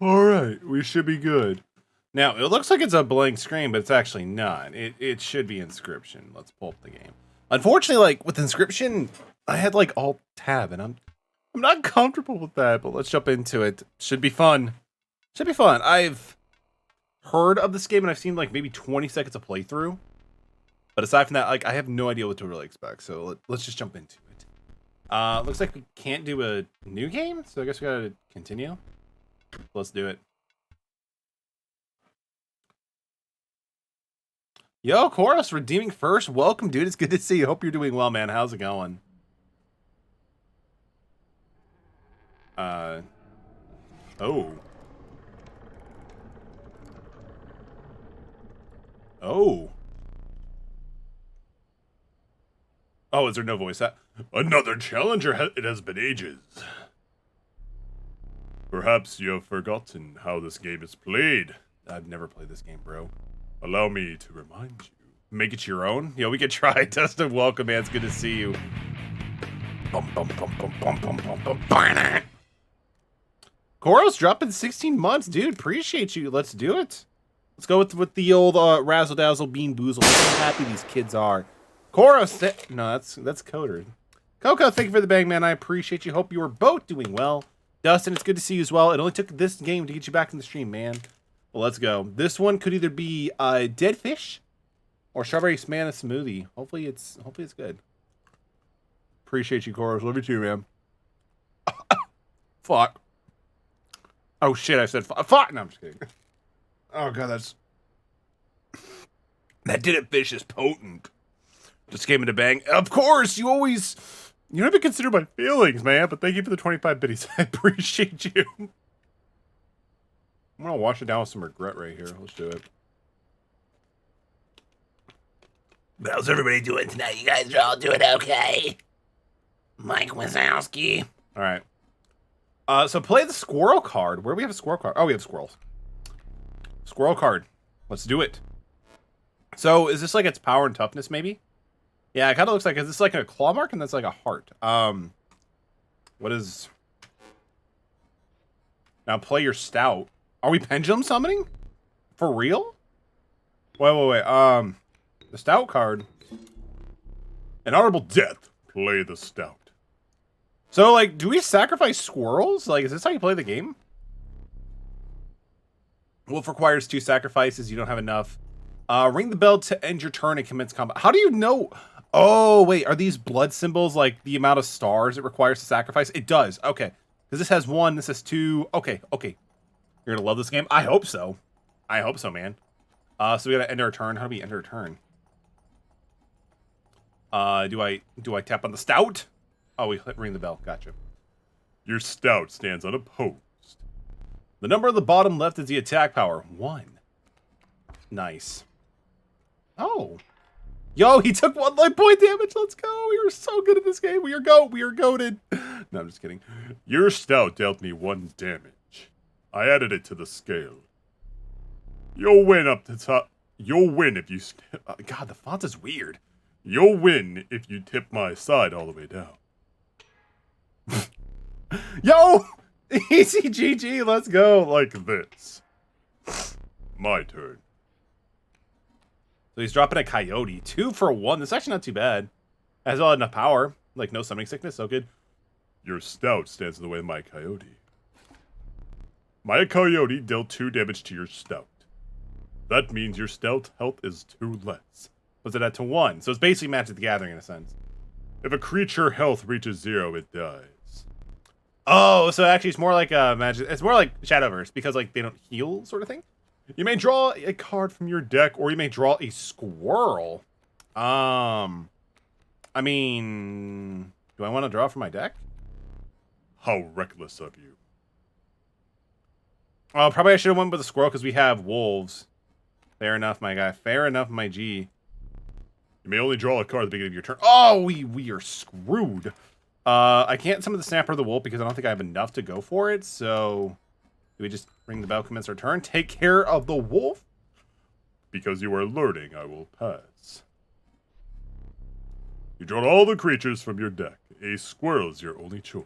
Alright, we should be good. Now, it looks like it's a blank screen, but it's actually not. It should be Inscryption. Let's pull up the game. Unfortunately, like, with Inscryption, I had, like, Alt-Tab, and I'm not comfortable with that, but let's jump into it. Should be fun. Should be fun. I've heard of this game, and I've seen, like, maybe 20 seconds of playthrough. But aside from that, like, I have no idea what to really expect, so let's just jump into it. Looks like we can't do a new game, so I guess we gotta continue. Let's do it. Yo, Chorus, redeeming first. Welcome, dude. It's good to see you. Hope you're doing well, man. How's it going? Oh. Oh. Oh, is there no voice? Another challenger. It has been ages. Perhaps you have forgotten how this game is played. I've never played this game, bro. Allow me to remind you. Make it your own? Yo, we could try. Dustin, welcome, man. It's good to see you. Koros dropping 16 months, dude. Appreciate you. Let's do it. Let's go with the old razzle dazzle bean boozle. Look how happy these kids are. Koros, no, that's Coder. Coco, thank you for the bang, man. I appreciate you. Hope you are both doing well. Dustin, it's good to see you as well. It only took this game to get you back in the stream, man. Well, let's go. This one could either be Dead Fish or Strawberry Smana Smoothie. Hopefully it's good. Appreciate you, Koros. Love you too, man. Fuck. Oh shit, I said fuck. No, I'm just kidding. Oh god, that Didn't Fish is potent. Just came in a bang. Of course, you don't even consider my feelings, man. But thank you for the 25 biddies. I appreciate you. I'm gonna wash it down with some regret right here. Let's do it. How's everybody doing tonight? You guys are all doing okay? Mike Wazowski. All right. So play the squirrel card. Where do we have a squirrel card? Oh, we have squirrels. Squirrel card. Let's do it. So is this like its power and toughness, maybe? Yeah, it kind of looks like, is this like a claw mark and that's like a heart? What is... Now play your stout. Are we pendulum summoning? For real? Wait. The stout card. An honorable death. Play the stout. So, like, do we sacrifice squirrels? Like, is this how you play the game? Wolf requires 2 sacrifices. You don't have enough. Ring the bell to end your turn and commence combat. How do you know? Oh, wait. Are these blood symbols like the amount of stars it requires to sacrifice? It does. Okay. Because this has 1. This has 2. Okay. You're going to love this game? I hope so. I hope so, man. So we got to end our turn. How do we end our turn? Do I tap on the stout? Oh, we ring the bell. Gotcha. Your stout stands unopposed. The number on the bottom left is the attack power. 1. Nice. Oh. Yo, he took 1 life point damage. Let's go. We are so good at this game. We are goated. No, I'm just kidding. Your stout dealt me 1 damage. I added it to the scale. You'll win up the top. You'll win if you... God, the font is weird. You'll win if you tip my side all the way down. Yo! Easy GG, let's go. Like this. My turn. So he's dropping a coyote. 2 for 1. That's actually not too bad. Has all enough power. Like, no summoning sickness. So good. Your stout stands in the way of my coyote. My coyote dealt 2 damage to your stout. That means your stout health is 2 less. Puts it at to 1. So it's basically Magic the Gathering in a sense. If a creature health reaches 0, it dies. Oh, so actually it's more like Magic. It's more like Shadowverse because like they don't heal sort of thing. You may draw a card from your deck, or you may draw a squirrel. I mean, do I want to draw from my deck? How reckless of you. Oh, probably I should have went with the squirrel because we have wolves. Fair enough, my guy. Fair enough, my G. You may only draw a card at the beginning of your turn. Oh, we are screwed. I can't summon the snapper or the wolf because I don't think I have enough to go for it. So, do we just ring the bell, commence our turn? Take care of the wolf? Because you are learning, I will pass. You draw all the creatures from your deck. A squirrel is your only choice.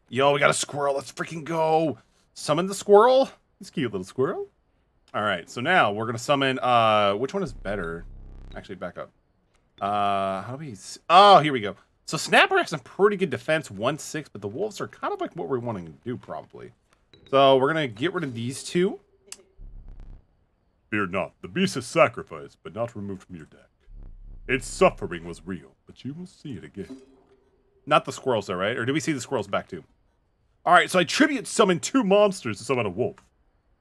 Yo, we got a squirrel. Let's freaking go. Summon the squirrel. This cute little squirrel. All right, so now we're gonna summon. Which one is better? Actually, back up. How do we? Oh, here we go. So Snapper has some pretty good defense, 1/6, but the wolves are kind of like what we're wanting to do, probably. So we're gonna get rid of these two. Fear not, the beast is sacrificed, but not removed from your deck. Its suffering was real, but you will see it again. Not the squirrels, though, right? Or do we see the squirrels back too? All right, so I tribute summon 2 monsters to summon a wolf.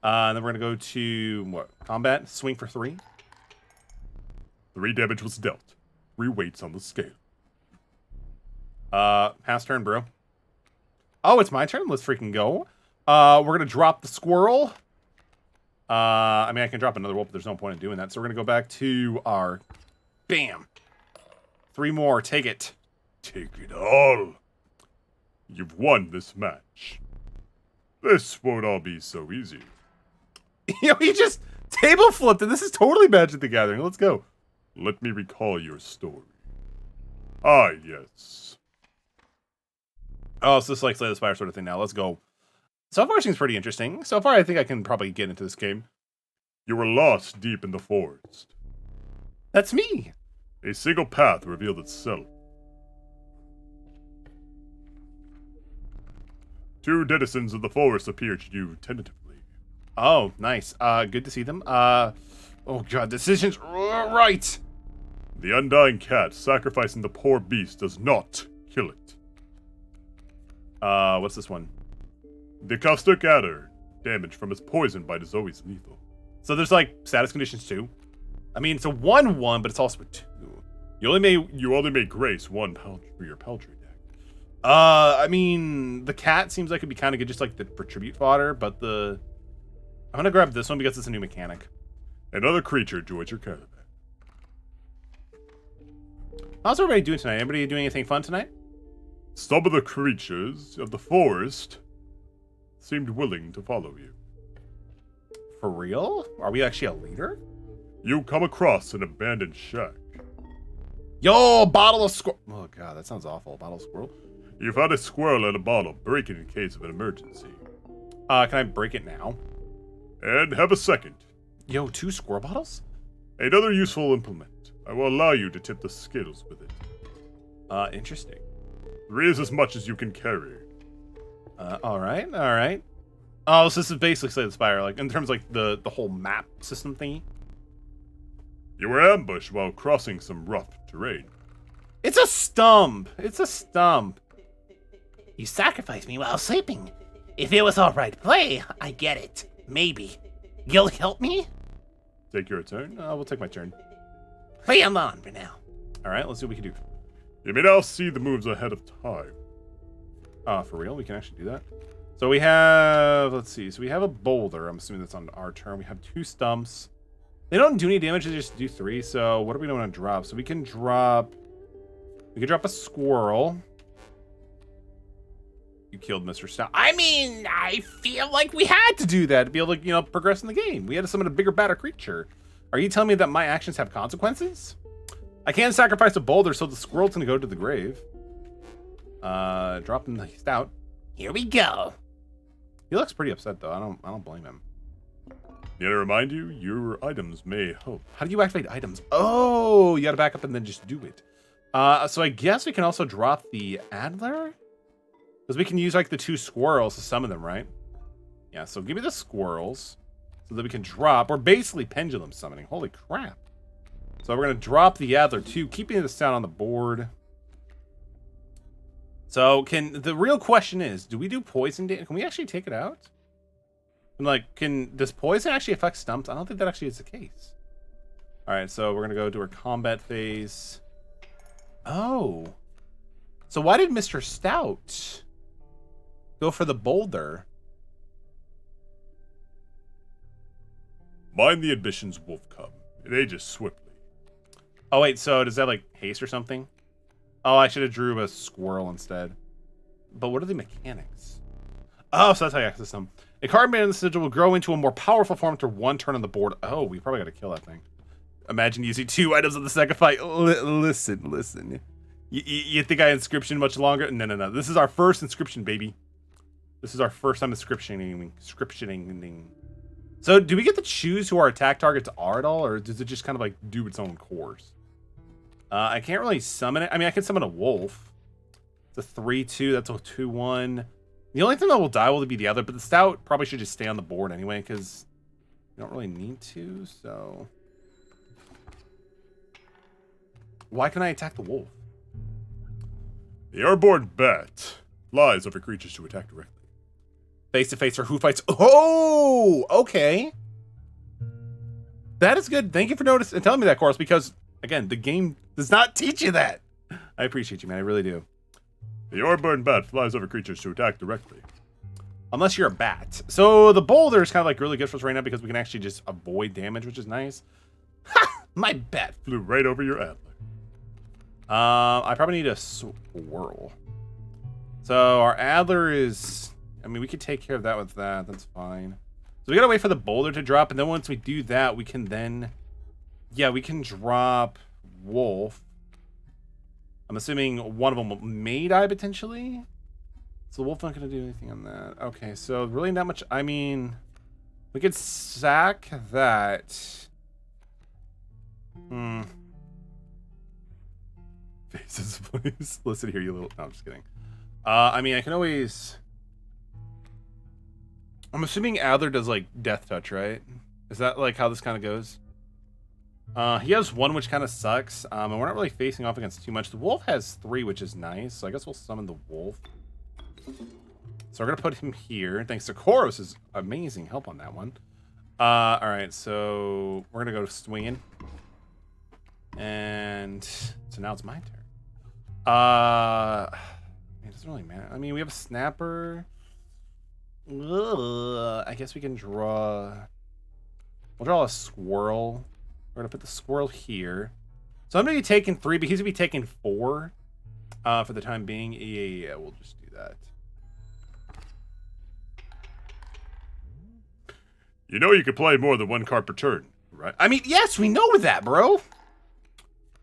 And then we're gonna go to what? Combat. Swing for 3. 3 damage was dealt. 3 weights on the scale. Pass turn, bro. Oh, it's my turn. Let's freaking go. We're gonna drop the squirrel. I mean, I can drop another wolf, but there's no point in doing that. So we're gonna go back to our, bam. 3 more. Take it. Take it all. You've won this match. This won't all be so easy. You know, he just table flipped, and this is totally Magic the Gathering. Let's go. Let me recall your story. Ah, yes. Oh, so it's like Slay the Spire sort of thing now. Let's go. So far, seems pretty interesting. So far, I think I can probably get into this game. You were lost deep in the forest. That's me. A single path revealed itself. 2 denizens of the forest appeared to you tentatively. Oh, nice. Good to see them. Oh god, decisions right. The undying cat sacrificing the poor beast does not kill it. What's this one? The caustic adder, damage from its poison bite is always lethal. So there's like status conditions too. I mean, it's a 1/1, but it's also a 2. You only may grace 1 for your peltry deck. I mean, the cat seems like it'd be kind of good just like for tribute fodder, but I'm gonna grab this one because it's a new mechanic. Another creature joins your caravan. How's everybody doing tonight? Anybody doing anything fun tonight? Some of the creatures of the forest seemed willing to follow you. For real? Are we actually a leader? You come across an abandoned shack. Yo, bottle of squirrel. Oh god, that sounds awful. Bottle of squirrel. You found a squirrel and a bottle. Break it in case of an emergency. Can I break it now? And have a second. Yo, 2 squirrel bottles? Another useful implement. I will allow you to tip the skittles with it. Interesting. 3 is as much as you can carry. Alright, alright. Oh, so this is basically Slay the Spire, like, in terms of, like, the whole map system thingy. You were ambushed while crossing some rough terrain. It's a stump! It's a stump! You sacrificed me while sleeping. If it was alright play, I get it. Maybe. You'll help me? Take your turn. We'll take my turn. Play him on for now. Alright, let's see what we can do. You may now see the moves ahead of time. For real? We can actually do that? So we have, let's see, so we have a boulder. I'm assuming that's on our turn. We have 2 stumps. They don't do any damage, they just do 3. So what do we want to drop? So we can drop a squirrel. You killed Mr. Stout. I mean, I feel like we had to do that to be able to, you know, progress in the game. We had to summon a bigger, badder creature. Are you telling me that my actions have consequences? I can't sacrifice a boulder, so the squirrel's gonna go to the grave. Dropping the stout. Here we go. He looks pretty upset though. I don't blame him. Need to remind you, your items may help. How do you activate items? Oh, you gotta back up and then just do it. So I guess we can also drop the Adler? Because we can use like the 2 squirrels to summon them, right? Yeah, so give me the squirrels so that we can drop. We're basically pendulum summoning. Holy crap. So we're gonna drop the Adler too, keeping this down on the board. So the real question is, do we do poison damage? Can we actually take it out? And like, does poison actually affect stumps? I don't think that actually is the case. All right, so we're gonna go to our combat phase. Oh, so why did Mr. Stout go for the boulder? Mind the ambitions, wolf cub. It ages swiftly. Oh wait, so does that like haste or something? Oh, I should have drew a squirrel instead. But what are the mechanics? Oh, so that's how you access them. A card made in the sigil will grow into a more powerful form after 1 turn on the board. Oh, we probably got to kill that thing. Imagine using 2 items in the second fight. Listen. You think I inscription much longer? No. This is our first inscription, baby. This is our first time inscriptioning. So do we get to choose who our attack targets are at all, or does it just kind of like do its own course? I can't really summon it. I mean, I can summon a wolf. It's a 3/2. That's a 2/1. The only thing that will die will be the other, but the stout probably should just stay on the board anyway, because you don't really need to, so... Why can I attack the wolf? The airborne bat flies over creatures to attack directly. Face to face or who fights? Oh, okay. That is good. Thank you for noticing and telling me that, Course, because again, the game does not teach you that. I appreciate you, man. I really do. The airborne bat flies over creatures to attack directly. Unless you're a bat. So the boulder is kind of like really good for us right now because we can actually just avoid damage, which is nice. Ha! My bat Flew right over your antler. I probably need a swirl. So our adder is... I mean, we could take care of that with that. That's fine. So we gotta wait for the boulder to drop, and then once we do that, we can then... Yeah, we can drop wolf. I'm assuming one of them may die potentially. So the wolf not gonna do anything on that. Okay, so really not much. I mean, we could sack that. Faces, please. Listen here, you little. No, I'm just kidding. I mean, I can always. I'm assuming Adler does like death touch, right? Is that like how this kind of goes? He has one, which kind of sucks. And we're not really facing off against too much. The wolf has 3, which is nice. So I guess we'll summon the wolf. So we're gonna put him here. Thanks to Koros' amazing help on that one. All right, so we're gonna go swinging, and so now it's my turn. It doesn't really matter. I mean, we have a snapper. Ugh, I guess we can draw. We'll draw a squirrel. We're gonna put the squirrel here. So I'm gonna be taking 3, but he's gonna be taking 4 for the time being. Yeah, we'll just do that. You know you can play more than 1 card per turn, right? I mean, yes, we know that, bro.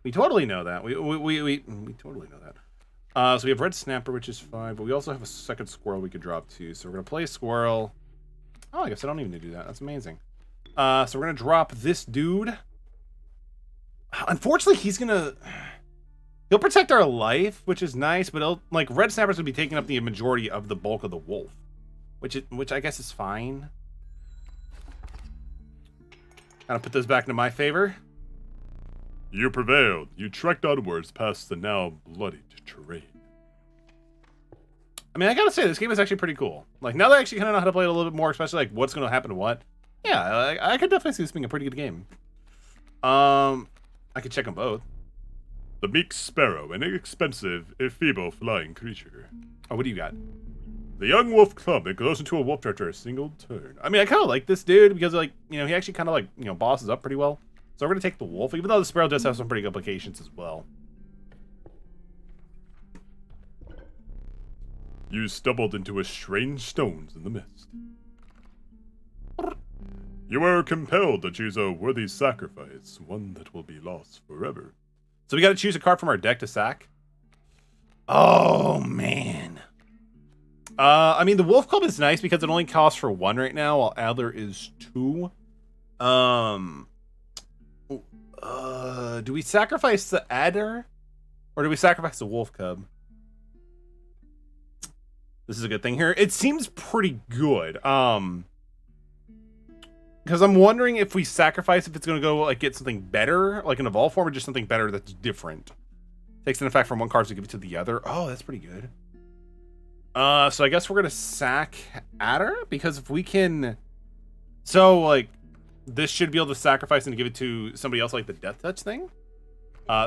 We totally know that. We totally know that. So we have red snapper, which is 5, but we also have a second squirrel we could drop too. So we're gonna play a squirrel. Oh, I guess I don't even need to do that. That's amazing. So we're gonna drop this dude. Unfortunately, he'll protect our life, which is nice, but like red snapper's gonna be taking up the majority of the bulk of the wolf, which I guess is fine. Gotta put those back into my favor. You prevailed. You trekked onwards past the now bloodied terrain. I mean, I gotta say, this game is actually pretty cool. Like, now that I actually kind of know how to play it a little bit more, especially like what's gonna happen to what. Yeah, I could definitely see this being a pretty good game. I could check them both. The meek sparrow, an inexpensive, if feeble flying creature. Oh, what do you got? The young wolf club, it goes into a wolf after a single turn. I mean, I kind of like this dude because, like, you know, he actually kind of, like, you know, bosses up pretty well. So we're going to take the wolf, even though the sparrow does have some pretty good applications as well. You stumbled into a strange stones in the mist. You were compelled to choose a worthy sacrifice, one that will be lost forever. So we got to choose a card from our deck to sack. Oh, man. I mean, the Wolf Club is nice because it only costs for 1 right now, while Adler is 2. Do we sacrifice the Adder? Or do we sacrifice the Wolf Cub? This is a good thing here. It seems pretty good. Because I'm wondering if we sacrifice, if it's going to go, like, get something better, like an evolve form, or just something better that's different. Takes an effect from one card to give it to the other. Oh, that's pretty good. So I guess we're going to sack Adder, because if we can... So, like, this should be able to sacrifice and give it to somebody else, like the Death Touch thing.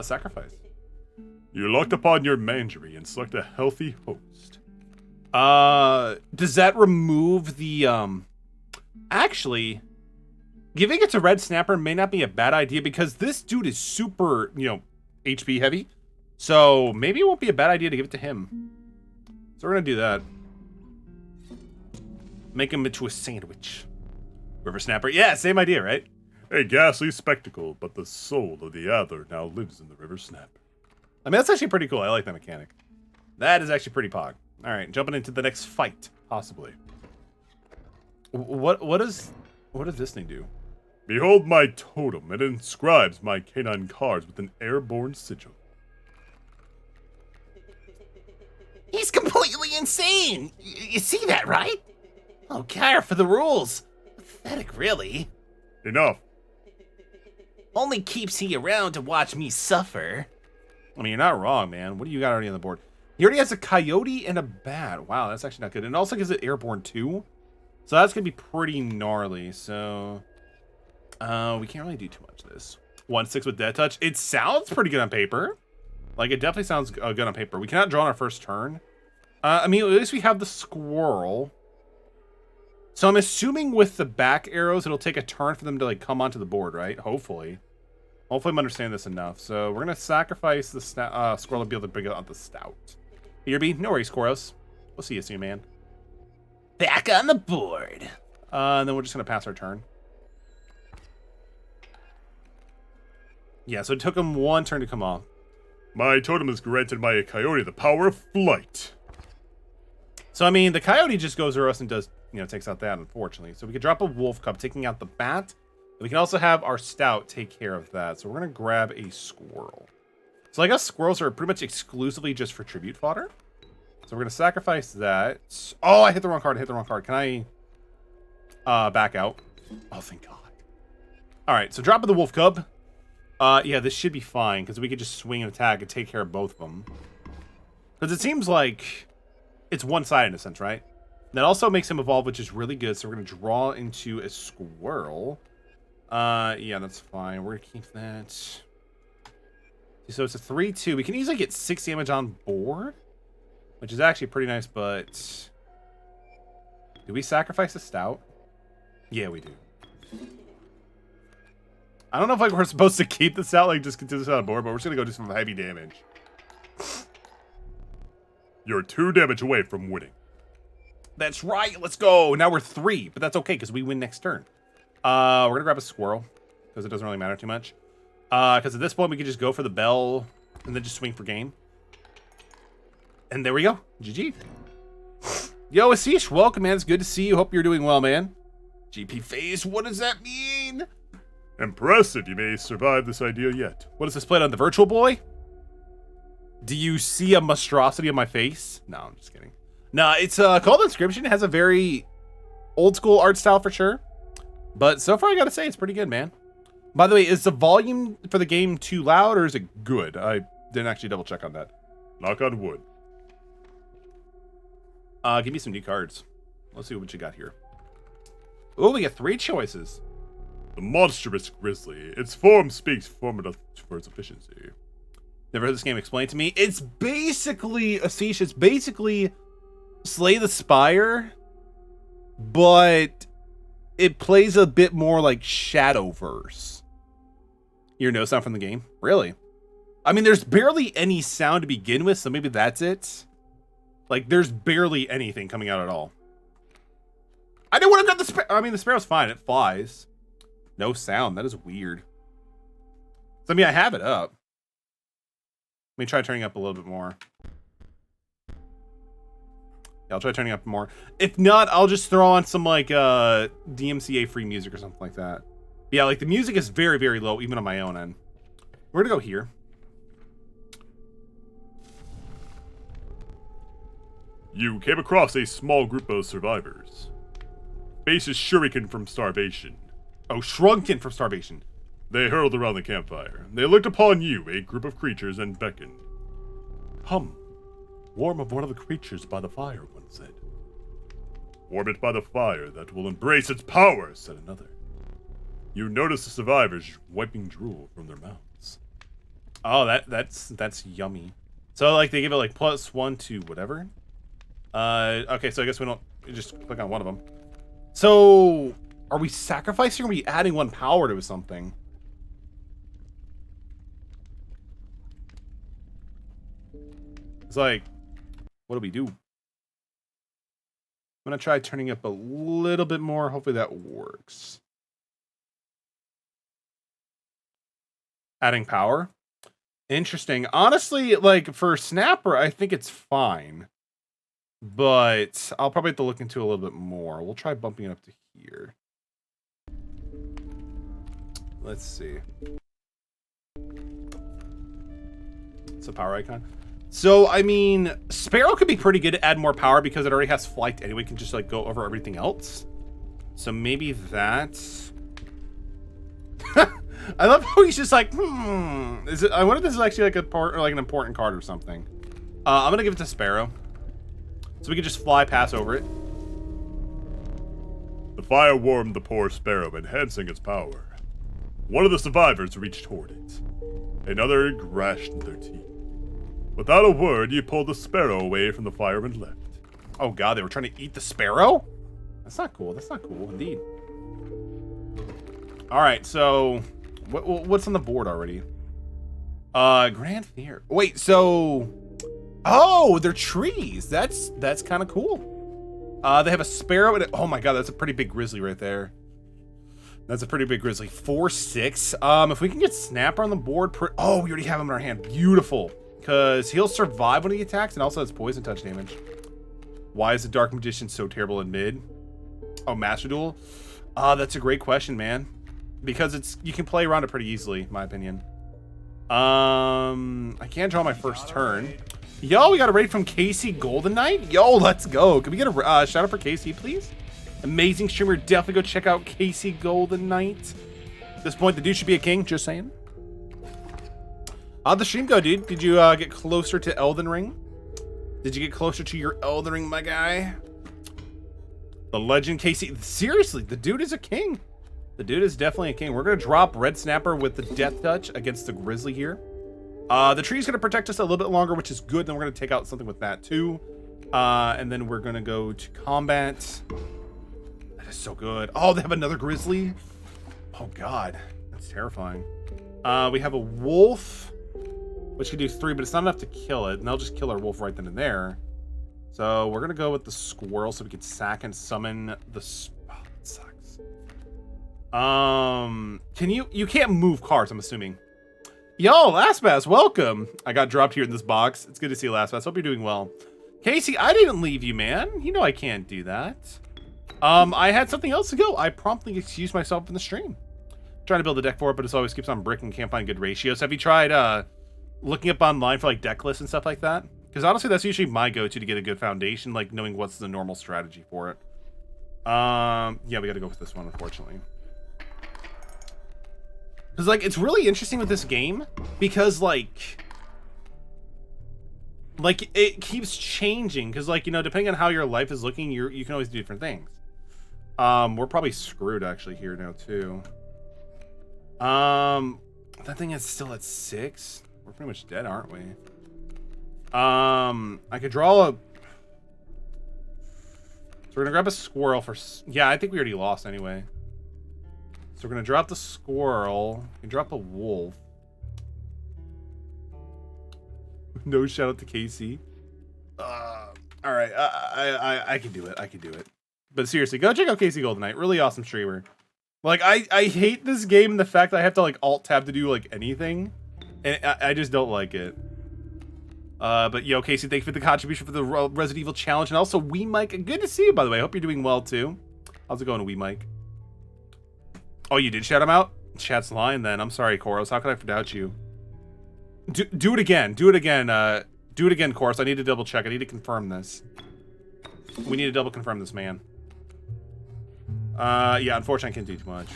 Sacrifice. You looked upon your mangery and select a healthy host. Does that remove the, Actually, giving it to Red Snapper may not be a bad idea, because this dude is super, you know, HP heavy. So maybe it won't be a bad idea to give it to him. So we're gonna do that. Make him into a sandwich. River Snapper. Yeah, same idea, right? A ghastly spectacle, but the soul of the Adler now lives in the River Snapper. I mean, that's actually pretty cool. I like that mechanic. That is actually pretty pog. All right, jumping into the next fight, possibly. What does this thing do? Behold my totem. It inscribes my canine cards with an airborne sigil. He's completely insane! You see that, right? Oh, care for the rules. Pathetic, really. Enough. Only keeps he around to watch me suffer. I mean, you're not wrong, man. What do you got already on the board? He already has a coyote and a bat. Wow, that's actually not good. And it also gives it airborne too. So that's going to be pretty gnarly. So, we can't really do too much of this. 1/6 with Dead Touch. It sounds pretty good on paper. Like, it definitely sounds good on paper. We cannot draw on our first turn. I mean, at least we have the squirrel. So I'm assuming with the back arrows, it'll take a turn for them to, like, come onto the board, right? Hopefully. Hopefully I'm understanding this enough. So we're going to sacrifice the squirrel to be able to bring out the stout. Here, B. No worries, Squirros. We'll see you soon, man. Back on the board. And then we're just going to pass our turn. Yeah, so it took him one turn to come off. My totem has granted my coyote the power of flight. So, I mean, the coyote just goes to us and does, you know, takes out that, unfortunately. So we could drop a wolf cub, taking out the bat. We can also have our stout take care of that. So we're going to grab a squirrel. So I guess squirrels are pretty much exclusively just for tribute fodder. So we're going to sacrifice that. Oh, I hit the wrong card. Can I back out? Oh, thank God. All right, so dropping the wolf cub. Yeah, this should be fine because we could just swing and attack and take care of both of them. Because it seems like it's one-sided in a sense, right? That also makes him evolve, which is really good. So we're going to draw into a squirrel. Yeah, that's fine. We're going to keep that. So it's a 3/2. We can easily get 6 damage on board, which is actually pretty nice, but do we sacrifice the stout? Yeah, we do. I don't know if like we're supposed to keep this out, like just continue this on board, but we're just gonna go do some heavy damage. You're 2 damage away from winning. That's right. Let's go. Now we're 3, but that's okay because we win next turn. We're gonna grab a squirrel because it doesn't really matter too much. Because at this point we could just go for the bell and then just swing for game. And there we go. GG. Yo, Asish, welcome, man. It's good to see you. Hope you're doing well, man. GP phase. What does that mean? Impressive. You may survive this idea yet. What is this played on the Virtual Boy? Do you see a monstrosity on my face? No, I'm just kidding. No, it's called Inscryption. It has a very old school art style for sure. But so far, I gotta say, it's pretty good, man. By the way, is the volume for the game too loud or is it good? I didn't actually double check on that. Knock on wood. Give me some new cards. Let's see what you got here. Oh, we get 3 choices. The monstrous grizzly. Its form speaks for its efficiency. Never heard this game explained to me. It's basically, Asish, it's basically Slay the Spire, but it plays a bit more like Shadowverse. You hear no sound from the game? Really? I mean, there's barely any sound to begin with, so maybe that's it. Like, there's barely anything coming out at all. I didn't want to grab the sparrow. I mean, the sparrow's fine. It flies. No sound. That is weird. So, I mean, I have it up. Let me try turning up a little bit more. Yeah, I'll try turning up more. If not, I'll just throw on some, like, DMCA free music or something like that. Yeah, like, the music is very, very low, even on my own end. We're gonna go here. You came across a small group of survivors. Faces shuriken from starvation. Oh, shrunken from starvation. They hurled around the campfire. They looked upon you, a group of creatures, and beckoned. Come, warm of one of the creatures by the fire, one said. Warm it by the fire that will embrace its power, said another. You notice the survivors wiping drool from their mouths. Oh, that's yummy. So, like, they give it, like, +1 to whatever? Okay, so I guess we don't just click on one of them. So, are we sacrificing or are we adding 1 power to something? It's like, what do we do? I'm gonna try turning up a little bit more. Hopefully that works. Adding power. Interesting. Honestly, like, for Snapper, I think it's fine. But I'll probably have to look into it a little bit more. We'll try bumping it up to here. Let's see. It's a power icon. So, I mean, Sparrow could be pretty good to add more power because it already has flight anyway. It can just, like, go over everything else. So maybe that... I love how he's just like, Is it? I wonder if this is actually like an important card or something. I'm gonna give it to Sparrow, so we can just fly past over it. The fire warmed the poor sparrow, enhancing its power. One of the survivors reached toward it. Another grashed their teeth. Without a word, you pulled the sparrow away from the fire and left. Oh god, they were trying to eat the sparrow? That's not cool. That's not cool, indeed. All right, so what's on the board already? Grand Fear. Wait, so... Oh, they're trees. That's kind of cool. They have a sparrow and oh my god, that's a pretty big grizzly right there. That's a pretty big grizzly. 4/6. If we can get Snapper on the board, oh, we already have him in our hand. Beautiful, because he'll survive when he attacks and also has poison touch damage. Why is the Dark Magician so terrible in mid? Oh, Master Duel. That's a great question, man. Because you can play around it pretty easily, in my opinion. I can't draw my first turn. Yo, we got a raid from Casey Golden Knight. Yo, let's go. Can we get a shout out for Casey, please? Amazing streamer. Definitely go check out Casey Golden Knight. At this point, the dude should be a king. Just saying. How'd the stream go, dude? Did you get closer to Elden Ring? Did you get closer to your Elden Ring, my guy? The legend Casey. Seriously, the dude is a king. The dude is definitely a king. We're going to drop Red Snapper with the Death Touch against the Grizzly here. The tree's going to protect us a little bit longer, which is good. Then we're going to take out something with that too. And then we're going to go to combat. That is so good. Oh, they have another Grizzly. Oh, God. That's terrifying. We have a Wolf, which can do 3, but it's not enough to kill it. And they'll just kill our Wolf right then and there. So we're going to go with the Squirrel so we can sack and summon the... Oh, that sucks. You can't move cards, I'm assuming. Yo, LastPass, welcome. I got dropped here in this box. It's good to see you, LastPass. Hope you're doing well. Casey, I didn't leave you, man. You know I can't do that. I had something else to go. I promptly excused myself from the stream. Trying to build a deck for it, but it always keeps on bricking. Can't find good ratios. Have you tried looking up online for like deck lists and stuff like that? Because honestly, that's usually my go-to to get a good foundation, like knowing what's the normal strategy for it. Yeah, we got to go with this one, unfortunately. Because, like, it's really interesting with this game because, like, it keeps changing. Because, like, you know, depending on how your life is looking, you can always do different things. We're probably screwed, actually, here now, too. That thing is still at 6. We're pretty much dead, aren't we? I could draw a... So we're going to grab a squirrel for... Yeah, I think we already lost anyway. So we're going to drop the squirrel. We can drop a wolf. No shout out to Casey. All right. I can do it. I can do it. But seriously, go check out Casey Golden Knight. Really awesome streamer. Like, I hate this game and the fact that I have to, like, alt-tab to do, like, anything. And I just don't like it. But, yo, Casey, thank you for the contribution for the Resident Evil Challenge. And also, Wee Mike. Good to see you, by the way. I hope you're doing well, too. How's it going, Wee Mike? Oh, you did shout him out? Chat's lying then. I'm sorry, Koros. How could I doubt you? Do it again. Do it again. Do it again, Koros. I need to double check. I need to confirm this. We need to double confirm this, man. Yeah, unfortunately, I can't do too much.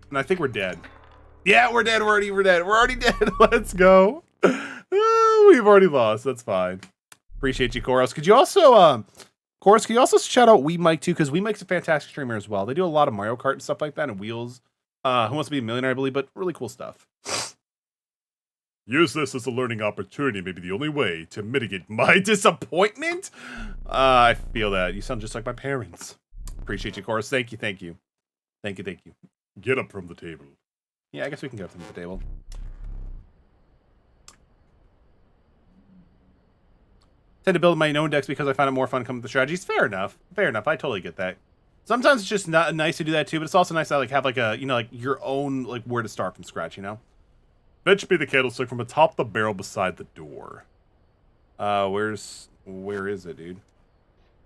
And I think we're dead. Yeah, we're dead. We're dead. We're already dead. Let's go. We've already lost. That's fine. Appreciate you, Koros. Could you also, Koros, can you also shout out Wee Mike too? Because Wee Mike's a fantastic streamer as well. They do a lot of Mario Kart and stuff like that and Wheels. Who Wants to Be a Millionaire, I believe, but really cool stuff. Use this as a learning opportunity, maybe the only way to mitigate My disappointment? I feel that. You sound just like my parents. Appreciate you, Koros. Thank you, thank you. Thank you, thank you. Get up from the table. Yeah, I guess we can get up from the table. Tend to build my own decks because I find it more fun coming with the strategies. Fair enough. Fair enough. I totally get that. Sometimes it's just not nice to do that too, but it's also nice to like have like a, you know, like your own like where to start from scratch, you know? Fetch me the candlestick from atop the barrel beside the door. Where is it, dude?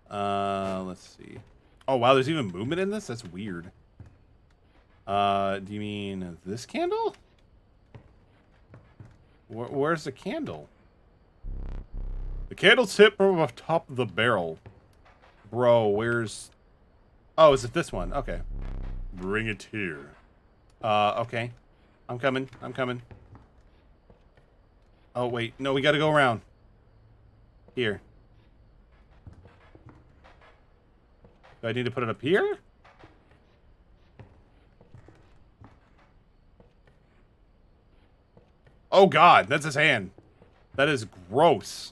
Let's see. Oh, wow, there's even movement in this? That's weird. Do you mean this candle? Where's the candle? The candle's hit from the top of the barrel. Bro, where's... Oh, is it this one? Okay. Bring it here. Okay. I'm coming. Oh, wait. No, we gotta go around. Here. Do I need to put it up here? Oh, God. That's his hand. That is gross.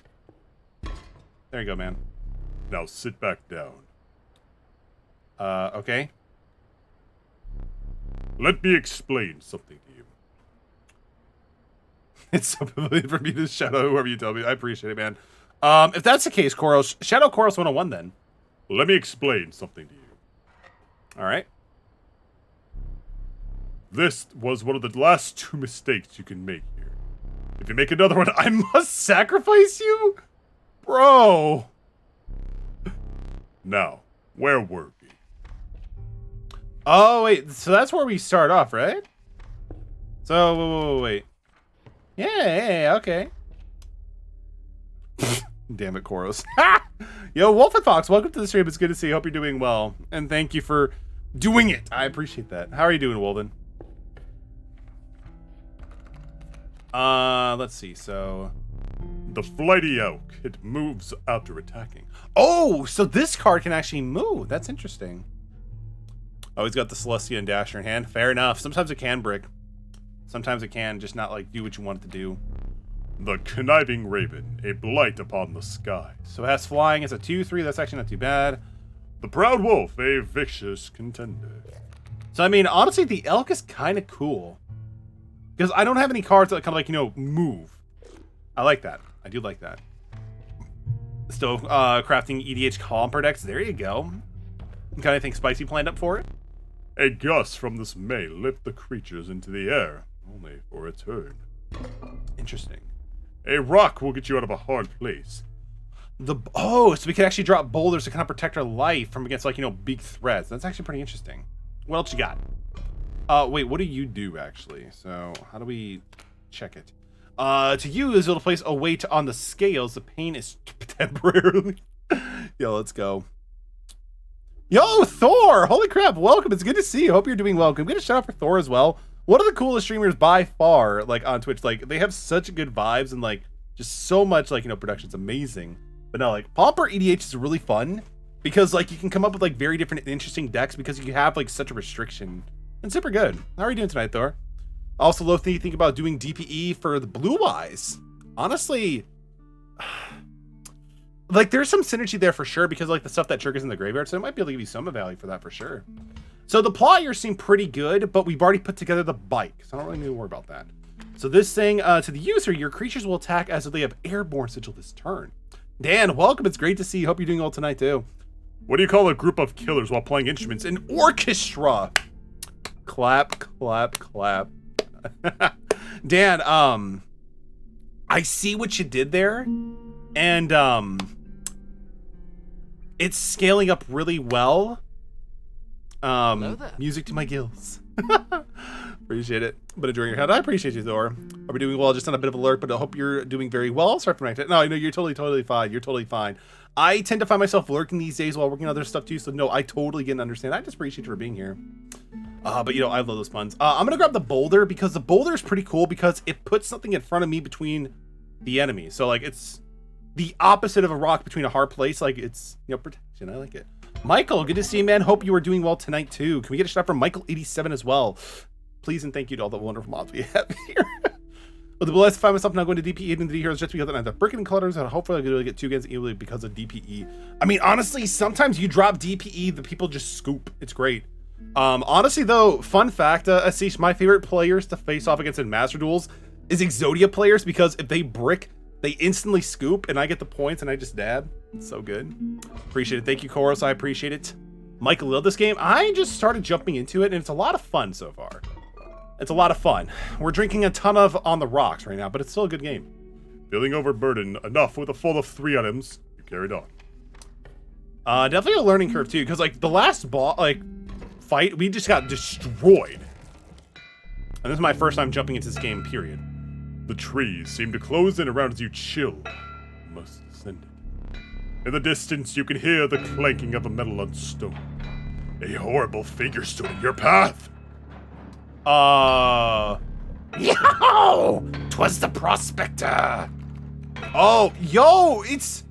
There you go, man. Now sit back down. Okay. Let me explain something to you. It's so familiar for me to shadow whoever you tell me. I appreciate it, man. If that's the case, Koros, shadow Koros 101 then. Let me explain something to you. All right. This was one of the last 2 mistakes you can make here. If you make another one, I must sacrifice you? Bro. Now, where were we? Oh, wait. So that's where we start off, right? So, wait. Yeah, okay. Damn it, Koros. Yo, Wolf and Fox, welcome to the stream. It's good to see you. Hope you're doing well. And thank you for doing it. I appreciate that. How are you doing, Wolven? Let's see. So, The flighty elk. It moves after attacking. oh, so this card can actually move. That's interesting. Oh, he's got the Celestia and Dasher in hand. Fair enough. Sometimes it can brick. Sometimes it can just not like do what you want it to do. The conniving raven. A blight upon the sky. So it has flying. It's a 2/3. That's actually not too bad. The proud wolf. A vicious contender. So I mean, honestly, the elk is kind of cool because I don't have any cards that kind of like, you know, move. I like that. I do like that. Still crafting EDH Comper decks. There you go. Got anything spicy planned up for it? A gust from this may lift the creatures into the air, only for a turn. Interesting. A rock will get you out of a hard place. Oh, so we can actually drop boulders to kind of protect our life from against, like, you know, big threats. That's actually pretty interesting. What else you got? Wait, what do you do, actually? So, how do we check it? To use, it'll place a weight on the scales. The pain is temporarily. Yo, let's go. Yo, Thor! Holy crap, welcome. It's good to see you. Hope you're doing well. Can we get a shout out for Thor as well? One of the coolest streamers by far, like, on Twitch. Like, they have such good vibes and, like, just so much, like, you know, production. It's amazing. But no, like, Pauper EDH is really fun because, like, you can come up with, like, very different interesting decks because you have, like, such a restriction. And super good. How are you doing tonight, Thor? Also, love to think about doing DPE for the Blue Eyes. Honestly, like, there's some synergy there for sure because, like, the stuff that triggers in the graveyard, so it might be able to give you some value for that for sure. So the pliers seem pretty good, but we've already put together the bike, so I don't really need to worry about that. So this thing, to the user, your creatures will attack as if they have airborne sigil this turn. Dan, welcome. It's great to see you. Hope you're doing well tonight, too. What do you call a group of killers while playing instruments? An orchestra. Clap, clap, clap. Dan, I see what you did there, and it's scaling up really well. Music to my gills. Appreciate it. But enjoying your head. I appreciate you, Thor. Hope you're doing well. Just on a bit of a lurk, but I hope you're doing very well. Sorry for my... No, I know you're totally fine. You're totally fine. I tend to find myself lurking these days while working on other stuff too, so no, I totally get and understand. I just appreciate you for being here. But you know, I love those puns. I'm gonna grab the boulder because the boulder is pretty cool because it puts something in front of me between the enemy. So like, it's the opposite of a rock between a hard place. Like, it's, you know, protection. I like it. Michael, good to see you, man. Hope you are doing well tonight too. Can we get a shout out from Michael87 as well? Please and thank you to all the wonderful mods we have here. Well, the blessed find myself now going to DPE into the heroes just because I have the freaking colors and hopefully I'll get 2 against easily because of DPE. I mean, honestly, sometimes you drop DPE, the people just scoop. It's great. Honestly though, fun fact, Asish, my favorite players to face off against in Master Duels is Exodia players because if they brick, they instantly scoop and I get the points and I just dab. It's so good. Appreciate it. Thank you, Koros. I appreciate it. Michael, love this game. I just started jumping into it and it's a lot of fun so far. It's a lot of fun. We're drinking a ton of On the Rocks right now, but it's still a good game. Feeling overburdened enough with a full of 3 items, you carried on. Definitely a learning curve too, because like the last fight, we just got destroyed. And this is my first time jumping into this game, period. The trees seem to close in around as you chill. Most ascended. In the distance, you can hear the clanking of a metal on stone. A horrible figure stood in your path. Yo! 'Twas the prospector. Oh, yo, is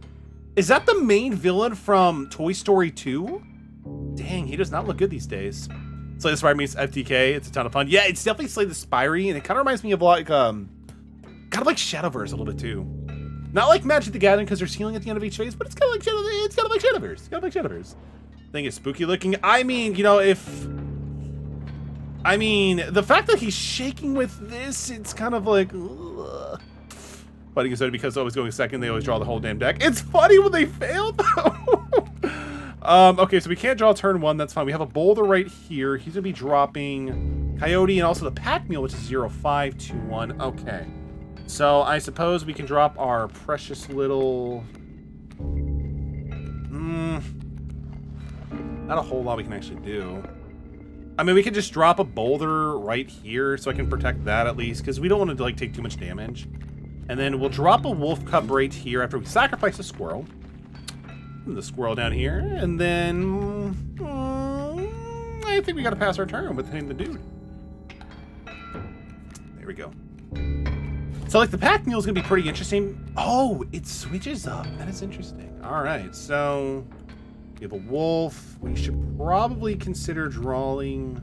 that the main villain from Toy Story 2? Dang, he does not look good these days. Slay the Spire meets FTK, it's a ton of fun. Yeah, it's definitely Slay the Spire, and it kind of reminds me of like, kind of like Shadowverse a little bit too. Not like Magic the Gathering because there's healing at the end of each phase, but it's kind of like Shadowverse. It's kind of like Shadowverse. It's kind of like Shadowverse. I think it's spooky looking. I mean, you know, the fact that he's shaking with this, it's kind of like, ugh. Fighting is because always going second, they always draw the whole damn deck. It's funny when they fail though. Okay, so we can't draw turn 1, that's fine. We have a boulder right here. He's gonna be dropping Coyote and also the Pack Mule, which is 0-5-2-1. Okay. So I suppose we can drop our precious little... Not a whole lot we can actually do. I mean, we could just drop a boulder right here so I can protect that at least, because we don't want to like take too much damage. And then we'll drop a wolf cub right here after we sacrifice a squirrel. And the squirrel down here, and then I think we gotta pass our turn with hitting the dude. There we go. So like the Pack Mule is gonna be pretty interesting. Oh, it switches up. That is interesting. All right, so we have a wolf. We should probably consider drawing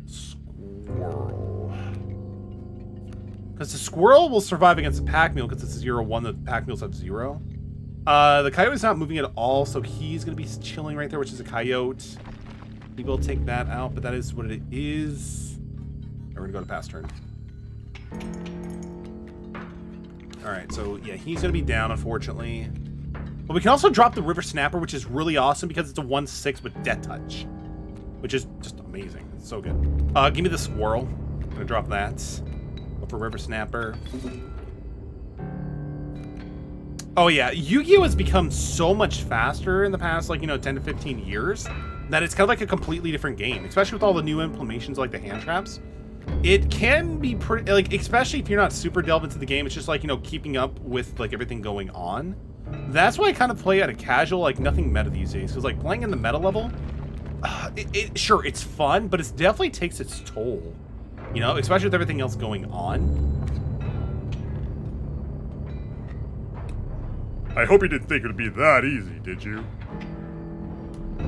squirrel. Because the squirrel will survive against the Pack Mule because it's 0-1, the Pack Mules have 0. The coyote's not moving at all, so he's going to be chilling right there, which is a coyote. He will take that out, but that is what it is. We're going to go to pass turn. Alright, so yeah, he's going to be down, unfortunately. But we can also drop the River Snapper, which is really awesome because it's a 1/6 with Death Touch. Which is just amazing. It's so good. Give me the squirrel. I'm going to drop that. Go for River Snapper. Oh yeah, Yu-Gi-Oh has become so much faster in the past, like, 10 to 15 years, that it's kind of like a completely different game, especially with all the new implementations like the hand traps. It can be pretty, like, especially if you're not super delved into the game, it's just like, keeping up with like everything going on. That's why I kind of play at a casual, like nothing meta these days, because like playing in the meta level, sure, it's fun, but it definitely takes its toll, especially with everything else going on. I hope you didn't think it would be that easy, did you?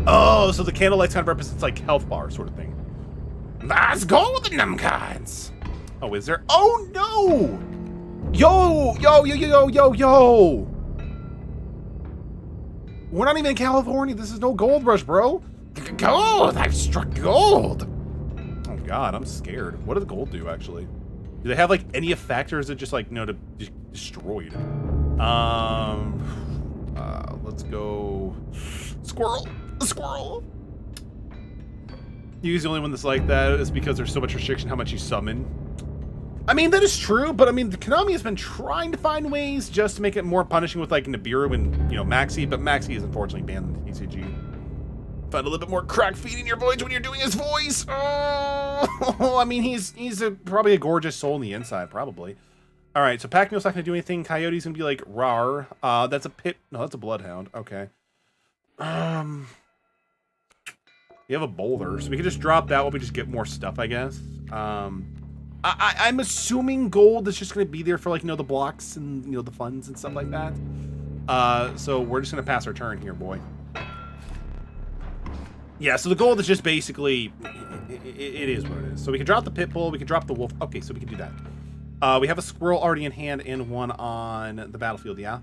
Oh, so the candlelight kind of represents like health bar sort of thing. Let's go with the num cards. Oh, is there? Oh no! Yo! We're not even in California. This is no gold rush, bro. Gold! I've struck gold. Oh god, I'm scared. What does gold do actually? Do they have like any effect, or is it just like destroyed? Let's go squirrel. Squirrel. He's the only one that's like that is because there's so much restriction how much you summon. I mean, that is true, but I mean, Konami has been trying to find ways just to make it more punishing with like Nibiru and Maxi, but Maxi is unfortunately banned in TCG. Find a little bit more crack feeding your voice when you're doing his voice. Oh, I mean, he's probably a gorgeous soul on the inside, probably. All right, so Pack Mule's not gonna do anything. Coyote's gonna be like rawr. That's a pit. No, that's a bloodhound. Okay. We have a boulder, so we can just drop that while we just get more stuff, I guess. I'm assuming gold is just gonna be there for like the blocks and the funds and stuff like that. So we're just gonna pass our turn here, boy. Yeah, so the gold is just basically it is what it is. So we can drop the pit bull, we can drop the wolf. Okay, so we can do that. We have a squirrel already in hand and one on the battlefield, yeah?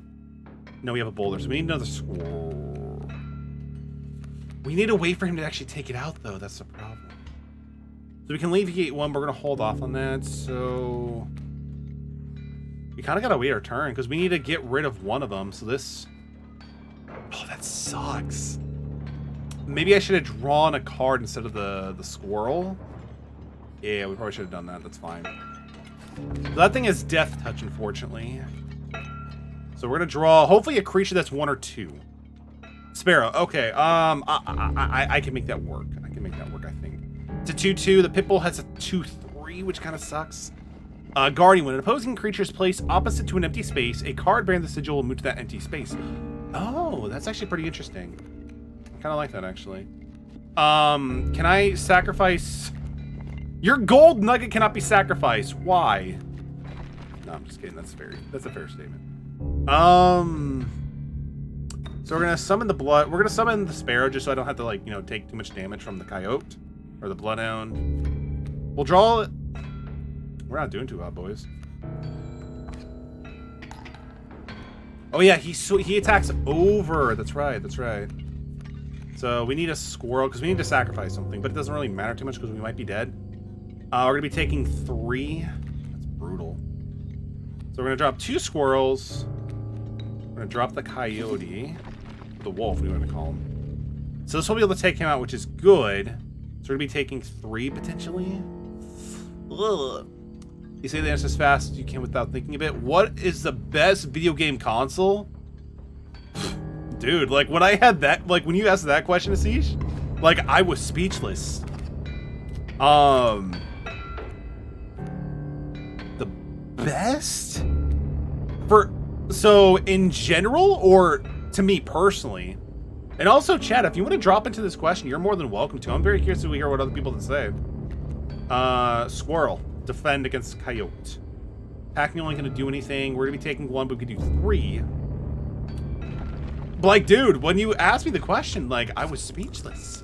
No, we have a boulder, so we need another squirrel. We need to wait for him to actually take it out, though. That's the problem. So we can alleviate one, but we're going to hold off on that, so... We kind of got to wait our turn, because we need to get rid of one of them, so this... Oh, that sucks. Maybe I should have drawn a card instead of the squirrel. Yeah, we probably should have done that. That's fine. So that thing is Death Touch, unfortunately. So we're gonna draw hopefully a creature that's 1 or 2. Sparrow. Okay. I can make that work. I can make that work. I think it's a 2/2. The Pitbull has a 2/3, which kind of sucks. Guardian. When an opposing creature is placed opposite to an empty space, a card bearing the sigil will move to that empty space. Oh, that's actually pretty interesting. I kind of like that actually. Can I sacrifice? Your gold nugget cannot be sacrificed. Why? No, I'm just kidding. That's fair. That's a fair statement. So we're gonna summon the blood. We're gonna summon the Sparrow just so I don't have to, like, you know, take too much damage from the Coyote or the Bloodhound. We'll draw it. We're not doing too hot, boys. Oh yeah, he attacks over. That's right. That's right. So we need a squirrel because we need to sacrifice something, but it doesn't really matter too much because we might be dead. We're gonna be taking 3. That's brutal. So we're gonna drop 2 squirrels. We're gonna drop the Coyote, the wolf, we want to call him. So this will be able to take him out, which is good. So we're gonna be taking 3 potentially. Ugh. You say the answer as fast as you can without thinking a bit. What is the best video game console? Dude, like when I had that, like when you asked that question, Ashish, like I was speechless. The best so in general or to me personally, and also chat, if you want to drop into this question, you're more than welcome to. I'm very curious to hear what other people have to say. Squirrel, defend against Coyote. Attacking only going to do anything. We're going to be taking 1, but we could do 3. But like, dude, when you asked me the question, like, I was speechless.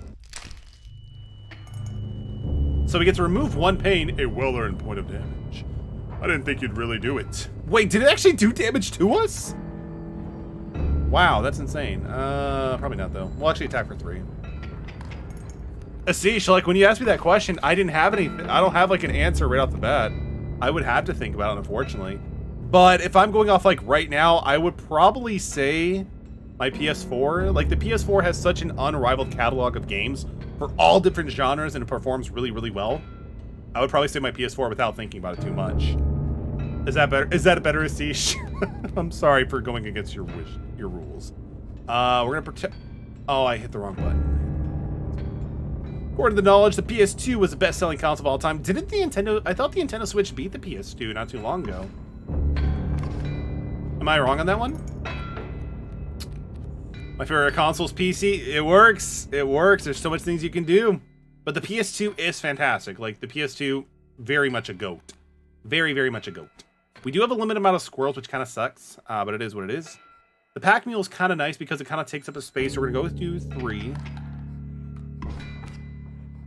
So we get to remove 1 pain, a well-earned point of damage. I didn't think you'd really do it. Wait, did it actually do damage to us? Wow, that's insane. Probably not, though. We'll actually attack for 3. Ashish, like, when you asked me that question, I didn't have anything. I don't have, like, an answer right off the bat. I would have to think about it, unfortunately. But if I'm going off, like, right now, I would probably say my PS4. Like, the PS4 has such an unrivaled catalog of games for all different genres, and it performs really, really well. I would probably say my PS4 without thinking about it too much. Is that better? Is that a better Ashish? I'm sorry for going against your rules. We're gonna protect. Oh, I hit the wrong button. According to the knowledge, the PS2 was the best-selling console of all time. Didn't the Nintendo? I thought the Nintendo Switch beat the PS2 not too long ago. Am I wrong on that one? My favorite console's PC. It works. It works. There's so much things you can do. But the PS2 is fantastic. Like, the PS2, very much a GOAT. Very, very much a GOAT. We do have a limited amount of squirrels, which kind of sucks, but it is what it is. The pack mule is kind of nice because it kind of takes up a space. So we're going to go with 3.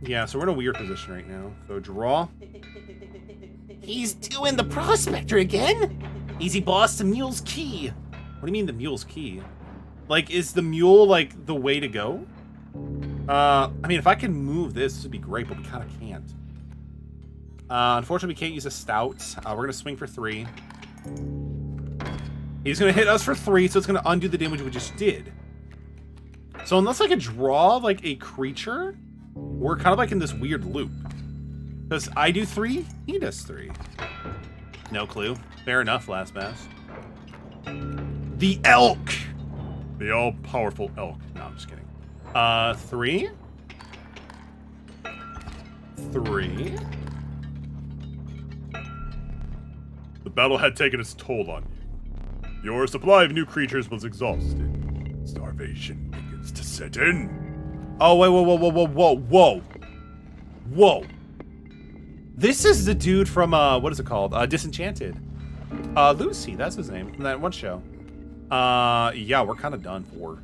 Yeah, so we're in a weird position right now. So draw. He's doing the prospector again? Easy boss, the mule's key. What do you mean the mule's key? Like, is the mule, like, the way to go? I mean, if I can move this would be great, but we kind of can't. Unfortunately, we can't use a stout. We're going to swing for 3. He's going to hit us for 3, so it's going to undo the damage we just did. So unless I could draw, like, a creature, we're kind of, like, in this weird loop. Because I do 3, he does 3. No clue. Fair enough, last pass. The elk! The all-powerful elk. No, I'm just kidding. 3. 3. The battle had taken its toll on you. Your supply of new creatures was exhausted. Starvation begins to set in. Oh, wait, whoa, whoa, whoa, whoa, whoa, whoa. Whoa. This is the dude from, what is it called? Disenchanted. Lucy, that's his name, from that one show. Yeah, we're kind of done for.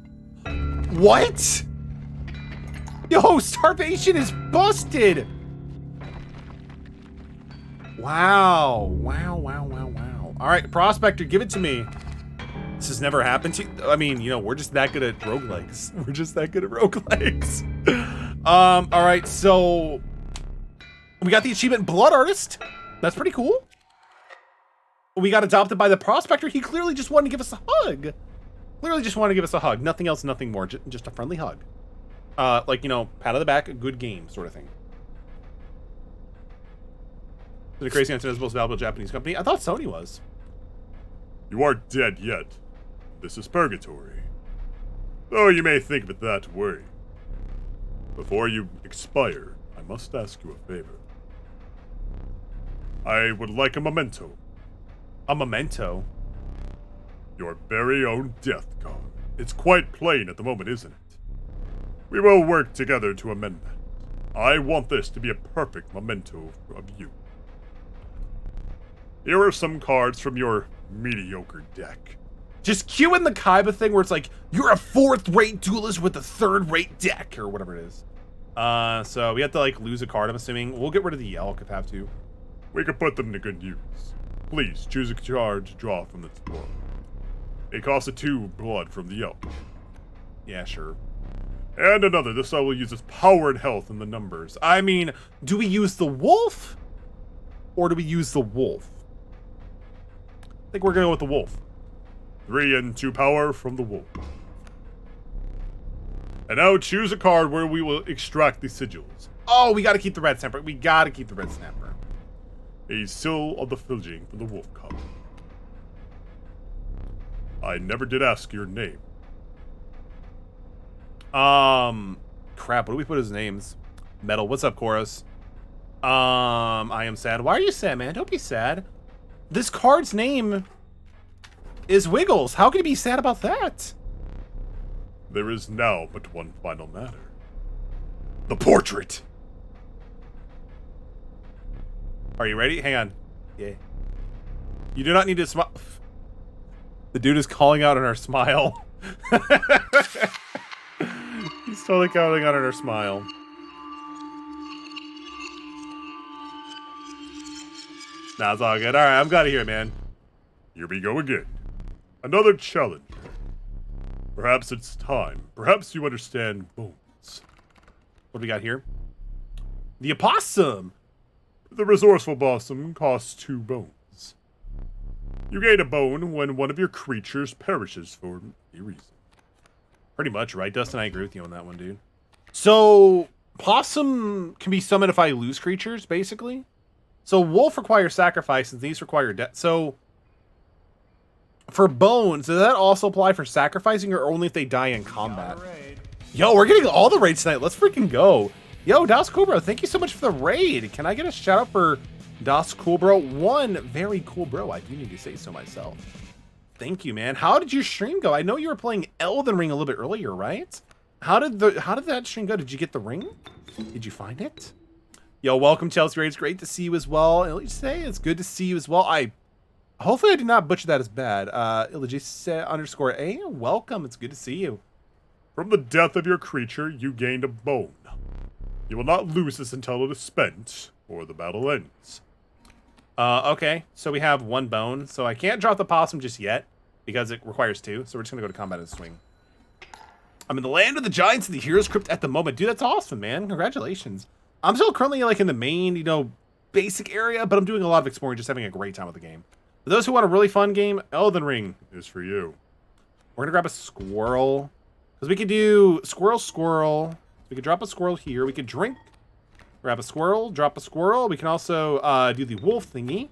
What? Yo, starvation is busted. Wow. Wow, wow, wow, wow. All right, Prospector, give it to me. This has never happened to you. I mean, you know, we're just that good at roguelikes. We're just that good at roguelikes. All right, so we got the achievement Blood Artist. That's pretty cool. We got adopted by the Prospector. He clearly just wanted to give us a hug. Clearly just wanted to give us a hug. Nothing else, nothing more. Just a friendly hug. Like, you know, pat on the back, a good game sort of thing. The crazy answer is the most valuable Japanese company. I thought Sony was. You aren't dead yet. This is purgatory. Though you may think of it that way. Before you expire, I must ask you a favor. I would like a memento. A memento? Your very own death card. It's quite plain at the moment, isn't it? We will work together to amend that. I want this to be a perfect memento of you. Here are some cards from your mediocre deck. Just cue in the Kaiba thing where it's like, you're a 4th-rate duelist with a 3rd-rate deck, or whatever it is. So we have to, like, lose a card, I'm assuming. We'll get rid of the Yelk if we have to. We can put them to good use. Please, choose a card to draw from this blood. It costs a 2 blood from the Yelk. Yeah, sure. And another, this I will use its power and health in the numbers. I mean, do we use the wolf? Or do we use the wolf? I think we're gonna go with the wolf. 3 and 2 power from the wolf. And now choose a card where we will extract the sigils. Oh, we gotta keep the red snapper. We gotta keep the red snapper. A seal of the Filging from the wolf cub. I never did ask your name. Crap, what do we put as names? Metal, what's up, Chorus? I am sad. Why are you sad, man? Don't be sad. This card's name is Wiggles. How can you be sad about that? There is now but one final matter. The portrait! Are you ready? Hang on. Yeah. You do not need to smile. The dude is calling out on our smile. He's totally calling out on our smile. Nah, it's all good. Alright, I'm glad to hear it, man. Here we go again. Another challenge. Perhaps it's time. Perhaps you understand bones. What do we got here? The opossum! The resourceful possum costs 2 bones. You gain a bone when one of your creatures perishes for a reason. Pretty much, right? Dustin, I agree with you on that one, dude. So, possum can be summoned if I lose creatures, basically? So, wolf requires sacrifice, and these require death. So, for bones, does that also apply for sacrificing, or only if they die in combat? Yo, we're getting all the raids tonight. Let's freaking go. Yo, Das Cool Bro, thank you so much for the raid. Can I get a shout out for Das Cool Bro? One very cool bro. I do need to say so myself. Thank you, man. How did your stream go? I know you were playing Elden Ring a little bit earlier, right? How did that stream go? Did you get the ring? Did you find it? Yo, welcome, Chelsea Ray. It's great to see you as well. And let me say, it's good to see you as well. Hopefully I did not butcher that as bad. Illegis_A, welcome. It's good to see you. From the death of your creature, you gained a bone. You will not lose this until it is spent, or the battle ends. Okay, so we have 1 bone. So I can't drop the possum just yet, because it requires 2. So we're just gonna go to combat and swing. I'm in the land of the giants and the heroes crypt at the moment. Dude, that's awesome, man. Congratulations. I'm still currently like in the main, basic area, but I'm doing a lot of exploring, just having a great time with the game. For those who want a really fun game, Elden Ring is for you. We're gonna grab a squirrel. Because we could do squirrel. We could drop a squirrel here. We could drink. Grab a squirrel, drop a squirrel. We can also do the wolf thingy,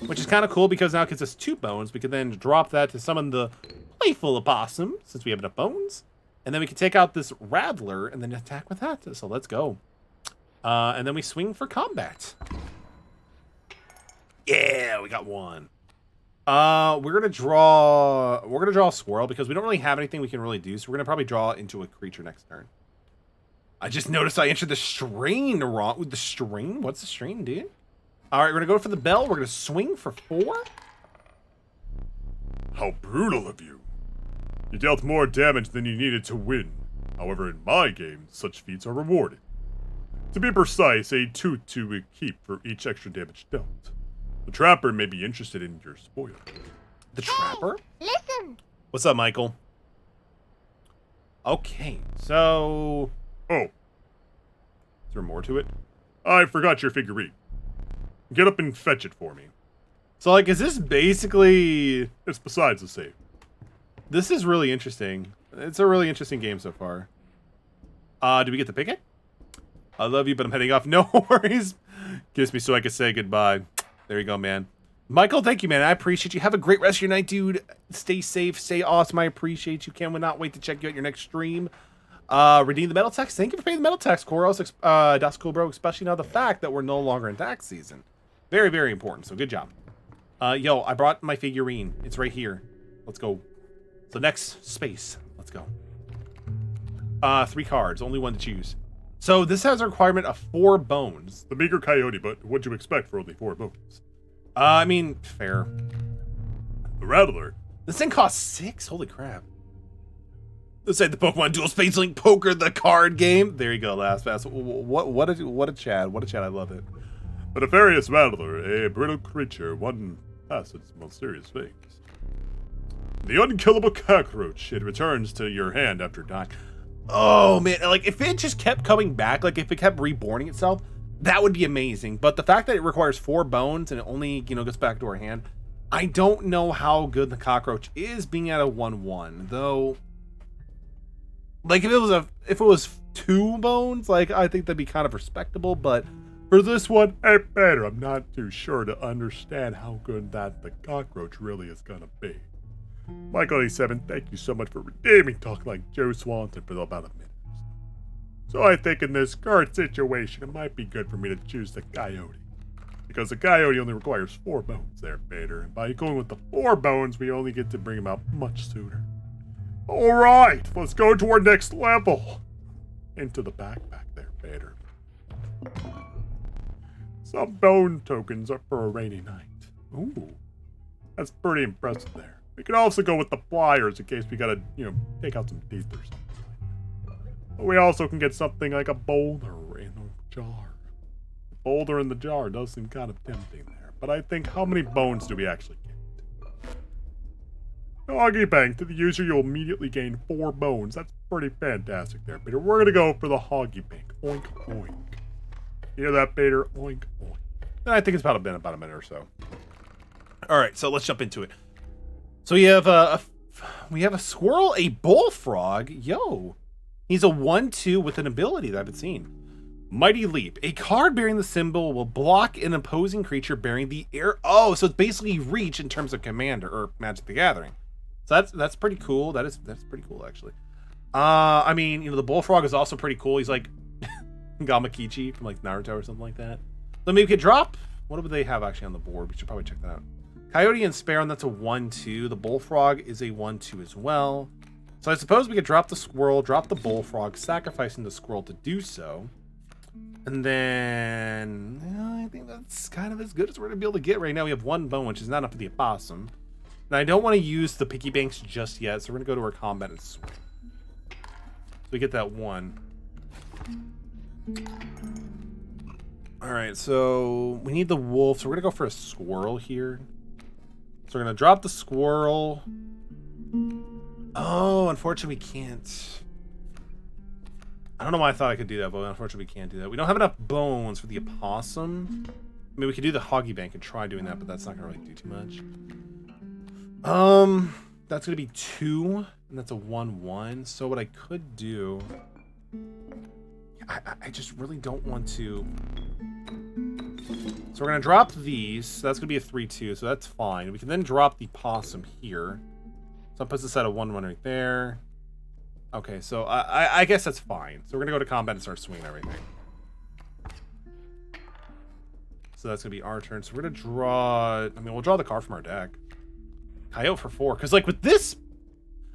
which is kind of cool because now it gives us 2 bones. We could then drop that to summon the playful opossum, since we have enough bones. And then we can take out this rattler and then attack with that. So let's go. And then we swing for combat. Yeah, we got 1. We're gonna draw a squirrel because we don't really have anything we can really do, so we're gonna probably draw into a creature next turn. I just noticed I entered the strain wrong. With the strain? What's the strain, dude? All right, we're gonna go for the bell. We're gonna swing for 4. How brutal of you. You dealt more damage than you needed to win. However, in my game, such feats are rewarded. To be precise, a toot to keep for each extra damage dealt. The Trapper may be interested in your spoil. The Trapper? Hey, listen. What's up, Michael? Okay, so... Oh. Is there more to it? I forgot your figurine. Get up and fetch it for me. So, like, is this basically... It's besides the same. This is really interesting. It's a really interesting game so far. Do we get to pick it? I love you, but I'm heading off. No worries. Kiss me so I can say goodbye. There you go, man. Michael, thank you, man. I appreciate you. Have a great rest of your night, dude. Stay safe, stay awesome. I appreciate you. Cannot wait to check you out your next stream. Redeem the metal tax. Thank you for paying the metal tax, Koros. That's cool, bro. Especially now the fact that we're no longer in tax season. Very, very important. So good job. Yo, I brought my figurine. It's right here. Let's go. So next space. Let's go. 3 cards. Only one to choose. So this has a requirement of 4 bones. The meager coyote, but what'd you expect for only 4 bones? I mean, fair. The Rattler. This thing costs 6? Holy crap. Let's say the Pokemon Dual Space Link Poker, the card game. There you go, last pass. What a Chad. What a Chad. I love it. The nefarious Rattler, a brittle creature, one past its most serious phase. The unkillable cockroach. It returns to your hand after dying. Oh, man. Like, if it just kept coming back, like, if it kept reborning itself, that would be amazing. But the fact that it requires 4 bones and it only, gets back to our hand, I don't know how good the cockroach is being at a 1/1. Though, like, if it was 2 bones, like, I think that'd be kind of respectable. But for this one, better. I'm not too sure to understand how good that the cockroach really is gonna be. Michael 87, thank you so much for redeeming Talk Like Joe Swanson for about a minute. So I think in this current situation, it might be good for me to choose the coyote. Because the coyote only requires 4 bones there, Vader. And by going with the 4 bones, we only get to bring him out much sooner. Alright, let's go to our next level. Into the backpack there, Vader. Some bone tokens are for a rainy night. Ooh, that's pretty impressive there. We could also go with the flyers in case we gotta, take out some teeth or something. But we also can get something like a boulder in a jar. The boulder in the jar does seem kind of tempting there. But I think, how many bones do we actually get? Doggy Bank. To the user, you'll immediately gain 4 bones. That's pretty fantastic there, Peter. We're gonna go for the Hoggy Bank. Oink, oink. Hear that, Peter? Oink, oink. And I think it's about a minute or so. Alright, so let's jump into it. So we have a squirrel, a bullfrog. Yo, he's a 1/2 with an ability that I haven't seen. Mighty Leap. A card bearing the symbol will block an opposing creature bearing the air. Oh, so it's basically reach in terms of Commander or Magic the Gathering. So that's pretty cool. That's pretty cool actually. I mean, the bullfrog is also pretty cool. He's like Gamakichi from like Naruto or something like that. So maybe we could drop. What would they have actually on the board? We should probably check that out. Coyote and Sparrow, and that's a 1/2. The bullfrog is a 1/2 as well. So I suppose we could drop the squirrel, drop the bullfrog, sacrificing the squirrel to do so. And then I think that's kind of as good as we're gonna be able to get right now. We have 1 bone, which is not enough for the opossum. And I don't want to use the piggy banks just yet, so we're gonna go to our combat and swing. So we get that 1. Alright, so we need the wolf, so we're gonna go for a squirrel here. So we're gonna drop the squirrel. Oh, unfortunately we can't. I don't know why I thought I could do that, but unfortunately we can't do that. We don't have enough bones for the opossum. I mean, we could do the Hoggy Bank and try doing that, but that's not gonna really do too much. That's gonna be 2, and that's a 1/1. So what I could do, I just really don't want to. So we're gonna drop these. So that's gonna be a 3/2, so that's fine. We can then drop the possum here. So that puts us at a 1/1 right there. Okay, so I guess that's fine. So we're gonna go to combat and start swinging everything. So that's gonna be our turn. So we're gonna draw. I mean, we'll draw the card from our deck. Coyote for 4, because like with this,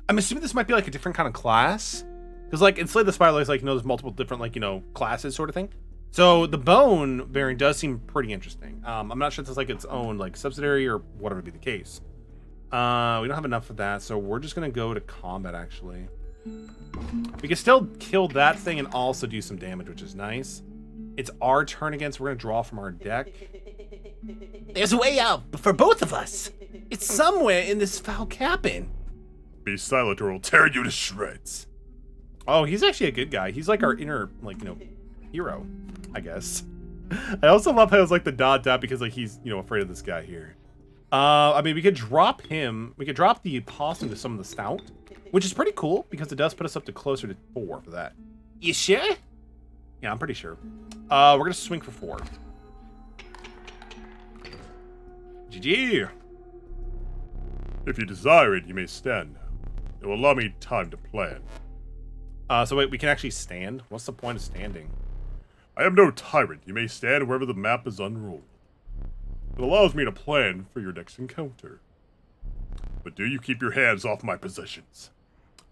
I'm assuming this might be like a different kind of class. Because like in Slay the Spire, it's like there's multiple different like classes sort of thing. So the bone bearing does seem pretty interesting. I'm not sure if it's like its own like subsidiary or whatever be the case. We don't have enough of that, so we're just gonna go to combat actually. We can still kill that thing and also do some damage, which is nice. It's our turn again, so we're gonna draw from our deck. There's a way out for both of us. It's somewhere in this foul cabin. Be silent or I'll tear you to shreds. Oh, he's actually a good guy. He's like our inner, like, hero, I guess. I also love how it's like the dot because like he's, afraid of this guy here. I mean, we could drop him. We could drop the possum to summon the stout, which is pretty cool because it does put us up to closer to 4 for that. You sure? Yeah, I'm pretty sure. We're gonna swing for 4. GG. If you desire it, you may stand now. It will allow me time to plan. So wait, we can actually stand? What's the point of standing? I am no tyrant. You may stand wherever the map is unrolled. It allows me to plan for your next encounter. But do you keep your hands off my possessions?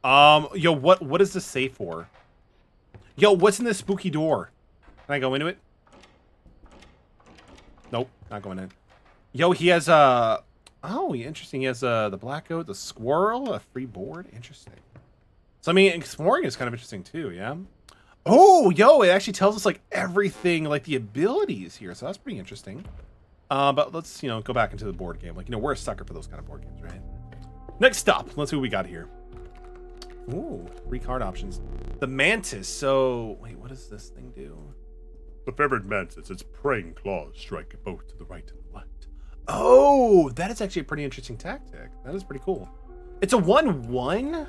Yo, what is this safe for? Yo, what's in this spooky door? Can I go into it? Nope, not going in. Yo, he has oh, interesting. He has the black goat, the squirrel, a free board. Interesting. So I mean, exploring is kind of interesting too. Yeah. Oh, yo, it actually tells us like everything, like the abilities here. So that's pretty interesting. But let's go back into the board game. Like we're a sucker for those kind of board games, right? Next up, let's see what we got here. Ooh, 3 card options. The mantis. So wait, what does this thing do? The favored mantis, its praying claws strike both to the right and the left. Oh, that is actually a pretty interesting tactic. That is pretty cool. It's a 1/1,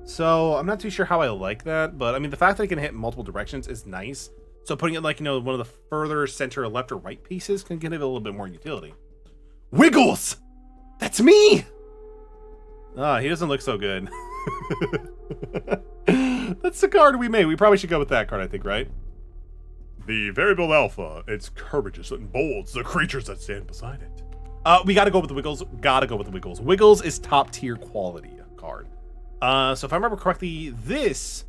so I'm not too sure how I like that, but I mean the fact that it can hit multiple directions is nice. So putting it like one of the further center left or right pieces can give it a little bit more utility. Wiggles! That's me! Ah, he doesn't look so good. That's the card we made. We probably should go with that card, I think, right? The variable alpha, its courageous and bolds the creatures that stand beside it. We gotta go with the Wiggles. Gotta go with the Wiggles. Wiggles is top tier quality card. So if I remember correctly, this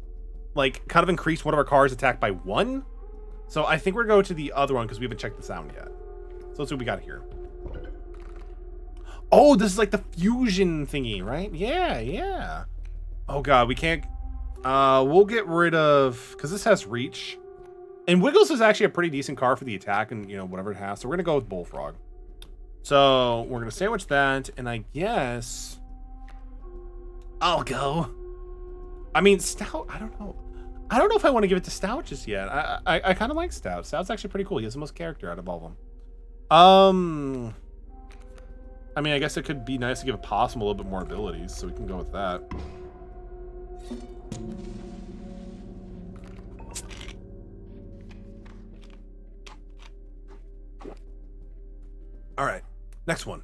kind of increased one of our cards' attack by 1. So I think we're going to the other one because we haven't checked the sound yet. So let's see what we got here. Oh, this is like the fusion thingy, right? Yeah, yeah. Oh god, we can't. We'll get rid of, because this has reach. And Wiggles is actually a pretty decent card for the attack and, whatever it has. So we're going to go with Bullfrog. So we're going to sandwich that. And I guess I'll go. I mean, Stout, I don't know. I don't know if I want to give it to Stout just yet. I kind of like Stout. Stout's actually pretty cool. He has the most character out of all of them. I mean, I guess it could be nice to give a Possum a little bit more abilities. So we can go with that. All right, next one.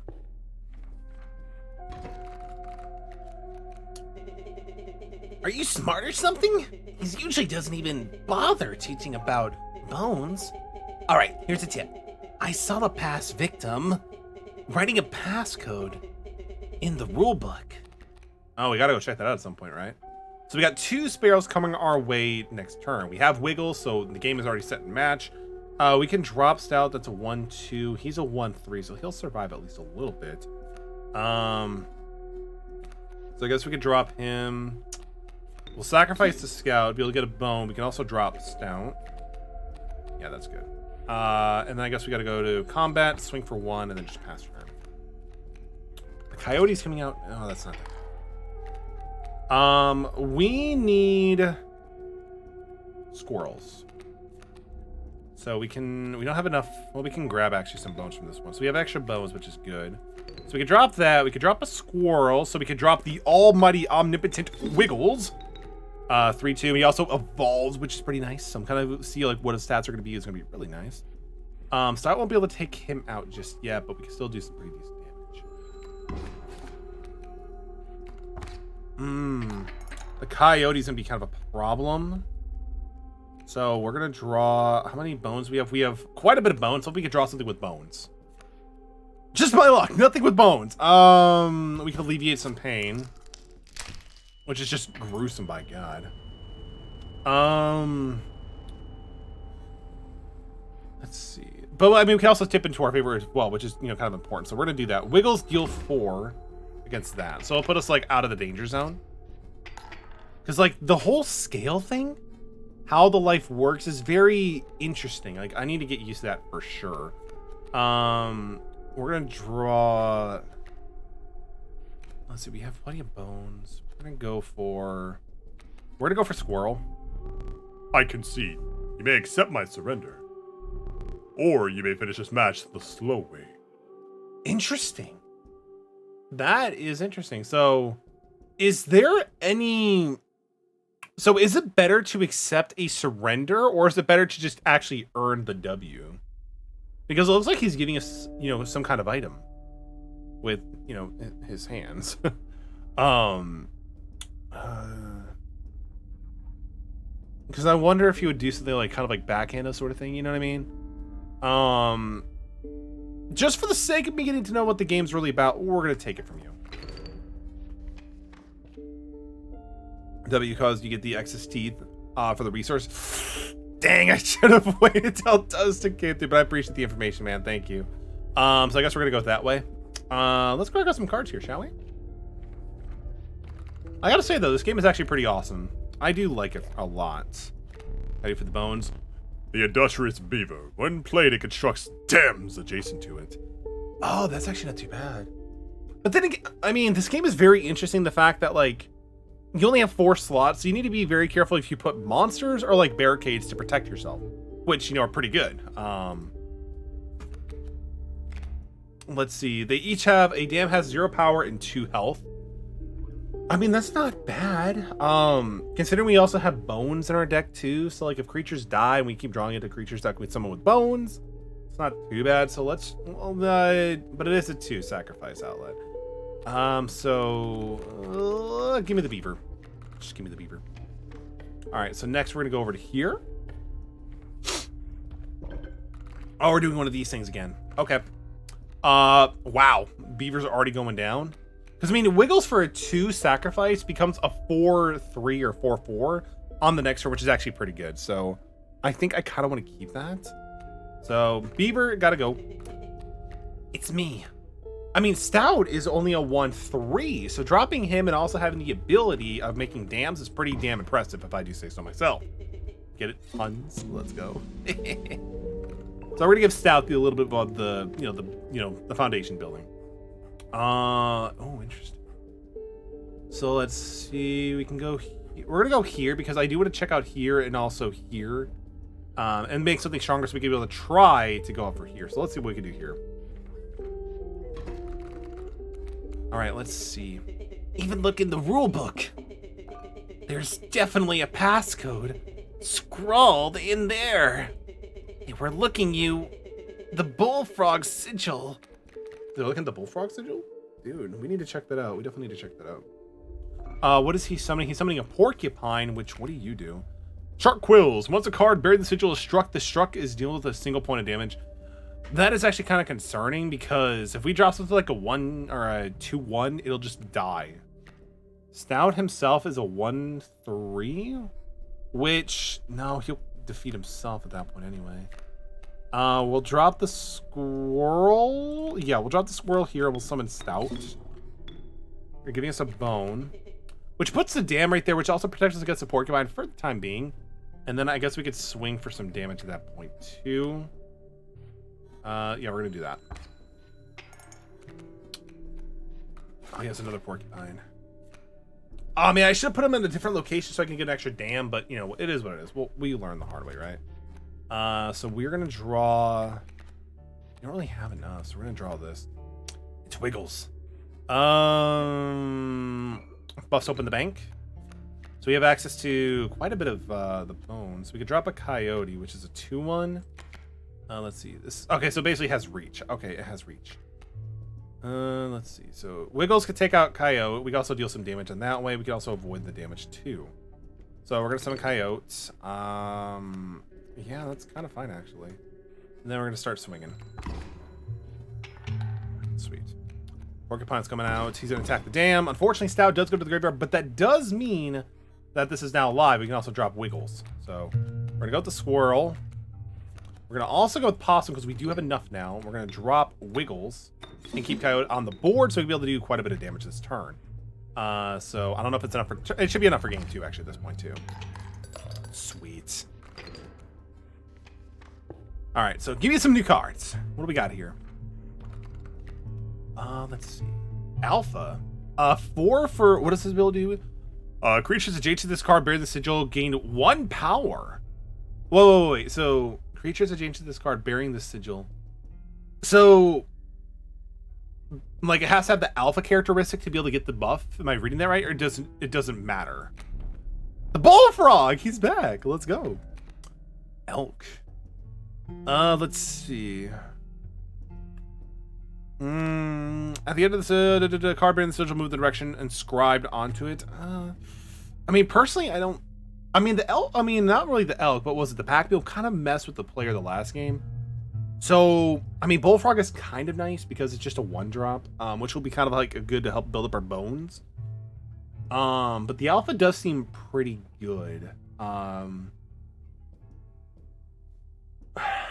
Are you smart or something? He usually doesn't even bother teaching about bones. All right, here's a tip. I saw the past victim writing a passcode in the rulebook. Oh, we gotta go check that out at some point, right? So we got 2 Sparrows coming our way next turn. We have Wiggles, so the game is already set in match. We can drop Stout. That's a 1/2. He's a 1/3, so he'll survive at least a little bit. So I guess we could drop him. We'll sacrifice the Scout, be able to get a bone. We can also drop Stout. Yeah, that's good. And then I guess we got to go to combat, swing for 1, and then just pass turn. The Coyote's coming out. Oh, that's not that. We need squirrels. So we don't have enough. Well, we can grab actually some bones from this one. So we have extra bones, which is good. So we could drop that. We could drop a squirrel. So we could drop the almighty omnipotent Wiggles. 3/2. He also evolves, which is pretty nice. So I'm kind of see what his stats are going to be. It's going to be really nice. So I won't be able to take him out just yet, but we can still do some pretty decent damage. The Coyote's going to be kind of a problem. So we're going to draw... How many bones we have? We have quite a bit of bones. So if we could draw something with bones. Just by luck. Nothing with bones. We could alleviate some pain. Which is just gruesome, by God. Let's see. But, I mean, we can also tip into our favor as well, which is, kind of important. So we're going to do that. Wiggles deal 4 against that. So it'll put us, out of the danger zone. Because, the whole scale thing... How the life works is very interesting. I need to get used to that for sure. We're gonna draw. Let's see. We have plenty of bones. We're gonna go for squirrel. I concede. You may accept my surrender, or you may finish this match the slow way. Interesting. That is interesting. So, is there any? So is it better to accept a surrender, or is it better to just actually earn the W? Because it looks like he's giving us, some kind of item. with, you know, his hands. Because I wonder if he would do something like kind of like backhand sort of thing, you know what I mean? Just for the sake of me getting to know what the game's really about, we're gonna take it from you. W, because you get the excess teeth for the resource. Dang, I should have waited till Dustin came through, but I appreciate the information, man. Thank you. So I guess we're gonna go that way. Let's go grab some cards here, shall we? I gotta say though, this game is actually pretty awesome. I do like it a lot. Ready for the bones? The industrious beaver. When played, it constructs dams adjacent to it. Oh, that's actually not too bad. But then again, I mean, this game is very interesting. The fact that like you only have 4 slots, so you need to be very careful if you put monsters or like barricades to protect yourself, which, you know, are pretty good. Let's see. They each have a dam has 0 power and 2 health. I mean, that's not bad. Considering we also have bones in our deck too, so like if creatures die and we keep drawing into creatures deck with someone with bones, it's not too bad. So let's, well, but it is a 2 sacrifice outlet. Give me the beaver. Just give me the beaver. All right, so next we're gonna go over to here. Oh, we're doing one of these things again. Okay. Wow, beavers are already going down. Because, I mean, it wiggles for a 2 sacrifice, becomes a 4-3 or 4-4 on the next turn, which is actually pretty good. So, I think I kind of want to keep that. So, Beaver, gotta go. It's me. I mean, Stout is only a 1-3, so dropping him and also having the ability of making dams is pretty damn impressive, if I do say so myself. Get it? Puns? Let's go. So, we're gonna give Stout a little bit of the, the foundation building. Oh, interesting. So let's see, we can go we're gonna go here because I do want to check out here and also here, and make something stronger so we can be able to try to go up for here. So let's see what we can do here. All right, let's see. Even look in the rule book. There's definitely a passcode scrawled in there. They were looking you the bullfrog sigil. They're looking at the bullfrog sigil? Dude, we need to check that out. We definitely need to check that out. What is he summoning? He's summoning a porcupine, which, what do you do? Shark Quills. Once a card buried in the sigil is struck, the struck is dealt with a single point of damage. That is actually kind of concerning because if we drop something like a 1 or a 2-1, it'll just die. Stout himself is a 1-3, which, no, he'll defeat himself at that point anyway. We'll drop the squirrel. Yeah, we'll drop the squirrel here. We'll summon Stout. They're giving us a bone, which puts the dam right there, which also protects us against the porcupine for the time being. And then I guess we could swing for some damage at that point too. Yeah, we're gonna do that. Oh, he has another porcupine. Oh man, I should have put him in a different location so I can get an extra dam, but you know, it is what it is. We learn the hard way, right? So we're gonna draw. You don't really have enough, so we're gonna draw this. It's Wiggles. Buffs open the bank, so we have access to quite a bit of the bones. We could drop a coyote, which is a 2-1. Let's see this. Okay, so basically it has reach. Okay, it has reach. Let's see. So Wiggles could take out coyote. We can also deal some damage in that way. We can also avoid the damage too. So we're gonna summon coyotes. Yeah, that's kind of fine, actually. And then we're going to start swinging. Sweet. Porcupine's coming out. He's going to attack the dam. Unfortunately, Stout does go to the graveyard, but that does mean that this is now live. We can also drop Wiggles. So we're going to go with the squirrel. We're going to also go with possum because we do have enough now. We're going to drop Wiggles and keep coyote on the board so we can be able to do quite a bit of damage this turn. So I don't know if it's enough for... It should be enough for game 2, actually, at this point, too. Sweet. All right, so give me some new cards. What do we got here? Let's see. Alpha. 4 for, what does this ability do? Creatures adjacent to this card bear the sigil gain 1 power. Wait. So creatures adjacent to this card bearing the sigil. So, like, it has to have the alpha characteristic to be able to get the buff. Am I reading that right? Or it doesn't matter? The bullfrog, he's back. Let's go. Elk. Let's see. At the end of the card bearing the sigil move the direction inscribed onto it. I mean, personally, I don't. I mean, the elk. I mean, not really the elk, but was it the pack mule? Kind of messed with the player the last game. So, I mean, Bullfrog is kind of nice because it's just a 1-drop, which will be kind of like good to help build up our bones. But the alpha does seem pretty good.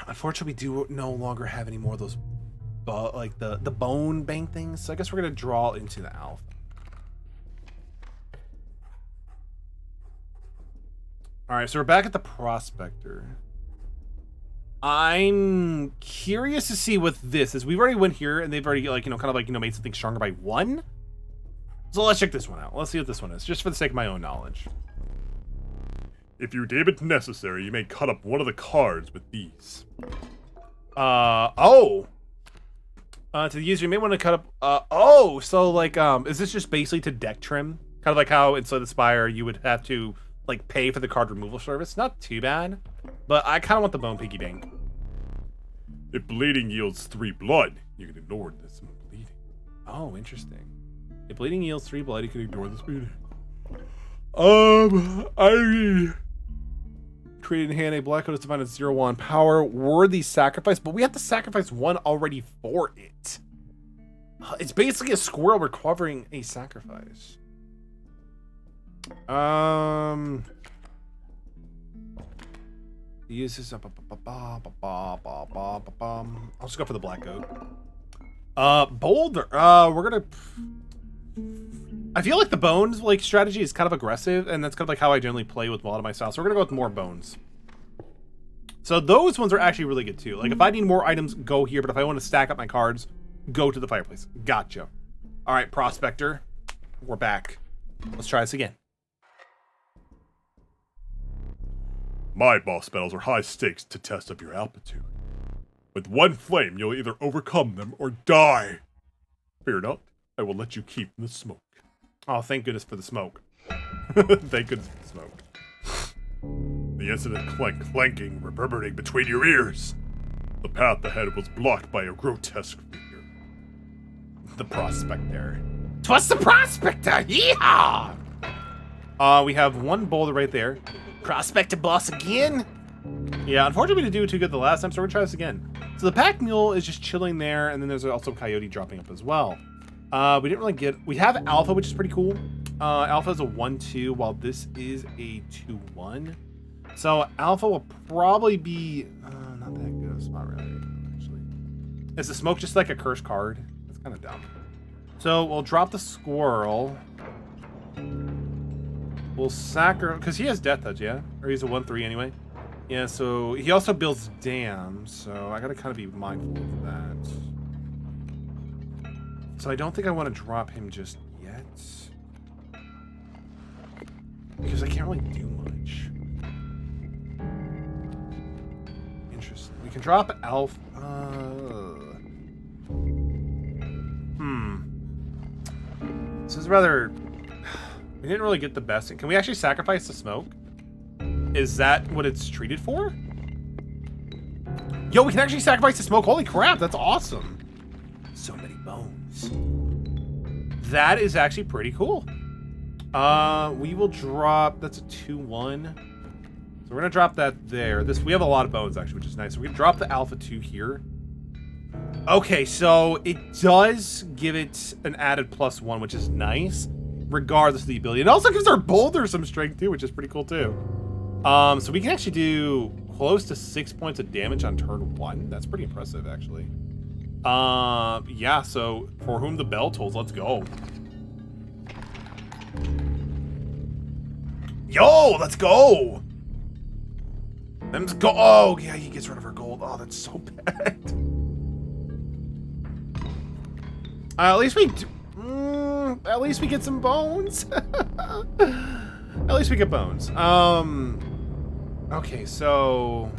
Unfortunately, we do no longer have any more of those, like the bone bank things. So I guess we're gonna draw into the alpha. All right, so we're back at the prospector. I'm curious to see what this is. We've already went here, and they've already like kind of like made something stronger by 1. So let's check this one out. Let's see what this one is, just for the sake of my own knowledge. If you deem it necessary, you may cut up one of the cards with these. To the user, you may want to cut up. So like, is this just basically to deck trim? Kind of like how in Slay the Spire you would have to like pay for the card removal service. Not too bad, but I kind of want the bone piggy bank. If bleeding yields 3 blood, you can ignore this bleeding. Oh, interesting. If bleeding yields 3 blood, you can ignore this bleeding. I created in hand a black code is defined as 0/1 power worthy sacrifice, but we have to sacrifice 1 already for it. It's basically a squirrel recovering a sacrifice. Use this. I'll just go for the black goat. Boulder. We're gonna. I feel like the bones like strategy is kind of aggressive, and that's kind of like how I generally play with a lot of my styles. So we're gonna go with more bones. So those ones are actually really good too. Like if I need more items, go here. But if I want to stack up my cards, go to the fireplace. Gotcha. All right, prospector, we're back. Let's try this again. My boss battles are high stakes to test up your altitude. With 1 flame, you'll either overcome them or die. Fear not, I will let you keep the smoke. Oh, thank goodness for the smoke. Thank goodness for the smoke. The incident clanking, reverberating between your ears. The path ahead was blocked by a grotesque figure. The prospector. Twas the prospector! Yeehaw! We have 1 boulder right there. Prospector boss again? Yeah, unfortunately we didn't do too good the last time, so we're gonna try this again. So the pack mule is just chilling there, and then there's also coyote dropping up as well. We didn't really get. We have alpha, which is pretty cool. Alpha is a 1/2, while this is a 2/1. So alpha will probably be not that good. It's not really actually. Is the smoke just like a cursed card? That's kind of dumb. So we'll drop the squirrel. We'll because he has death touch, yeah, or he's a 1/3 anyway. Yeah, so he also builds dam, so I gotta kind of be mindful of that. So I don't think I want to drop him just yet, because I can't really do much. Interesting. We can drop Alf. This is rather. We didn't really get the best. Can we actually sacrifice the smoke? Is that what it's treated for? Yo, we can actually sacrifice the smoke. Holy crap, that's awesome. So many bones. That is actually pretty cool. We will drop, that's a 2/1. So we're gonna drop that there. We have a lot of bones actually, which is nice. So we're gonna drop the alpha 2 here. Okay, so it does give it an added +1, which is nice, regardless of the ability. It also gives our boulder some strength too, which is pretty cool too. So we can actually do close to 6 points of damage on turn 1. That's pretty impressive, actually. Yeah, so for whom the bell tolls, let's go. Yo, let's go. Let's go. Oh, yeah, he gets rid of our gold. Oh, that's so bad. At least we do. At least we get some bones. At least we get bones. Okay, so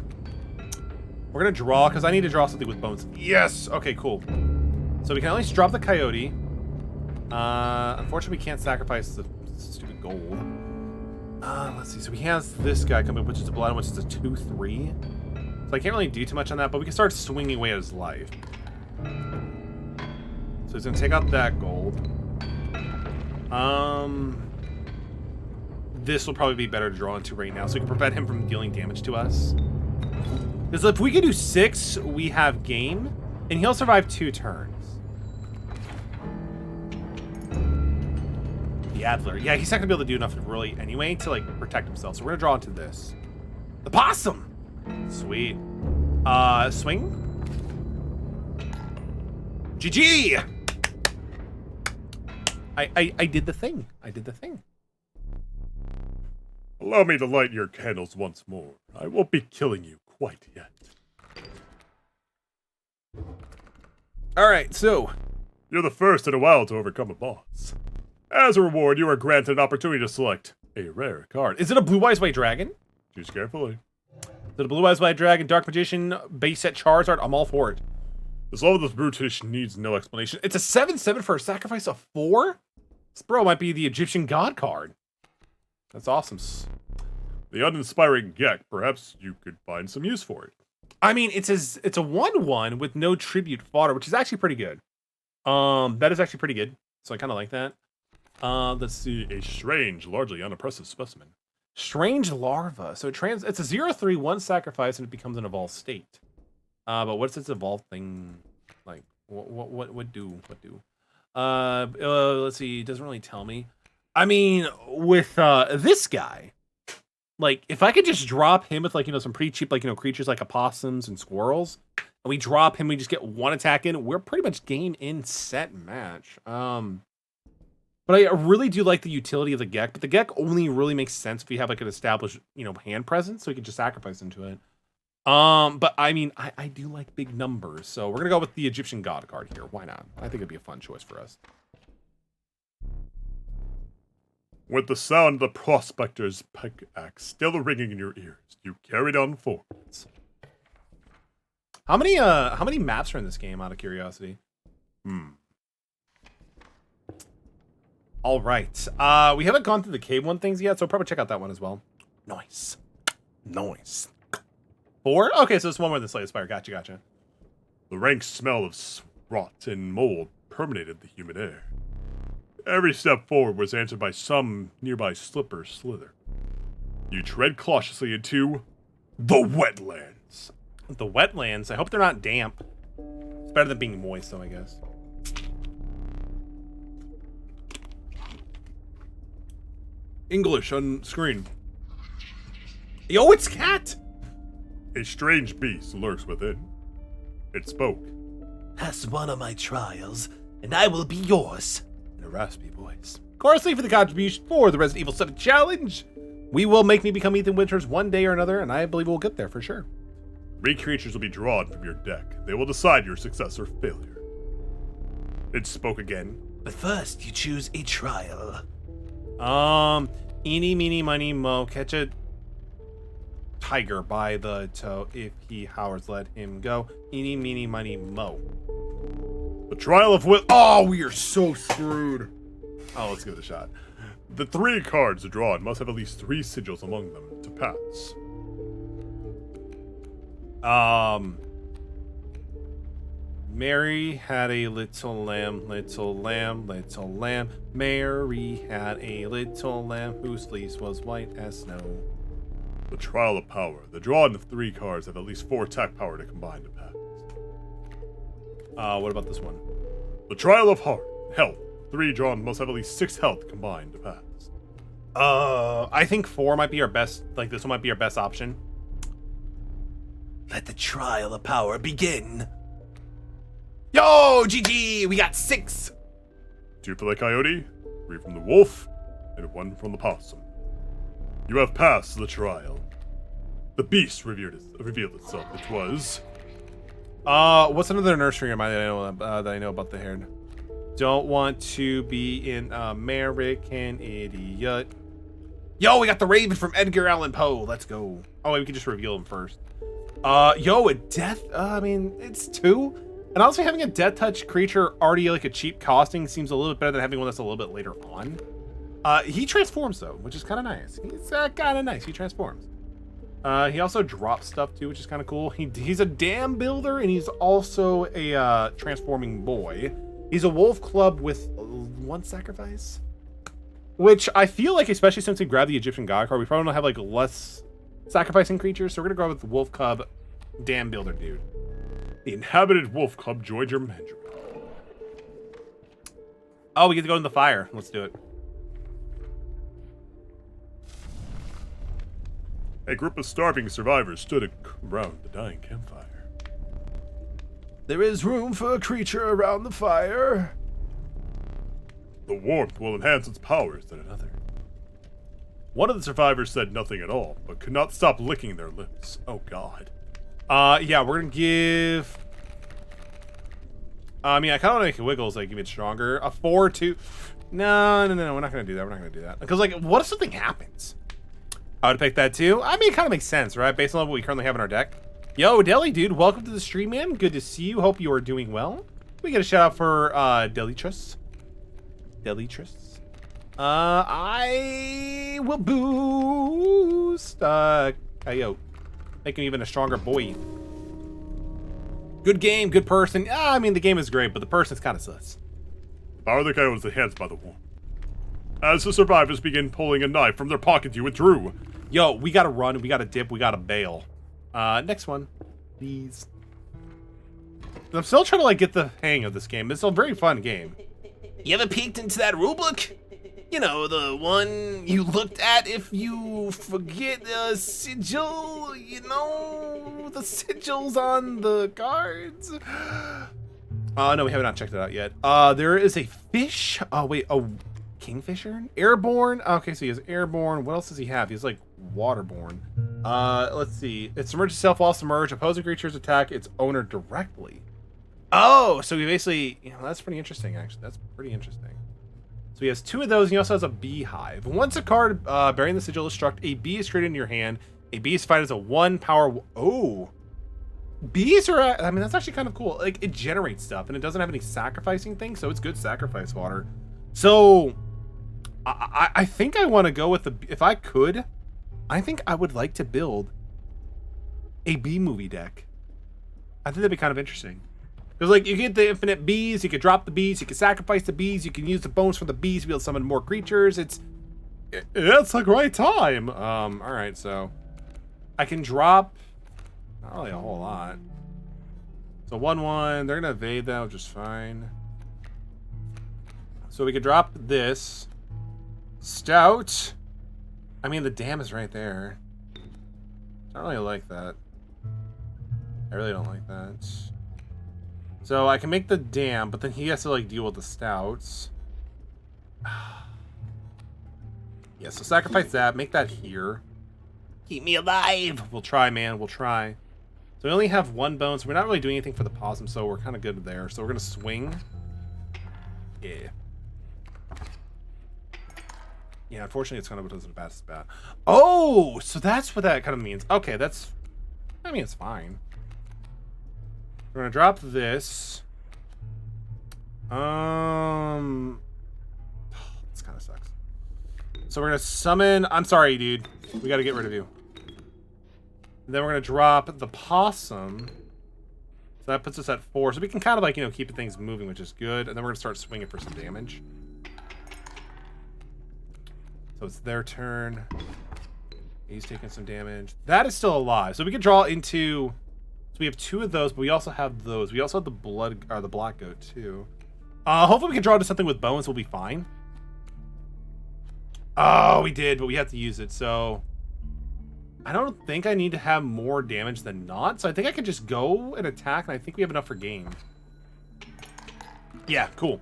we're gonna draw because I need to draw something with bones. Yes. Okay, cool. So we can at least drop the coyote. Unfortunately, we can't sacrifice the stupid gold. Let's see. So he has this guy coming, which is a blood, which is a 2/3. So I can't really do too much on that, but we can start swinging away at his life. So he's gonna take out that gold. This will probably be better to draw into right now, so we can prevent him from dealing damage to us. Because if we can do 6, we have game, and he'll survive 2 turns. The Adler. Yeah, he's not gonna be able to do enough really anyway to like protect himself. So we're gonna draw into this. The possum. Sweet. Swing. GG. I did the thing. I did the thing. Allow me to light your candles once more. I won't be killing you quite yet. All right, so You're the first in a while to overcome a boss. As a reward, you are granted an opportunity to select a rare card. is it a Blue Eyes White Dragon? Choose carefully. Is it a Blue Eyes White Dragon, Dark Magician, base set Charizard? I'm all for it. This level of this brutish needs no explanation. It's a 7/7 for a sacrifice of 4? This bro might be the Egyptian god card. That's awesome. The uninspiring Gek, perhaps you could find some use for it. I mean, it's a 1/1 with no tribute fodder, which is actually pretty good. That is actually pretty good. So I kind of like that. Let's see. A strange, largely unimpressive specimen. Strange larva. So it's a 0/3/1 sacrifice and it becomes an evolved state. But what's its evolved thing like? What do? Let's see. It doesn't really tell me. I mean, with this guy, like if I could just drop him with like some pretty cheap like creatures like opossums and squirrels, and we drop him, we just get 1 attack in. We're pretty much game in, set, match. But I really do like the utility of the Gek, but the Gek only really makes sense if you have like an established, hand presence, so you can just sacrifice into it. But I mean, I do like big numbers, so we're gonna go with the Egyptian God card here. Why not? I think it'd be a fun choice for us. With the sound of the prospector's pickaxe still ringing in your ears, you carried on forwards. How many maps are in this game, out of curiosity? All right. We haven't gone through the cave one things yet, so we'll probably check out that one as well. Nice. 4? Okay, so it's one more than Slay Spire. Gotcha. The rank smell of rot and mold permeated the humid air. Every step forward was answered by some nearby slipper slither. You tread cautiously into the wetlands. The wetlands. I hope they're not damp. It's better than being moist, though, I guess. English on screen. Yo, it's cat! A strange beast lurks within. It spoke. Pass one of my trials, and I will be yours. In a raspy voice. Chorusly for the contribution for the Resident Evil 7 challenge. We will make me become Ethan Winters one day or another, and I believe we'll get there for sure. 3 creatures will be drawn from your deck. They will decide your success or failure. It spoke again. But first, you choose a trial. Eeny, meeny, miny, mo. Catch a tiger by the toe. If he howls, let him go. Eeny, meeny, miny, mo. The trial of will. Oh, we are so screwed. Oh, let's give it a shot. The 3 cards drawn must have at least 3 sigils among them to pass. Mary had a little lamb, little lamb, little lamb. Mary had a little lamb whose fleece was white as snow. The trial of power. The drawn 3 cards have at least 4 attack power to combine to pass. What about this one? The trial of health. 3 drawn must have at least 6 health combined to pass. I think 4 might be our best. Like this one might be our best option. Let the trial of power begin. Yo, GG! We got 6. 2 for the coyote, 3 from the wolf, and 1 from the possum. You have passed the trial. The beast revealed itself. It was. What's another nursery rhyme that I know about the herd? Don't want to be an American idiot. Yo, we got the Raven from Edgar Allan Poe. Let's go. Oh, wait, we can just reveal him first. Yo, a death. I mean, it's 2. And honestly, having a death touch creature already like a cheap costing seems a little bit better than having one that's a little bit later on. He transforms though, which is kind of nice. He's kind of nice. He transforms. He also drops stuff too, which is kind of cool. He's a dam builder and he's also a transforming boy. He's a wolf club with 1 sacrifice. Which I feel like, especially since we grabbed the Egyptian God card, we probably don't have like less sacrificing creatures. So we're gonna go with the wolf club dam builder dude. The inhabited wolf club joined your menagerie. Oh, we get to go in the fire. Let's do it. A group of starving survivors stood around the dying campfire. There is room for a creature around the fire. The warmth will enhance its powers than another. One of the survivors said nothing at all, but could not stop licking their lips. Oh god. Yeah, we're gonna give... I mean, I kind of want to make it wiggles, like, give it stronger. A 4-2... No, we're not gonna do that. We're not gonna do that. Because, like, what if something happens? I would pick that too. I mean, it kind of makes sense, right? Based on what we currently have in our deck. Yo, Deli, dude, welcome to the stream, man. Good to see you. Hope you are doing well. We get a shout out for Delitrus. Delitrus. I will boost Coyote. Make him even a stronger boy. Good game, good person. I mean, the game is great, but the person's kind of sus. The power of the coyote was enhanced by the warmth. As the survivors began pulling a knife from their pockets, you withdrew. Yo, we gotta run, we gotta dip, we gotta bail. Next one, please. I'm still trying to like get the hang of this game. It's a very fun game. You ever peeked into that rulebook? You know, the one you looked at if you forget a sigil, you know, the sigils on the cards. No, we have not checked it out yet. There is a fish. Oh, wait, a kingfisher? Airborne? Okay, so he has airborne. What else does he have? He's like waterborne. Let's see. It submerges itself while submerged. Opposing creatures attack its owner directly. Oh, so he basically, you know, that's pretty interesting, actually. That's pretty interesting. So he has 2 of those, and he also has a beehive. Once a card bearing the sigil is struck, a bee is created in your hand. A bee is fighted as a 1 power. Oh, bees are, I mean, that's actually kind of cool. Like, it generates stuff, and it doesn't have any sacrificing things, so it's good sacrifice fodder. So, I think I want to go with the, if I could, I think I would like to build a bee movie deck. I think that'd be kind of interesting. Because, like, you get the infinite bees, you can drop the bees, you can sacrifice the bees, you can use the bones from the bees to be able to summon more creatures. It's a great time. Alright, so I can drop not really a whole lot. So 1/1, they're gonna evade that, which is fine. So we could drop this. Stout. I mean, the dam is right there. I don't really like that. I really don't like that. So I can make the dam, but then he has to like deal with the stouts. Yeah, so sacrifice that, make that here. Keep me alive. We'll try, man, we'll try. So we only have 1 bone, so we're not really doing anything for the possum, so we're kind of good there. So we're gonna swing. Yeah. Yeah, unfortunately it's kind of what does the best bat. Oh, so that's what that kind of means. Okay, that's, I mean, it's fine. We're gonna drop this. This kind of sucks. So we're gonna summon. I'm sorry, dude. We gotta get rid of you. And then we're gonna drop the possum. So that puts us at 4. So we can kind of like, you know, keep things moving, which is good. And then we're gonna start swinging for some damage. So it's their turn. He's taking some damage. That is still alive. So we can draw into. So we have 2 of those, but we also have those. We also have the blood or the black goat too. Hopefully we can draw into something with bones. We'll be fine. Oh, we did, but we have to use it. So I don't think I need to have more damage than not. So I think I can just go and attack, and I think we have enough for game. Yeah, cool.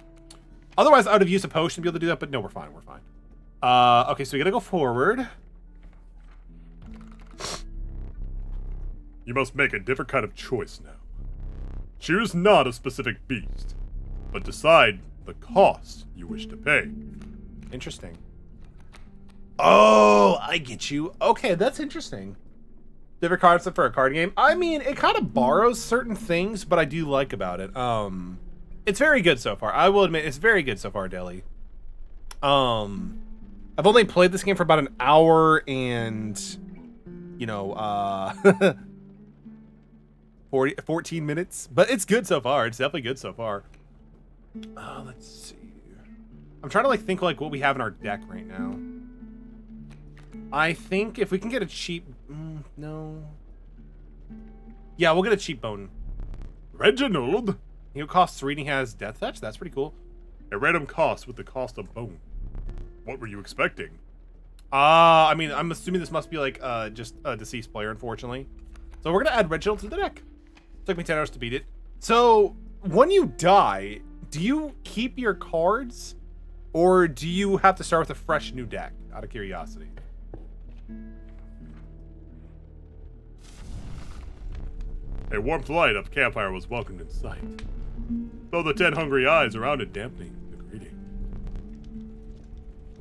Otherwise, I would have used a potion to be able to do that, but no, we're fine. We're fine. Okay, so we gotta go forward. You must make a different kind of choice now. Choose not a specific beast, but decide the cost you wish to pay. Interesting. Oh, I get you. Okay, that's interesting. Different cards for a card game. I mean, it kind of borrows certain things, but I do like about it. It's very good so far. I will admit, it's very good so far, Deli. I've only played this game for about an hour and, you know, 14 minutes, but it's good so far. It's definitely good so far. Let's see. I'm trying to like think like what we have in our deck right now. I think if we can get a cheap, no. Yeah, we'll get a cheap bone. Reginald? He costs 3 and he has Death Touch. That's pretty cool. A random cost with the cost of bone. What were you expecting? I mean, I'm assuming this must be like just a deceased player, unfortunately. So we're gonna add Reginald to the deck. Took me 10 hours to beat it. So when you die, do you keep your cards, or do you have to start with a fresh new deck? Out of curiosity. A warm light of campfire was welcomed in sight, though the 10 hungry eyes around it dampening the greeting.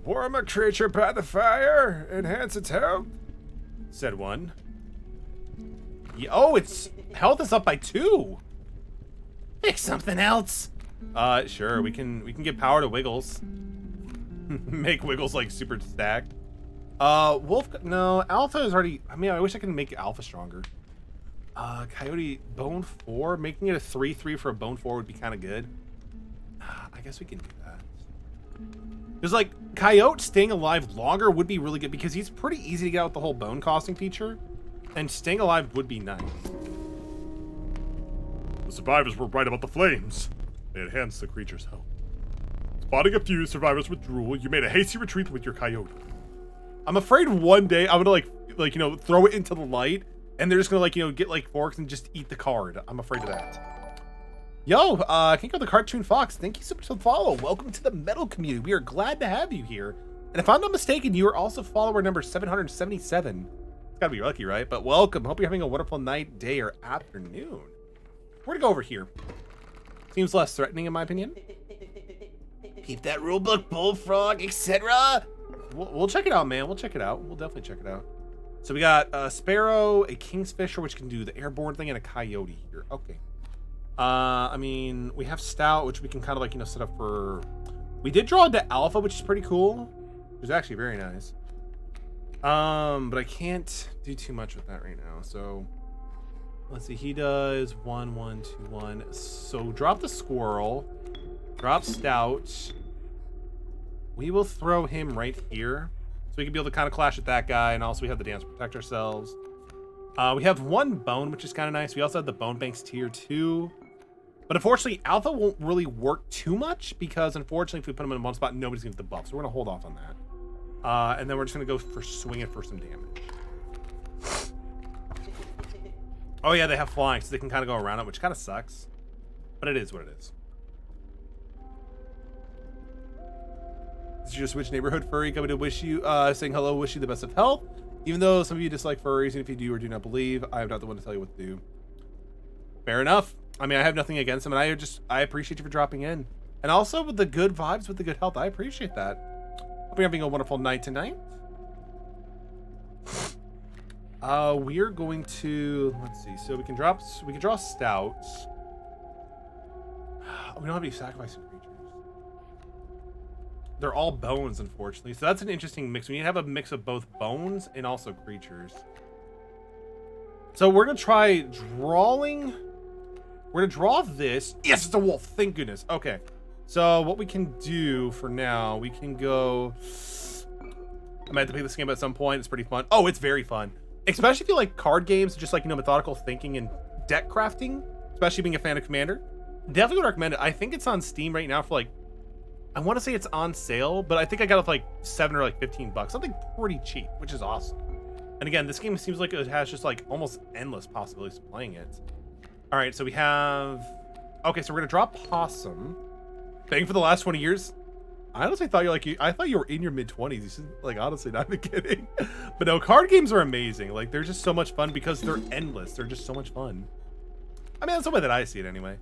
Warm a creature by the fire, enhance its health, said one. Yeah, oh, its health is up by 2. Pick something else. Sure, we can give power to Wiggles. Make Wiggles like super stacked. No, Alpha is already, I mean, I wish I could make Alpha stronger. Coyote, Bone 4, making it a 3/3 for a Bone 4 would be kind of good. I guess we can do that. There's like, Coyote staying alive longer would be really good because he's pretty easy to get out with the whole bone costing feature. And staying alive would be nice. The survivors were right about the flames. They enhanced the creature's health. Spotting a few, survivors withdrew. You made a hasty retreat with your coyote. I'm afraid one day I'm gonna like you know, throw it into the light, and they're just gonna like, you know, get like forks and just eat the card. I'm afraid of that. Yo, can you go to the Cartoon Fox? Thank you so much for the follow. Welcome to the metal community. We are glad to have you here. And if I'm not mistaken, you are also follower number 777. It's gotta be lucky, right? But welcome. Hope you're having a wonderful night, day, or afternoon. We're gonna go over here. Seems less threatening in my opinion. Keep that rulebook, bullfrog, etc. We'll check it out, man. We'll check it out. We'll definitely check it out. So we got a Sparrow, a Kingsfisher, which can do the airborne thing, and a Coyote here. Okay. I mean, we have Stout, which we can kind of like, you know, set up for... We did draw into Alpha, which is pretty cool. It was actually very nice. But I can't do too much with that right now. So let's see. He does 1, 1, 2, 1. So drop the Squirrel. Drop Stout. We will throw him right here. So we can be able to kind of clash with that guy. And also we have the dance to protect ourselves. We have 1 bone, which is kind of nice. We also have the bone banks tier 2. But unfortunately, Alpha won't really work too much because unfortunately, if we put him in one spot, nobody's going to get the buff. So we're going to hold off on that. And then we're just going to go for swinging for some damage. Oh yeah, they have flying, so they can kind of go around it, which kind of sucks. But it is what it is. This is your Switch neighborhood furry coming to wish you, saying hello, wish you the best of health. Even though some of you dislike furries, and if you do or do not believe, I am not the one to tell you what to do. Fair enough. I mean, I have nothing against him, and I appreciate you for dropping in. And also with the good vibes, with the good health, I appreciate that. Hope you're having a wonderful night tonight. We are going to, let's see, so we can draw Stouts. We don't have any sacrificing creatures. They're all bones, unfortunately. So that's an interesting mix. We need to have a mix of both bones and also creatures. So we're going to try drawing. We're going to draw this. Yes, it's a wolf. Thank goodness. Okay. So what we can do for now, we can go... I might have to play this game at some point. It's pretty fun. Oh, it's very fun. Especially if you like card games, just like, you know, methodical thinking and deck crafting. Especially being a fan of Commander. Definitely would recommend it. I think it's on Steam right now for like... I want to say it's on sale, but I think I got it for like $7 or like $15. Something pretty cheap, which is awesome. And again, this game seems like it has just like almost endless possibilities of playing it. All right, so we have... Okay, so we're going to draw Possum. Paying for the last 20 years. I honestly thought I thought you were in your mid-20s. Like, honestly, not even kidding. But no, card games are amazing. Like, they're just so much fun because they're endless. They're just so much fun. I mean, that's the way that I see it anyway.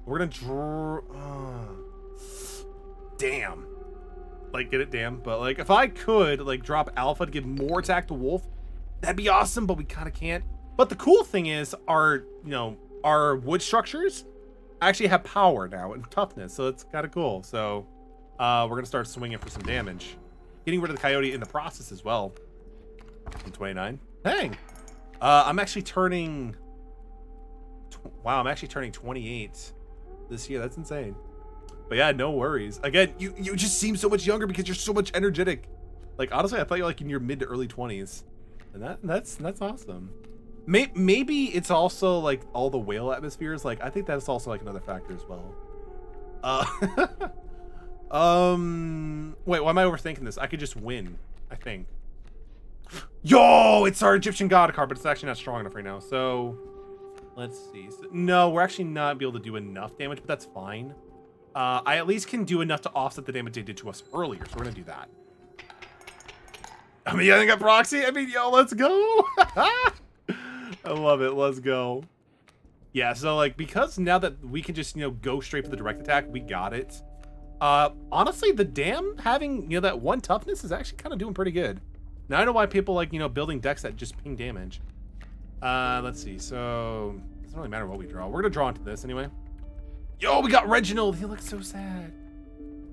We're going to draw... Damn. Like, get it? Damn. But, like, if I could, like, drop Alpha to give more attack to Wolf, that'd be awesome, but we kind of can't. But the cool thing is our wood structures actually have power now and toughness, so it's kind of cool. So we're going to start swinging for some damage. Getting rid of the Coyote in the process as well. 29. Dang. I'm actually turning... Wow, I'm actually turning 28 this year. That's insane. But yeah, no worries. Again, you just seem so much younger because you're so much energetic. Like, honestly, I thought you're like in your mid to early 20s. And that's awesome. Maybe it's also like all the whale atmospheres. Like, I think that's also like another factor as well. Wait, why am I overthinking this? I could just win, I think. Yo, it's our Egyptian god card, but it's actually not strong enough right now. So let's see. So, no, we're actually not be able to do enough damage, but that's fine. I at least can do enough to offset the damage they did to us earlier, so we're gonna do that. I mean, I think I proxy. I mean, yo, let's go. I love it. Let's go. Yeah, so like, because now that we can just, you know, go straight for the direct attack, we got it. Honestly, the dam having, you know, that 1 toughness is actually kind of doing pretty good. Now I know why people like, you know, building decks that just ping damage. Let's see. So it doesn't really matter what we draw. We're gonna draw into this anyway. Yo, we got Reginald. He looks so sad.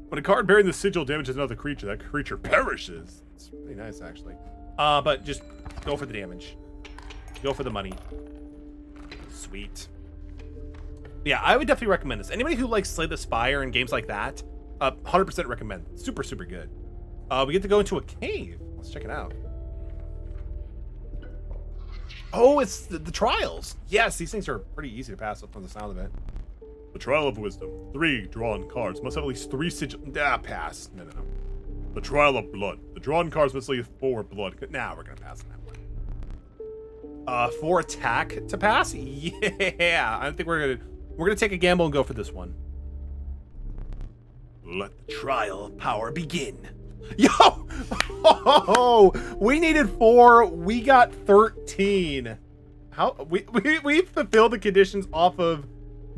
When a card bearing the sigil damages another creature, that creature perishes. It's pretty nice, actually. But just go for the damage. Go for the money. Sweet. Yeah, I would definitely recommend this. Anybody who likes Slay the Spire and games like that, 100% recommend. Super, super good. We get to go into a cave. Let's check it out. Oh, it's the trials. Yes, these things are pretty easy to pass up from the sound of it. The Trial of Wisdom. 3 drawn cards must have at least 3 sigil. Pass. No. The Trial of Blood. The drawn cards must leave 4 blood. Nah, we're gonna pass on that one. 4 attack to pass? Yeah, I think we're gonna take a gamble and go for this one. Let the Trial of power begin. Yo! Oh, we needed 4. We got 13. How we fulfilled the conditions off of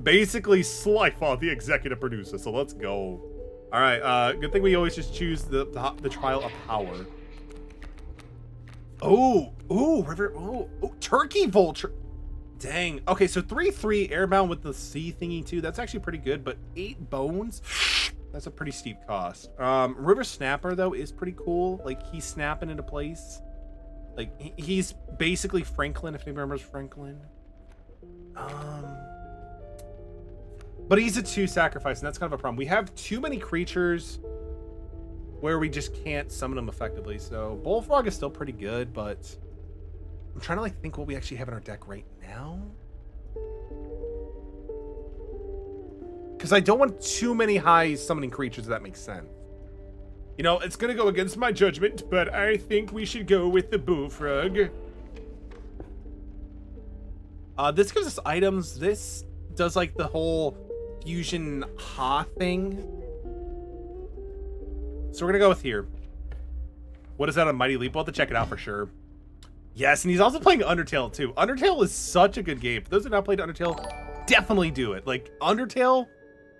basically Slife, the executive producer. So let's go. All right. Good thing we always just choose the Trial of power. Oh, river. Oh, turkey vulture. Dang. Okay, so 3/3 airbound with the sea thingy too. That's actually pretty good. But 8 bones. That's a pretty steep cost. River Snapper, though, is pretty cool. Like, he's snapping into place. Like, he's basically Franklin, if anybody remembers Franklin. But he's a 2 sacrifice, and that's kind of a problem. We have too many creatures where we just can't summon them effectively. So, Bullfrog is still pretty good, but I'm trying to, like, think what we actually have in our deck right now. Because I don't want too many high summoning creatures, if that makes sense. You know, it's going to go against my judgment, but I think we should go with the Bullfrog. This gives us items. This does, like, the whole fusion ha thing. So we're going to go with here. What is that, a Mighty Leap? We'll have to check it out for sure. Yes, and he's also playing Undertale, too. Undertale is such a good game. For those who have not played Undertale, definitely do it. Like, Undertale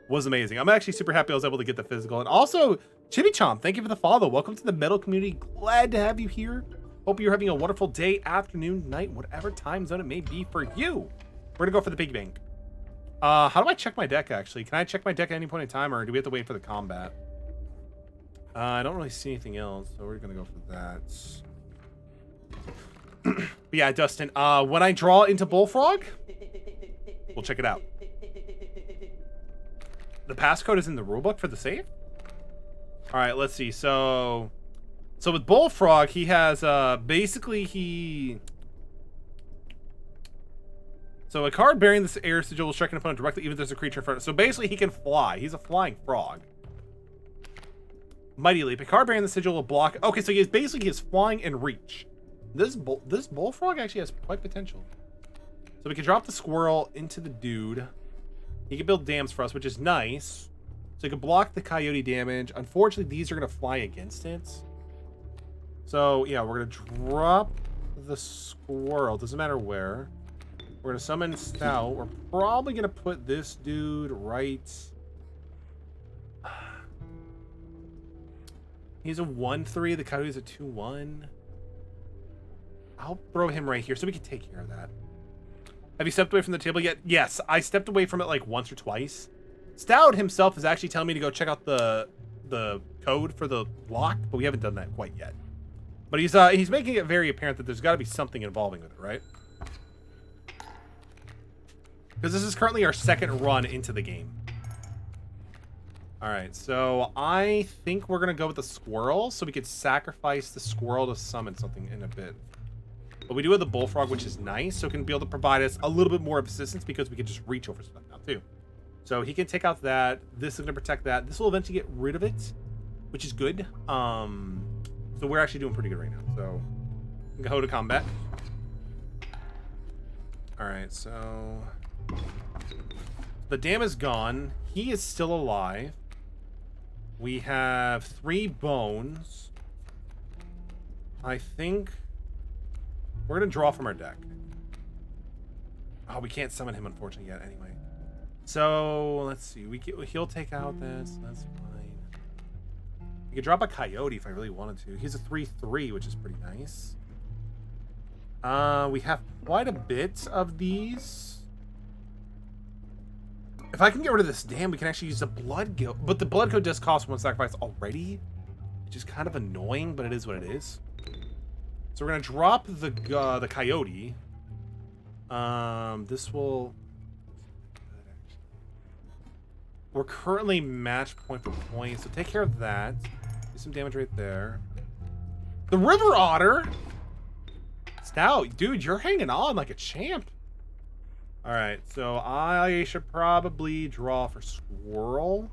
was amazing. I'm actually super happy I was able to get the physical. And also, Chibichamp, thank you for the follow. Welcome to the metal community. Glad to have you here. Hope you're having a wonderful day, afternoon, night, whatever time zone it may be for you. We're gonna go for the piggy bank. How do I check my deck, actually? Can I check my deck at any point in time, or do we have to wait for the combat? I don't really see anything else, so we're gonna go for that. But yeah, Dustin, when I draw into Bullfrog, we'll check it out. The passcode is in the rulebook for the save? All right, let's see. So with Bullfrog, he has basically so a card bearing this air sigil will strike an opponent directly even if there's a creature in front. So basically, he can fly. He's a flying frog. Mighty Leap. A card bearing the sigil will block. Okay, so he is flying and reach. This Bullfrog actually has quite potential. So we can drop the squirrel into the dude. He can build dams for us, which is nice. So he can block the coyote damage. Unfortunately, these are going to fly against it. So, yeah, we're going to drop the squirrel. Doesn't matter where. We're going to summon Stout. We're probably going to put this dude right... He's a 1/3. The coyote's a 2/1. I'll throw him right here so we can take care of that. Have you stepped away from the table yet? Yes, I stepped away from it like once or twice. Stout himself is actually telling me to go check out the code for the lock, but we haven't done that quite yet. But he's making it very apparent that there's got to be something involving with it, right? Because this is currently our second run into the game. All right, so I think we're gonna go with the squirrel, so we could sacrifice the squirrel to summon something in a bit. But we do have the bullfrog, which is nice, so it can be able to provide us a little bit more of assistance because we can just reach over stuff now too. So he can take out that. This is gonna protect that. This will eventually get rid of it, which is good. So we're actually doing pretty good right now. So go to combat. All right, so the dam is gone. He is still alive. We have 3 bones. I think we're gonna draw from our deck. Oh, we can't summon him unfortunately yet anyway. So let's see. He'll take out this. That's fine. We could drop a coyote if I really wanted to. He's a 3/3, which is pretty nice. We have quite a bit of these. If I can get rid of this dam, we can actually use the blood guild. But the blood code does cost 1 sacrifice already, which is kind of annoying, but it is what it is. So we're gonna drop the coyote. This will. We're currently match point for point, so take care of that. Do some damage right there. The river otter. Stout, dude, you're hanging on like a champ. All right, so I should probably draw for squirrel.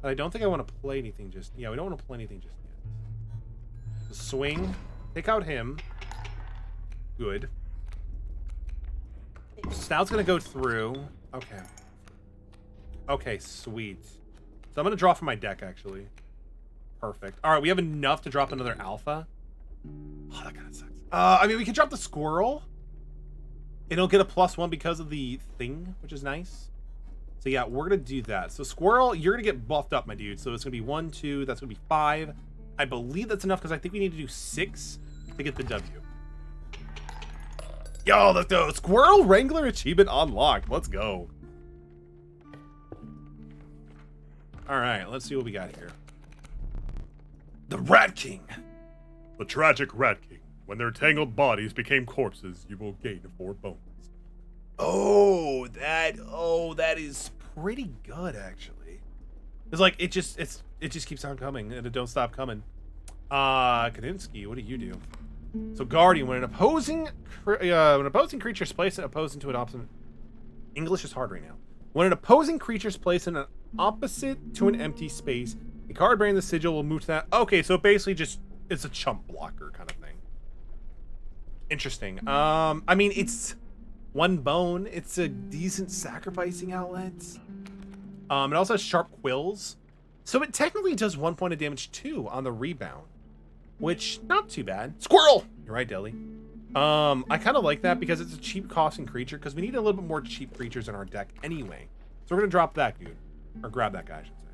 But I don't think I want to play anything just... Yeah, we don't want to play anything just yet. So swing. Take out him. Good. Stout's going to go through. Okay. Okay, sweet. So I'm going to draw from my deck, actually. Perfect. All right, we have enough to drop another alpha. Oh, that kind of sucks. I mean, we can drop the squirrel. It'll get a +1 because of the thing, which is nice. So yeah, we're gonna do that. So squirrel, you're gonna get buffed up, my dude. So it's gonna be 1, 2, that's gonna be 5. I believe that's enough because I think we need to do 6 to get the W. Yo, let's go. Squirrel Wrangler achievement unlocked. Let's go. All right, let's see what we got here. The Rat King. The tragic Rat King. When their tangled bodies became corpses, you will gain 4 bones. Oh, that is pretty good actually. It's like it just keeps on coming and it don't stop coming. Kaninsky, what do you do? So Guardian, when an opposing creature is placed opposing to an opposite. English is hard right now. When an opposing creature is placed in an opposite to an empty space, a card bearing the sigil will move to that. Okay, so basically just it's a chump blocker kind of thing. Interesting. I mean, it's 1 bone. It's a decent sacrificing outlet. It also has sharp quills. So it technically does 1 point of damage too on the rebound, which not too bad. Squirrel! You're right, Deli. I kind of like that because it's a cheap costing creature because we need a little bit more cheap creatures in our deck anyway. So we're going to drop that dude. Or grab that guy, I should say.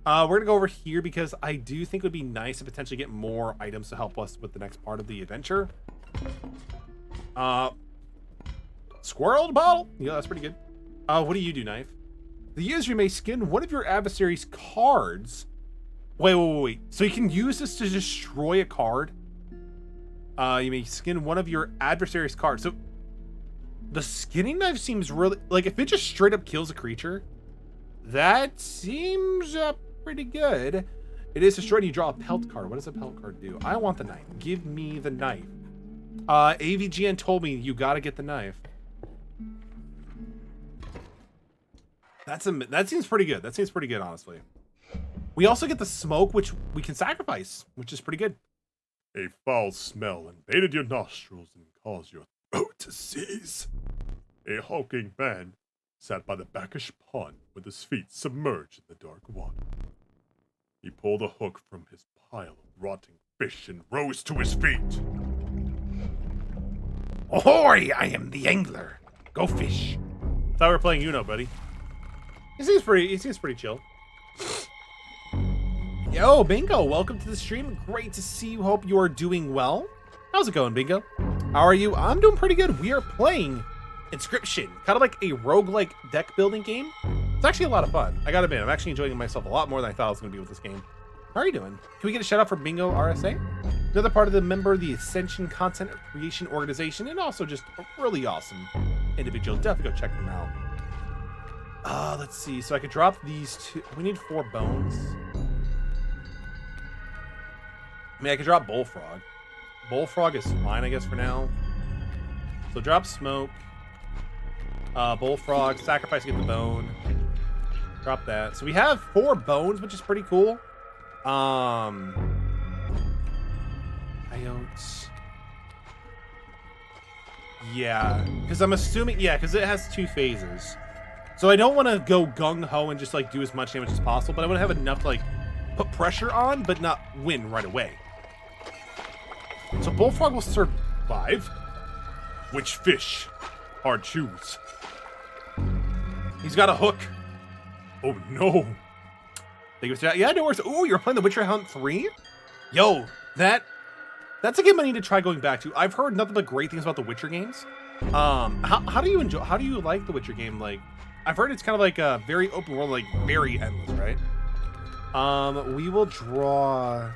We're going to go over here because I do think it would be nice to potentially get more items to help us with the next part of the adventure. Squirrel bottle. Yeah, that's pretty good. What do you do, Knife? The user may skin one of your adversary's cards. Wait. So you can use this to destroy a card. You may skin one of your adversary's cards. So the skinning knife seems really like if it just straight up kills a creature, that seems pretty good. It is destroyed. You draw a pelt card. What does a pelt card do? I want the knife. Give me the knife. AVGN told me you gotta get the knife. That seems pretty good. That seems pretty good, honestly. We also get the smoke, which we can sacrifice, which is pretty good. A foul smell invaded your nostrils and caused your throat to seize. A hulking man sat by the Bacchish pond with his feet submerged in the dark water. He pulled a hook from his pile of rotting fish and rose to his feet. Ahoy! I am the angler. Go fish. Thought we were playing Uno, buddy. He seems pretty chill. Yo, Bingo, welcome to the stream. Great to see you. Hope you are doing well. How's it going, Bingo? How are you? I'm doing pretty good. We are playing Inscryption, kind of like a roguelike deck building game. It's actually a lot of fun. I gotta admit, I'm actually enjoying myself a lot more than I thought I was gonna be with this game. How are you doing? Can we get a shout out for Bingo RSA? Another part of the member of the Ascension Content Creation Organization, and also just a really awesome individual. Definitely go check them out. Let's see. So I could drop these two. We need 4 bones. I mean, I could drop Bullfrog. Bullfrog is fine, I guess, for now. So drop Smoke. Bullfrog. Sacrifice to get the bone. Drop that. So we have 4 bones, which is pretty cool. Coyotes. Yeah. Because I'm assuming... Yeah, because it has 2 phases. So I don't want to go gung-ho and just, like, do as much damage as possible, but I want to have enough to, like, put pressure on, but not win right away. So Bullfrog will survive. Which fish? Hard choose. He's got a hook. Oh, no. Yeah, no worries. Oh, you're playing The Witcher Hunt 3? Yo, that's a game I need to try going back to. I've heard nothing but great things about the Witcher games. How do you like the Witcher game? Like, I've heard it's kind of like a very open world, like very endless, right? We will draw.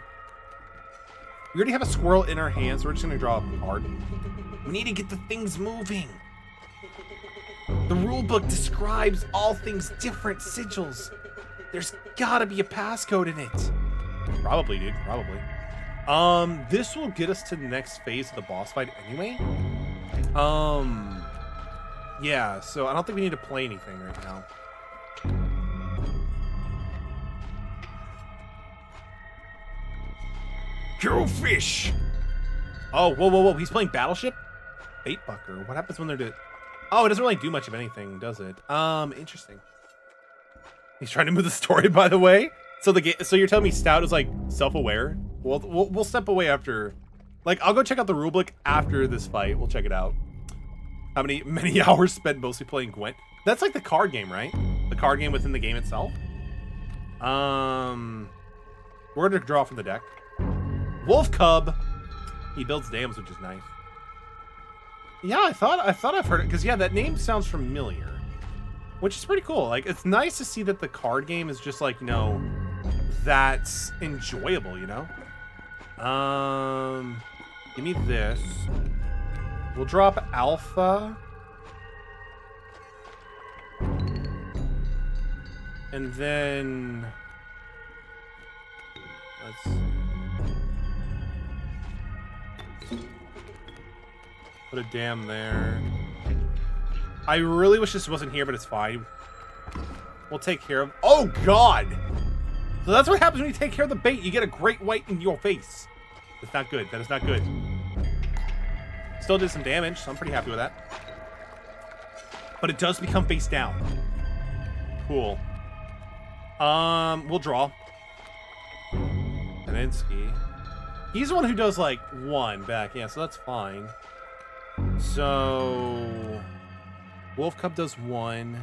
We already have a squirrel in our hands, so we're just gonna draw a card. We need to get the things moving. The rulebook describes all things different sigils. There's gotta be a passcode in it. Probably, dude. Probably. This will get us to the next phase of the boss fight anyway. Yeah, so I don't think we need to play anything right now. Go fish! Oh, whoa. He's playing Battleship? Baitbucker. What happens when they're Oh, it doesn't really do much of anything, does it? Interesting. He's trying to move the story, by the way. So so you're telling me Stout is, like, self-aware? We'll step away after... Like, I'll go check out the rulebook after this fight. We'll check it out. How many hours spent mostly playing Gwent? That's like the card game, right? The card game within the game itself. We're gonna draw from the deck. Wolf Cub. He builds dams, which is nice. Yeah, I thought I've heard it because yeah, that name sounds familiar, which is pretty cool. Like, it's nice to see that the card game is just like, you know, that's enjoyable, you know. Give me this. We'll drop Alpha. And then let's see. Put a dam there. I really wish this wasn't here, but it's fine. We'll take care of... Oh, God! So that's what happens when you take care of the bait. You get a great white in your face. That's not good. That is not good. Still did some damage, so I'm pretty happy with that. But it does become face down. Cool. We'll draw. Kaninsky. He's the one who does, like, 1 back. Yeah, so that's fine. So... Wolf Cub does 1.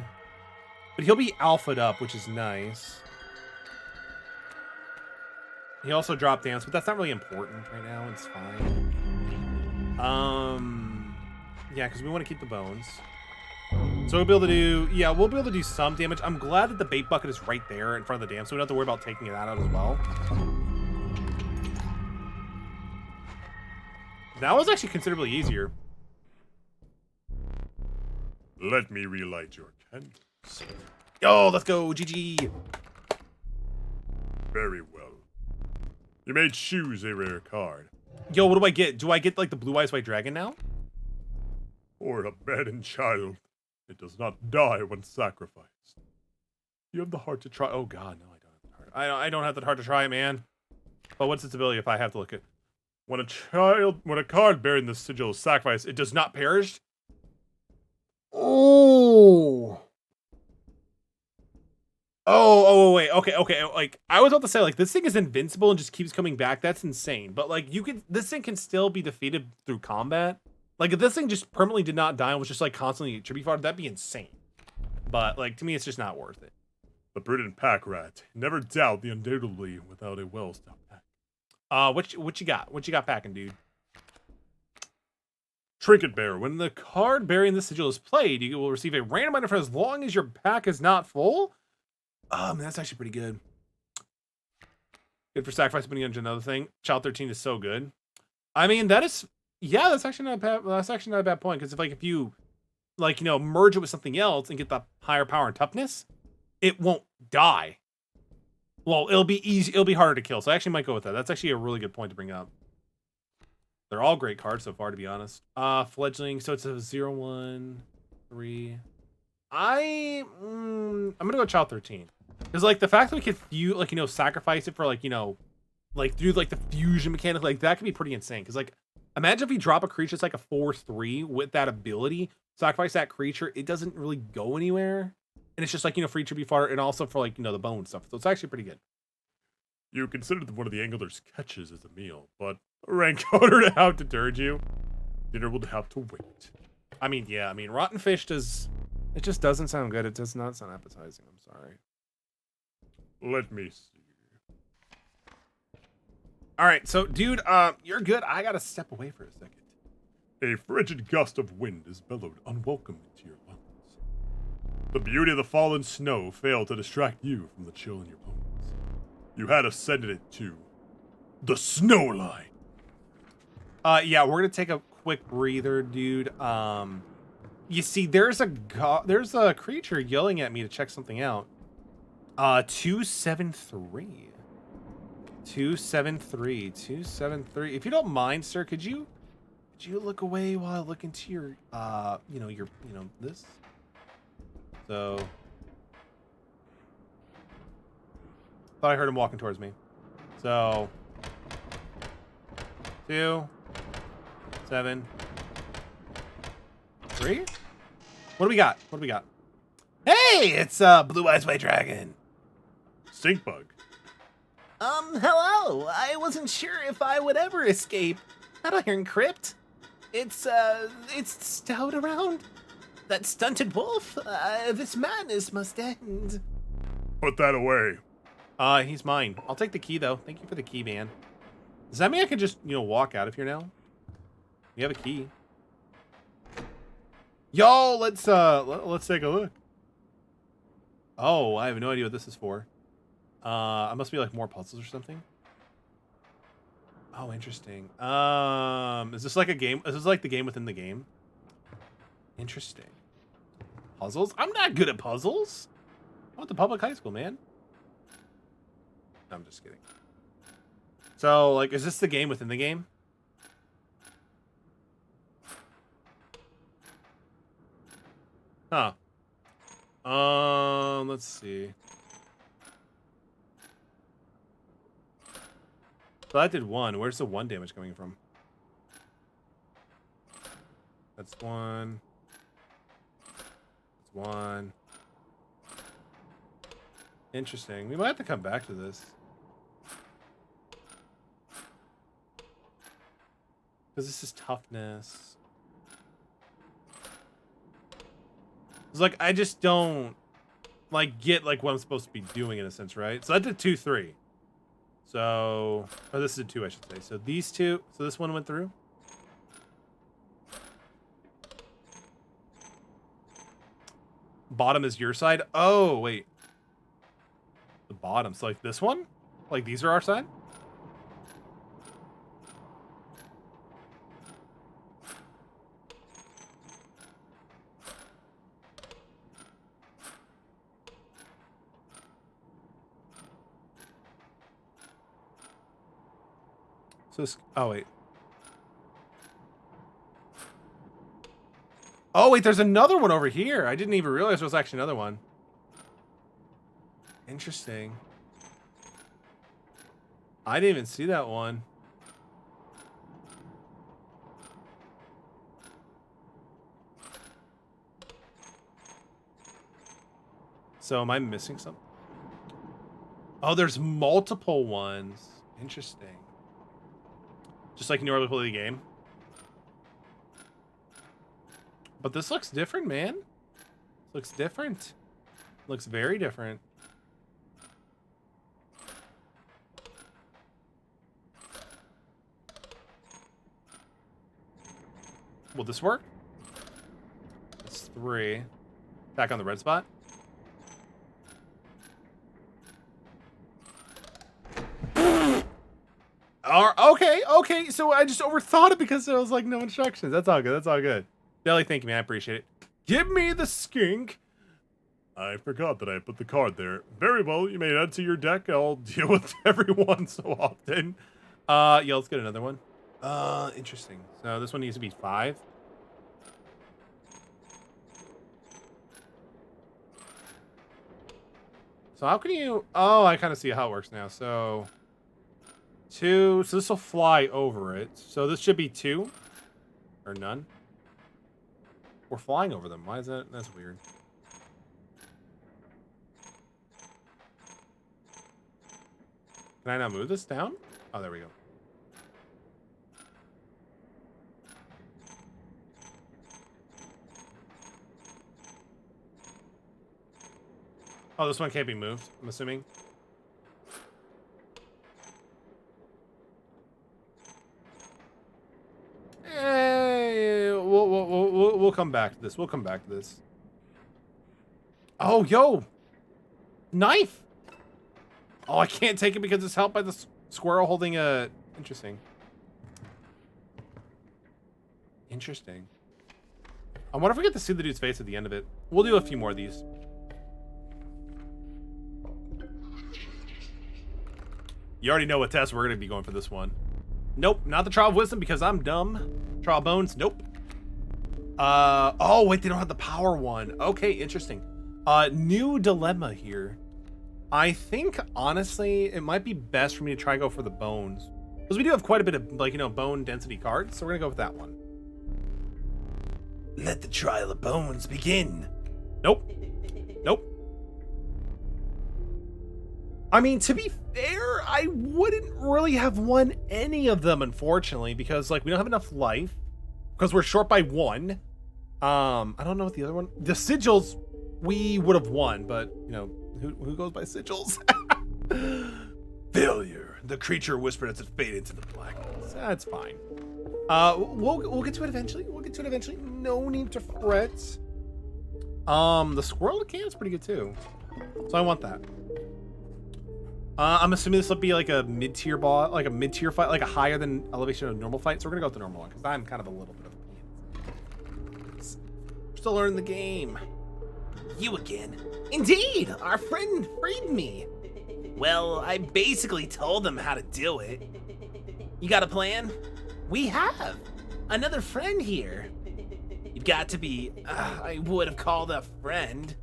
But he'll be alpha'd up, which is nice. He also dropped dance, but that's not really important right now. It's fine. Yeah, because we want to keep the bones. So we'll be able to do... Yeah, we'll be able to do some damage. I'm glad that the bait bucket is right there in front of the dam, so we don't have to worry about taking it out as well. That was actually considerably easier. Let me relight your candles. Yo, let's go, GG. Very well. You may choose a rare card. Yo, what do I get? Do I get, like, the Blue Eyes White Dragon now? For a abandoned child, it does not die when sacrificed. You have the heart to try. Oh, God, no, I don't have the heart. I don't have the heart to try, man. But what's its ability if I have to look at... When a card bearing the sigil is sacrificed, it does not perish. Oh. Oh, wait. Okay. Like, I was about to say, like, this thing is invincible and just keeps coming back. That's insane. But, like, this thing can still be defeated through combat. Like, if this thing just permanently did not die and was just, like, constantly tribute fodder, that'd be insane. But, like, to me, it's just not worth it. The prudent pack rat. Never doubt the undoubtedly without a well-stocked pack. What you got? What you got packing, dude? Trinket Bearer. When the card bearing the sigil is played, you will receive a random item for as long as your pack is not full. Man, that's actually pretty good. Good for sacrifice money on another thing. Child 13 is so good. I mean, that is... Yeah, that's actually not a bad, that's actually not a bad point, because if you like, you know, merge it with something else and get the higher power and toughness, it won't die. Well, it'll be easy. It'll be harder to kill. So I actually might go with that. That's actually a really good point to bring up. They're all great cards so far, to be honest. Fledgling. So it's a 0, 1, 3. I'm gonna go Child 13. Because, like, the fact that we could, like, you know, sacrifice it for, like, you know, like, do, like, the fusion mechanic, like, that could be pretty insane. Because, like, imagine if you drop a creature that's, like, a 4/3 with that ability, sacrifice that creature, it doesn't really go anywhere. And it's just, like, you know, free tribute fodder, and also for, like, you know, the bone stuff. So it's actually pretty good. You considered one of the angler's catches as a meal, but rank order to deterred you. Dinner will have to wait. I mean, yeah, I mean, rotten fish does... It just doesn't sound good. It does not sound appetizing. I'm sorry. Let me see. All right, so, dude, you're good. I gotta step away for a second. A frigid gust of wind is bellowed unwelcome into your lungs. The beauty of the fallen snow failed to distract you from the chill in your bones. You had ascended it to the snow line. Yeah, we're gonna take a quick breather, dude. You see, there's a creature yelling at me to check something out. 273. 273. If you don't mind, sir, could you look away while I look into your this? So thought I heard him walking towards me. So 2, 7, 3. What do we got? What do we got? Hey, it's Blue Eyes White Dragon. Stink bug. Hello. I wasn't sure if I would ever escape. I don't hear Encrypt. It's stout around. That stunted wolf. This madness must end. Put that away. He's mine. I'll take the key though. Thank you for the key, man. Does that mean I can just, you know, walk out of here now? We have a key. Yo, let's take a look. Oh, I have no idea what this is for. It must be like more puzzles or something. Oh, interesting. Is this like a game? Is this like the game within the game? Interesting. Puzzles? I'm not good at puzzles. I went to public high school, man. No, I'm just kidding. So, like, is this the game within the game? Huh. Let's see. So that did 1. Where's the 1 damage coming from? That's 1. That's 1. Interesting. We might have to come back to this. Because this is toughness. It's like, I just don't, like, get, like, what I'm supposed to be doing in a sense, right? So that did 2, 3. So, or this is a 2, I should say. So these 2, so this one went through. Bottom is your side. Oh, wait. The bottom. So like this one? Like these are our side? So this, oh wait. Oh wait, there's another one over here. I didn't even realize there was actually another one. Interesting. I didn't even see that one. So am I missing something? Oh, there's multiple ones. Interesting. Just like you normally play the game. But this looks different, man. Looks different. Looks very different. Will this work? That's 3. Back on the red spot. Okay. So I just overthought it because there was like no instructions. That's all good. That's all good. Deli, thank you, man. I appreciate it. Give me the skink. I forgot that I put the card there. Very well, you may add to your deck. I'll deal with everyone so often. Yeah, let's get another one. Interesting. So this one needs to be 5. So how can you... Oh, I kind of see how it works now. So 2. So this will fly over it. So this should be 2. Or none. We're flying over them. Why is that? That's weird. Can I now move this down? Oh, there we go. Oh, this one can't be moved, I'm assuming. We'll come back to this. We'll come back to this. Oh, yo! Knife! Oh, I can't take it because it's held by the squirrel holding a... Interesting. Interesting. I wonder if we get to see the dude's face at the end of it. We'll do a few more of these. You already know what test we're going to be going for this one. Nope, not the Trial of Wisdom because I'm dumb. Trial of Bones, nope. Oh, wait, they don't have the power one. Okay, interesting. New dilemma here. I think, honestly, it might be best for me to try and go for the bones. Because we do have quite a bit of, like, you know, bone density cards, so we're going to go with that one. Let the Trial of Bones begin. Nope. Nope. I mean, to be fair, I wouldn't really have won any of them, unfortunately, because, like, we don't have enough life. Because we're short by 1. I don't know what the other one... The sigils, we would have won, but, you know, who goes by sigils? Failure. The creature whispered as it faded into the blackness. That's fine. We'll get to it eventually. We'll get to it eventually. No need to fret. The squirrel can is pretty good too. So I want that. I'm assuming this will be like a mid-tier boss, like a mid-tier fight, like a higher than elevation of normal fight. So we're gonna go with the normal one because I'm kind of a little bit of a pain. Still learning the game. You again? Indeed, our friend freed me. Well, I basically told them how to do it. You got a plan? We have. Another friend here. You've got to be, I would have called a friend.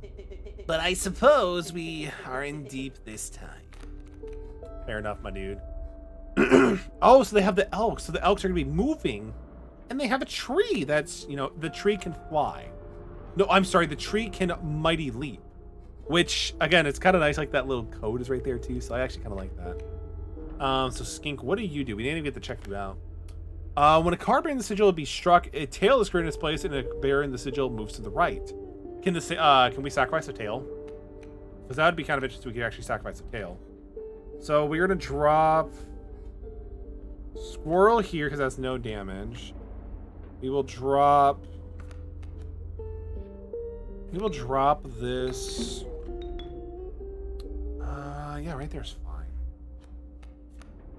But I suppose we are in deep this time. Fair enough, my dude. Oh, so they have the elks. So the elks are gonna be moving. And they have a tree that's, you know, the tree can fly. No, I'm sorry, the tree can mighty leap. Which, again, it's kind of nice, like that little code is right there too, so I actually kind of like that. So Skink, what do? We didn't even get to check you out. When a card bearing the sigil will be struck, a tail is created in its place and a bearing the sigil moves to the right. Can we sacrifice a tail? Because that would be kind of interesting if we could actually sacrifice a tail. So we're gonna drop Squirrel here because that's no damage. We will drop this. Yeah, right there's fine.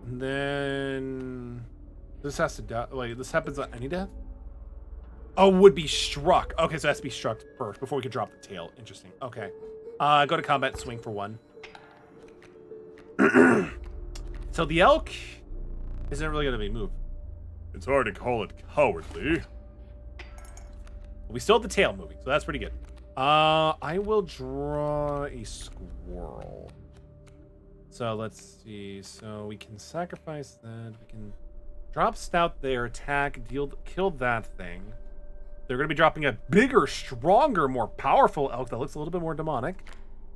And then this has to die. Wait, this happens on any death? Oh, would be struck. Okay, so it has to be struck first before we can drop the tail. Interesting. Okay. Go to combat, swing for 1. So the elk isn't really gonna be moved. It's hard to call it cowardly. We still have the tail moving, so that's pretty good. I will draw a squirrel. So let's see. So we can sacrifice that. We can drop Stout there, attack, kill that thing. They're going to be dropping a bigger, stronger, more powerful elk that looks a little bit more demonic.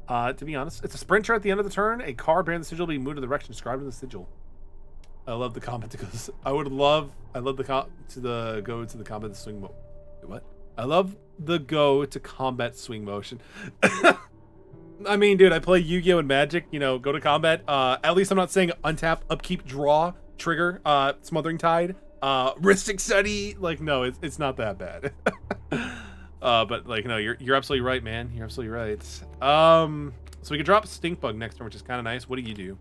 To be honest, it's a sprinter at the end of the turn. A card bearing the sigil will be moved to the direction described in the sigil. I love the comment because I love the go to the combat swing mode. What? I love the go to combat swing motion. I mean, dude, I play Yu-Gi-Oh! And Magic, you know, go to combat. At least I'm not saying untap, upkeep, draw, trigger, Smothering Tide, Ristic Study. Like, no, it's not that bad. But, like, no, you're absolutely right, man. You're absolutely right. So we can drop Stinkbug next turn, which is kind of nice. What do you do?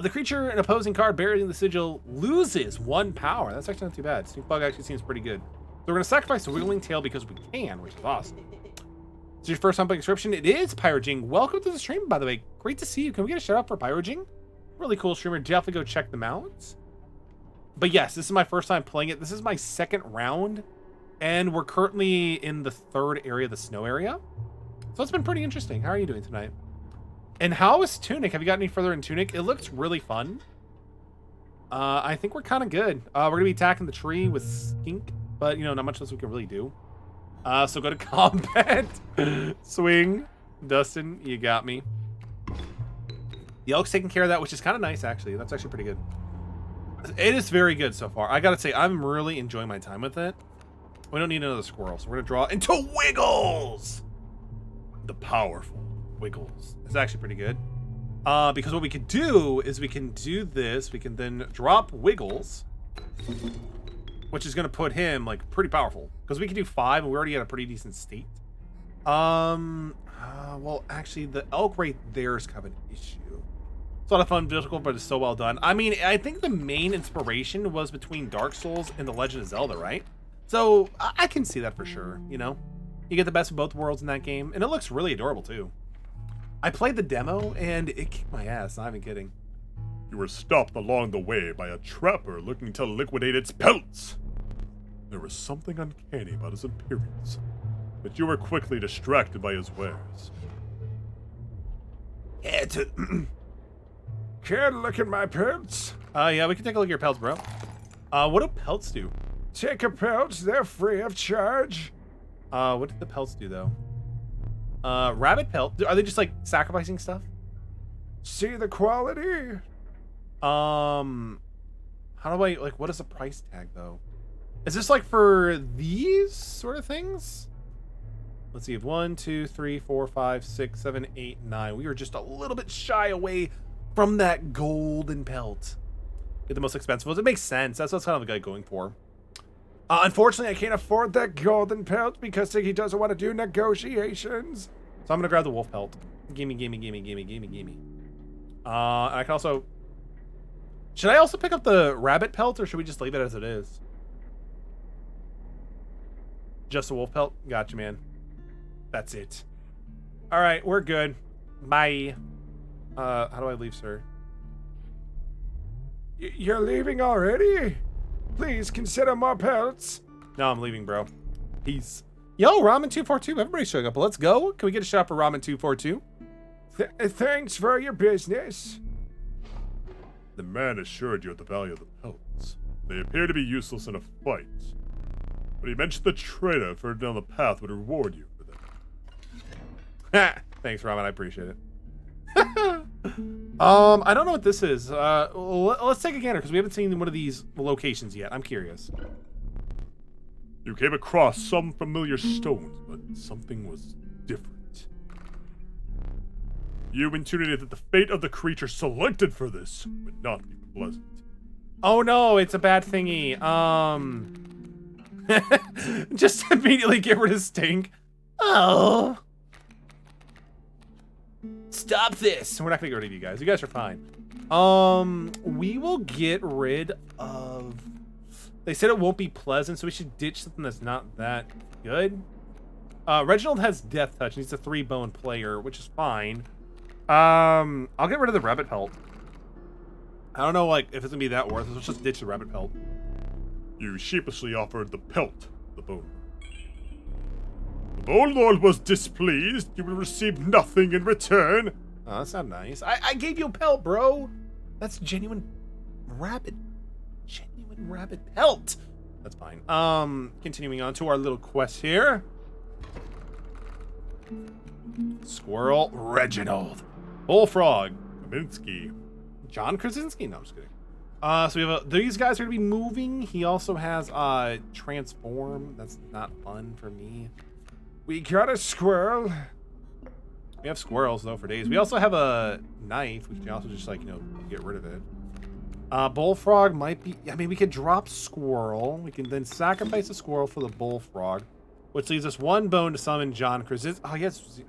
The creature, an opposing card bearing the sigil, loses 1 power. That's actually not too bad. Stinkbug actually seems pretty good. we're going to sacrifice the Wiggling Tail because we can, which is awesome. It's your first time playing Inscryption. It is Pyrojing. Welcome to the stream, by the way. Great to see you. Can we get a shout out for Pyrojing? Really cool streamer. Definitely go check them out. But yes, this is my first time playing it. This is my second round. And we're currently in the third area, the snow area. So it's been pretty interesting. How are you doing tonight? And how is Tunic? Have you got any further in Tunic? It looks really fun. I think we're kind of good. We're going to be attacking the tree with Skink. But, you know, not much else we can really do. So go to combat. Swing. Dustin, you got me. The elk's taking care of that, which is kind of nice, actually. That's actually pretty good. It is very good so far. I gotta say, I'm really enjoying my time with it. We don't need another squirrel, so we're gonna draw into Wiggles! The powerful Wiggles. It's actually pretty good. Because what we can do is we can do this. We can then drop Wiggles, which is gonna put him, like, pretty powerful. Because we can do 5, and we're already at a pretty decent state. Well, actually, the elk right there is kind of an issue. It's a lot of fun, difficult, but it's so well done. I mean, I think the main inspiration was between Dark Souls and The Legend of Zelda, right? So I can see that for sure, you know? You get the best of both worlds in that game, and it looks really adorable, too. I played the demo, and it kicked my ass, not even kidding. You were stopped along the way by a trapper looking to liquidate its pelts. There was something uncanny about his appearance, but you were quickly distracted by his wares. Yeah, Care to look at my pelts? Yeah, we can take a look at your pelts, bro. What do pelts do? Take a pelt, they're free of charge. What did the pelts do, though? Rabbit pelt. Are they just, like, sacrificing stuff? See the quality? How do I, like, what is the price tag, though? Is this, like, for these sort of things? Let's see. 1, 2, 3, 4, 5, 6, 7, 8, 9. We were just a little bit shy away from that golden pelt. Get the most expensive ones. It makes sense. That's what kind of the guy going for. Unfortunately, I can't afford that golden pelt because he doesn't want to do negotiations. So I'm gonna grab the wolf pelt. Gimme, gimme, gimme, gimme, gimme, gimme. I can also. Should I also pick up the rabbit pelt, or should we just leave it as it is? Just a wolf pelt? Gotcha, man. That's it. All right, we're good. Bye. How do I leave, sir? You're leaving already? Please consider more pelts. No, I'm leaving, bro. Peace. Yo, Ramen242. Everybody's showing up. Let's go. Can we get a shot for Ramen242? Thanks for your business. The man assured you of the value of the pelts. They appear to be useless in a fight, but he mentioned the trader further down the path would reward you for them. Thanks, Ramen. I appreciate it. I don't know what this is. Let's take a gander because we haven't seen one of these locations yet. I'm curious. You came across some familiar stones, but something was different. You intuited that the fate of the creature selected for this would not be pleasant. Oh no, it's a bad thingy. Just immediately get rid of Stink. Oh. Stop this. We're not gonna get rid of you guys. You guys are fine. We will get rid of. They said it won't be pleasant, so we should ditch something that's not that good. Reginald has Death Touch, and he's a 3-bone player, which is fine. I'll get rid of the rabbit pelt. I don't know, like, if it's gonna be that worth it. Let's just ditch the rabbit pelt. You sheepishly offered the pelt, the bone. The Bone Lord was displeased. You will receive nothing in return. Oh, that's not nice. I gave you a pelt, bro. That's genuine rabbit. Genuine rabbit pelt. That's fine. Continuing on to our little quest here. Squirrel Reginald. Bullfrog Kaminsky. John Krasinski. No, I'm just kidding. So we have these guys are gonna be moving. He also has transform. That's not fun for me. We got a squirrel. We have squirrels though for days. We also have a knife. We can also just like get rid of it. Bullfrog might be. I mean, we could drop squirrel. We can then sacrifice a squirrel for the bullfrog, which leaves us 1 bone to summon John Krasinski. Oh yes.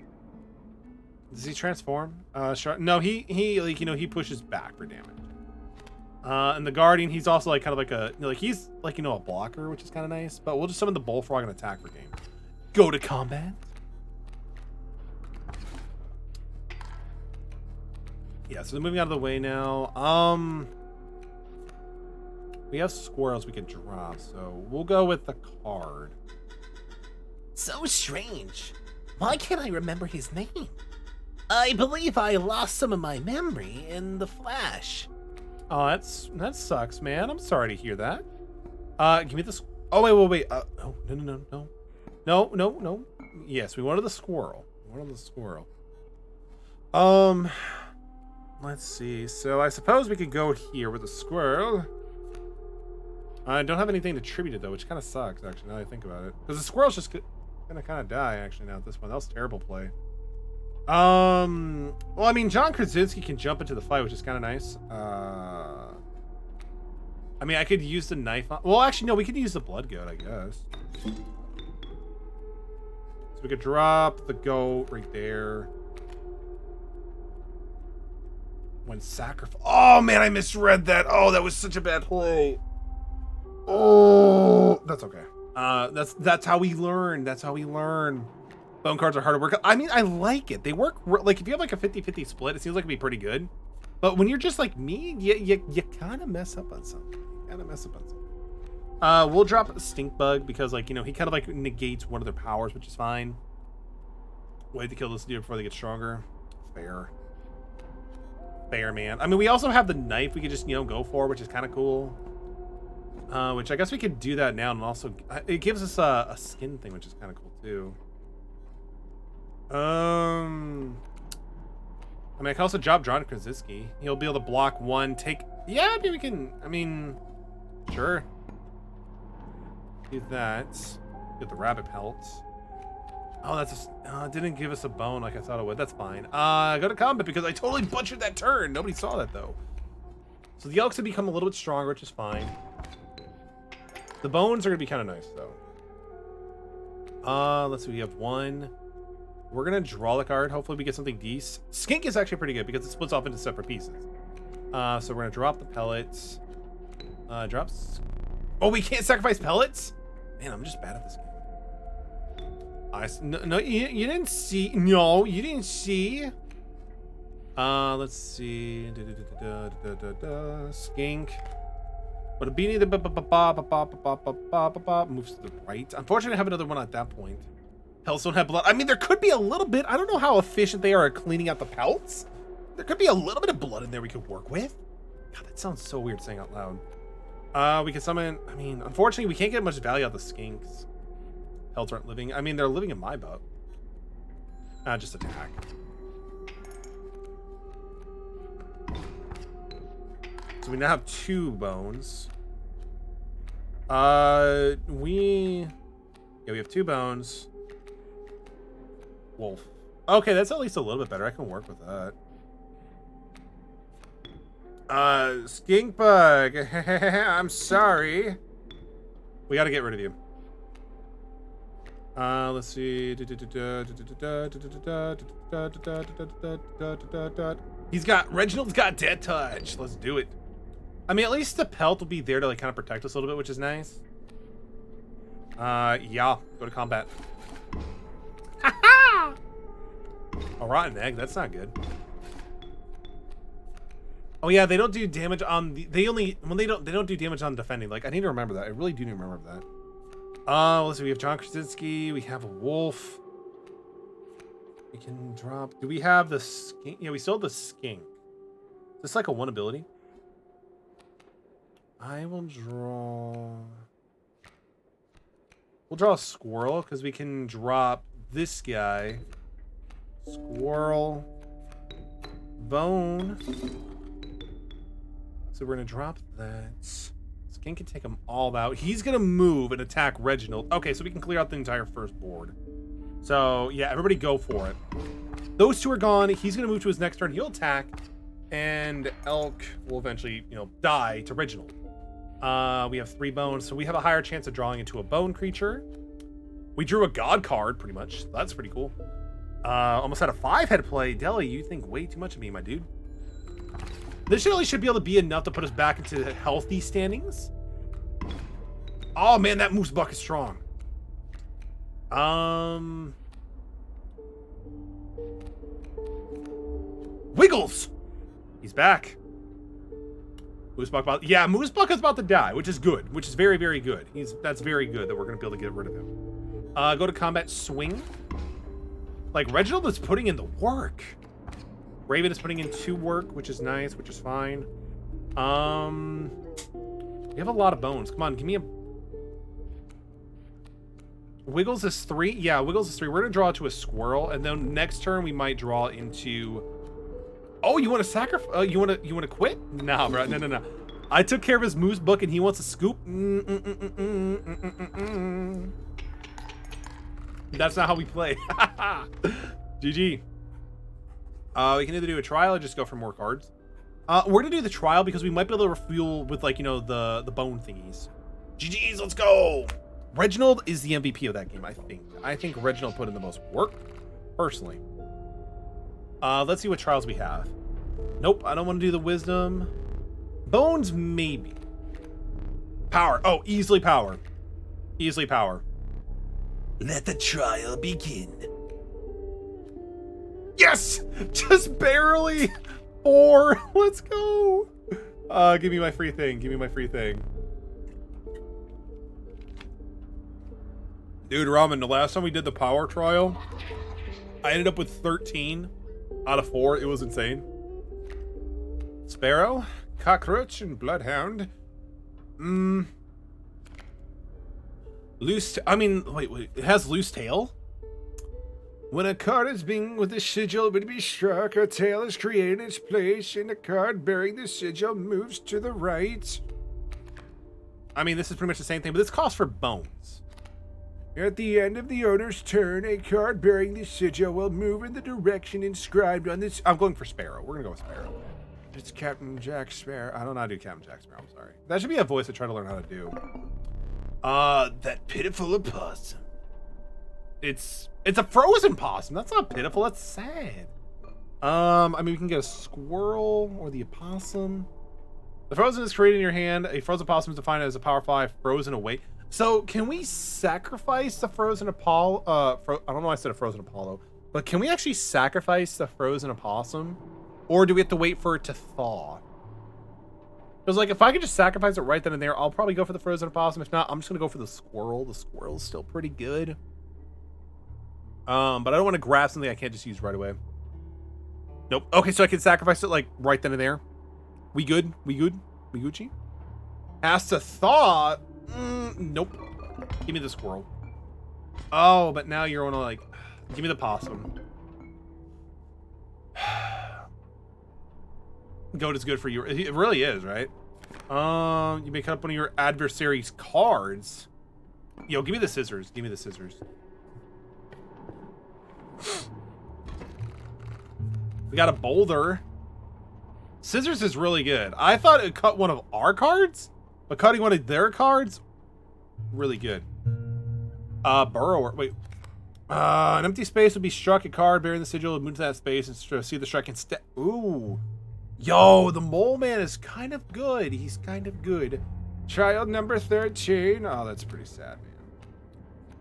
Does he transform? Sure. No, he like he pushes back for damage. And the Guardian, he's also like kind of like he's like, a blocker, which is kind of nice. But we'll just summon the Bullfrog and attack for game. Go to combat. Yeah, so they're moving out of the way now. We have squirrels we could drop, so we'll go with the card. So strange. Why can't I remember his name? I believe I lost some of my memory in the flash. Oh, that sucks, man. I'm sorry to hear that. Give me this. Oh, wait. No. Yes, we wanted the squirrel. Let's see. So I suppose we could go here with the squirrel. I don't have anything to tribute it though, which kind of sucks actually. Now that I think about it, because the squirrel's just gonna kind of die actually. Now at this point, that was terrible play. Well, I mean, John Krasinski can jump into the fight, which is kind of nice. I mean, I could use the knife on... Well, actually, no, we could use the blood goat, I guess. So we could drop the goat right there. When sacrifice... Oh, man, I misread that. Oh, that was such a bad play. Oh, that's okay. That's how we learn. Bone cards are hard to work. I mean, I like it. They work like if you have like a 50-50 split, it seems like it'd be pretty good. But when you're just like me, you kind of mess up on something. We'll drop a stink bug because like, he kind of like negates one of their powers, which is fine. Wait to kill this dude before they get stronger. Fair, man. I mean, we also have the knife we could just, go for, which is kind of cool. Which I guess we could do that now, and also it gives us a skin thing, which is kind of cool too. I mean, I can also drop John Krasinski. He'll be able to block one, take... Yeah, maybe we can... I mean, sure. Do that. Get the rabbit pelts. Oh, that's a... didn't give us a bone like I thought it would. That's fine. Go to combat because I totally butchered that turn. Nobody saw that, though. So the elks have become a little bit stronger, which is fine. The bones are going to be kind of nice, though. Let's see. We have one... We're going to draw the card. Hopefully we get something decent. Skink is actually pretty good because it splits off into separate pieces. So we're going to drop the pellets. Drops. Oh, we can't sacrifice pellets? Man, I'm just bad at this game. No, you didn't see. No, you didn't see. Let's see. Skink. But a beanie moves to the right. Unfortunately, I have another one at that point. Pelts don't have blood. I mean, there could be a little bit. I don't know how efficient they are at cleaning out the pelts. There could be a little bit of blood in there we could work with. God, that sounds so weird saying out loud. We can summon... I mean, unfortunately, we can't get much value out of the skinks. Pelts aren't living. I mean, they're living in my butt. Just attack. So we now have 2 bones. We have 2 bones. Wolf. Okay, that's at least a little bit better. I can work with that. Skink bug. I'm sorry. We got to get rid of you. Let's see. Reginald's got dead touch. Let's do it. I mean, at least the pelt will be there to like kind of protect us a little bit, which is nice. Yeah. Go to combat. A rotten egg. That's not good. Oh yeah, they don't do damage on the. They don't do damage on defending. Like I need to remember that. I really do need to remember that. Let's see. We have John Krasinski. We have a wolf. We can drop. Do we have the skink? Yeah, we still have the skink. Is this like a 1 ability? I will draw. We'll draw a squirrel because we can drop this guy. Squirrel. Bone. So we're going to drop that. Skink can take them all out. He's going to move and attack Reginald. Okay, so we can clear out the entire first board. So, yeah, everybody go for it. Those 2 are gone. He's going to move to his next turn. He'll attack. And Elk will eventually, die to Reginald. We have 3 bones, so we have a higher chance of drawing into a bone creature. We drew a god card, pretty much. That's pretty cool. Almost had a 5-head play. Deli, you think way too much of me, my dude. This should be able to be enough to put us back into healthy standings. Oh man, that moose buck is strong. Wiggles! He's back. Moose buck about, yeah, Moose buck is about to die, which is good, which is very, very good. That's very good that we're gonna be able to get rid of him. Go to combat swing. Like, Reginald is putting in the work. Raven is putting in 2 work, which is nice, which is fine. We have a lot of bones. Come on, give me a... Wiggles is 3. Yeah, Wiggles is 3. We're gonna draw to a squirrel, and then next turn we might draw into... Oh, you want to sacrifice? You want to quit? No, bro. No. I took care of his moose book, and he wants a scoop. That's not how we play. GG. We can either do a trial or just go for more cards. We're gonna do the trial because we might be able to refuel with, like, you know, the bone thingies. GG's, let's go. Reginald is the MVP of that game, I think. I think Reginald put in the most work, personally. Let's see what trials we have. Nope, I don't want to do the wisdom. Bones, maybe. Power. Oh, easily power. Easily power. Let the trial begin. Yes! Just barely. 4. Let's go. Give me my free thing. Give me my free thing. Dude, Ramen, the last time we did the power trial, I ended up with 13 out of 4. It was insane. Sparrow, cockroach, and bloodhound. Loose. Wait. It has loose tail. When a card is being with the sigil to be struck, a tail is created in its place, and the card bearing the sigil moves to the right. I mean, this is pretty much the same thing, but this calls for bones. At the end of the owner's turn, a card bearing the sigil will move in the direction inscribed on this. I'm going for Sparrow. We're gonna go with Sparrow. It's Captain Jack Sparrow. I don't know how to do Captain Jack Sparrow. I'm sorry. That should be a voice I try to learn how to do. That pitiful opossum. It's a frozen possum. That's not pitiful. That's sad. I mean, we can get a squirrel or the opossum. The frozen is created in your hand. A frozen possum is defined as a power 5 frozen away. So can we sacrifice the frozen Apollo? I don't know why I said a frozen Apollo, but can we actually sacrifice the frozen opossum? Or do we have to wait for it to thaw? Because, like, if I could just sacrifice it right then and there, I'll probably go for the frozen opossum. If not, I'm just going to go for the squirrel. The squirrel's still pretty good. But I don't want to grab something I can't just use right away. Nope. Okay, so I can sacrifice it, like, right then and there. We good? We good? We Gucci? Has to thaw? Nope. Give me the squirrel. Oh, but now you're gonna, like... Give me the possum. Goat is good for you. It really is, right? You may cut up one of your adversary's cards. Yo, give me the scissors. Give me the scissors. We got a boulder. Scissors is really good. I thought it cut one of our cards, but cutting one of their cards, really good. Burrower. Wait. An empty space would be struck. A card bearing the sigil would move to that space and see the strike instead. Ooh. Yo, the mole man is kind of good. He's kind of good. Child number 13. Oh, that's pretty sad,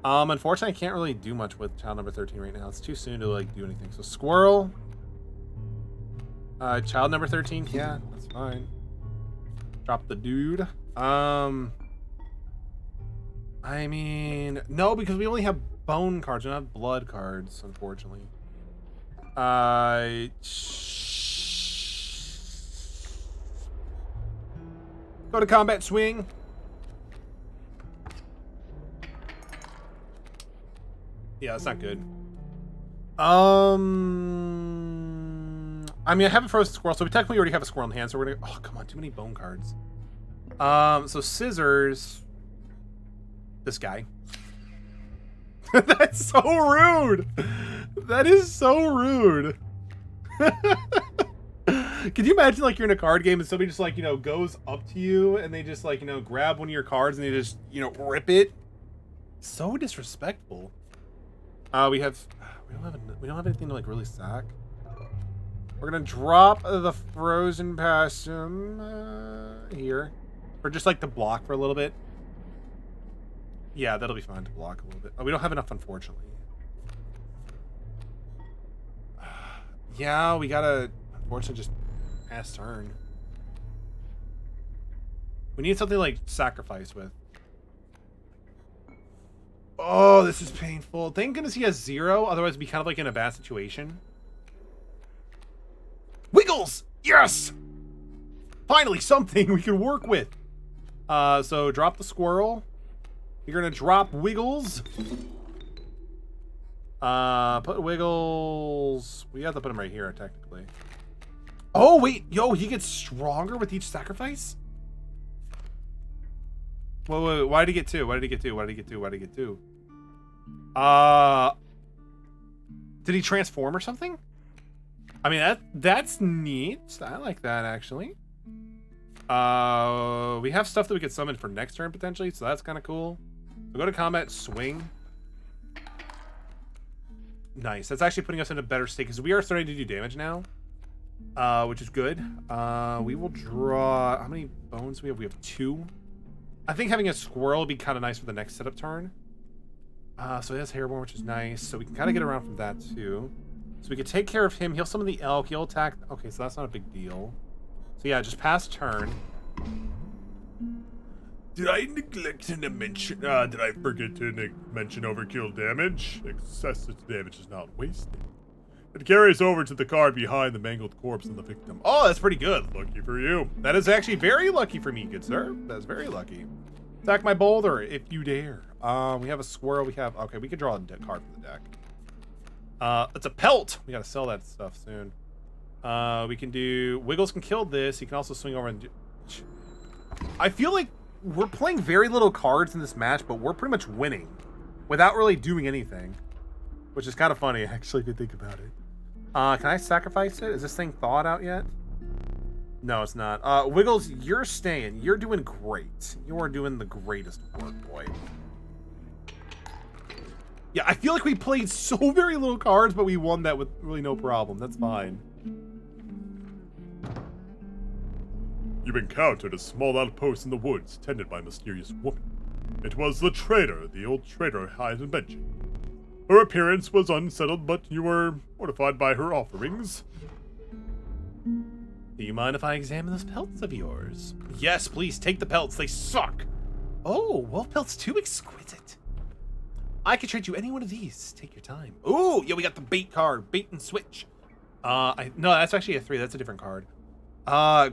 man. Unfortunately, I can't really do much with child number 13 right now. It's too soon to, like, do anything. So, squirrel. Child number 13. Yeah, that's fine. Drop the dude. I mean, no, because we only have bone cards. We don't have blood cards, unfortunately. Go to combat swing. Yeah, that's not good. I mean, I have a frozen squirrel, so we technically already have a squirrel in hand, so we're gonna... Oh, come on, too many bone cards. So scissors... This guy. That's so rude! That is so rude! Can you imagine, like, you're in a card game and somebody just, like, you know, goes up to you and they just, like, you know, grab one of your cards and they just, you know, rip it? So disrespectful. We don't have anything to, like, really sack. We're gonna drop the frozen possum here, or just like to block for a little bit. Yeah, that'll be fine to block a little bit. Oh, we don't have enough, unfortunately. Yeah, we gotta, unfortunately, just pass turn. We need something like sacrifice with. Oh, this is painful. Thank goodness he has 0. Otherwise, it'd be kind of like in a bad situation. Wiggles! Yes! Finally, something we can work with. So drop the squirrel. You're gonna drop Wiggles. Put Wiggles. We have to put him right here, technically. Oh, wait. Yo, he gets stronger with each sacrifice? Wait. Why did he get 2? Why did he get 2? Why did he get 2? Why did he get 2? Did he transform or something? I mean, that's neat. I like that, actually. We have stuff that we could summon for next turn, potentially, so that's kind of cool. So go to combat, swing. Nice. That's actually putting us in a better state, because we are starting to do damage now, which is good. We will draw... How many bones do we have? We have 2. I think having a squirrel would be kind of nice for the next setup turn. So he has Hairborn, which is nice. So we can kind of get around from that, too. So we can take care of him. He'll summon the elk. He'll attack... Okay, so that's not a big deal. So yeah, just pass turn. Did I neglect to mention... did I forget to mention overkill damage? Excessive damage is not wasted. It carries over to the card behind the mangled corpse of the victim. Oh, that's pretty good. Lucky for you. That is actually very lucky for me, good sir. That's very lucky. Attack my boulder, if you dare. We have a squirrel. We have... Okay, we can draw a card from the deck. It's a pelt. We gotta sell that stuff soon. We can do... Wiggles can kill this. He can also swing over and do... I feel like we're playing very little cards in this match, but we're pretty much winning without really doing anything, which is kind of funny, actually, if you think about it. Can I sacrifice it? Is this thing thawed out yet? No, it's not. Wiggles, you're staying. You're doing great. You are doing the greatest work, boy. Yeah, I feel like we played so very little cards, but we won that with really no problem. That's fine. You encountered a small outpost in the woods, tended by a mysterious woman. It was the trader, the old trader I had mentioned. Her appearance was unsettled, but you were mortified by her offerings. Do you mind if I examine those pelts of yours? Yes, please, take the pelts. They suck. Oh, wolf pelts too exquisite. I could trade you any one of these. Take your time. Ooh, yeah, we got the bait card. Bait and switch. No, that's actually a 3. That's a different card.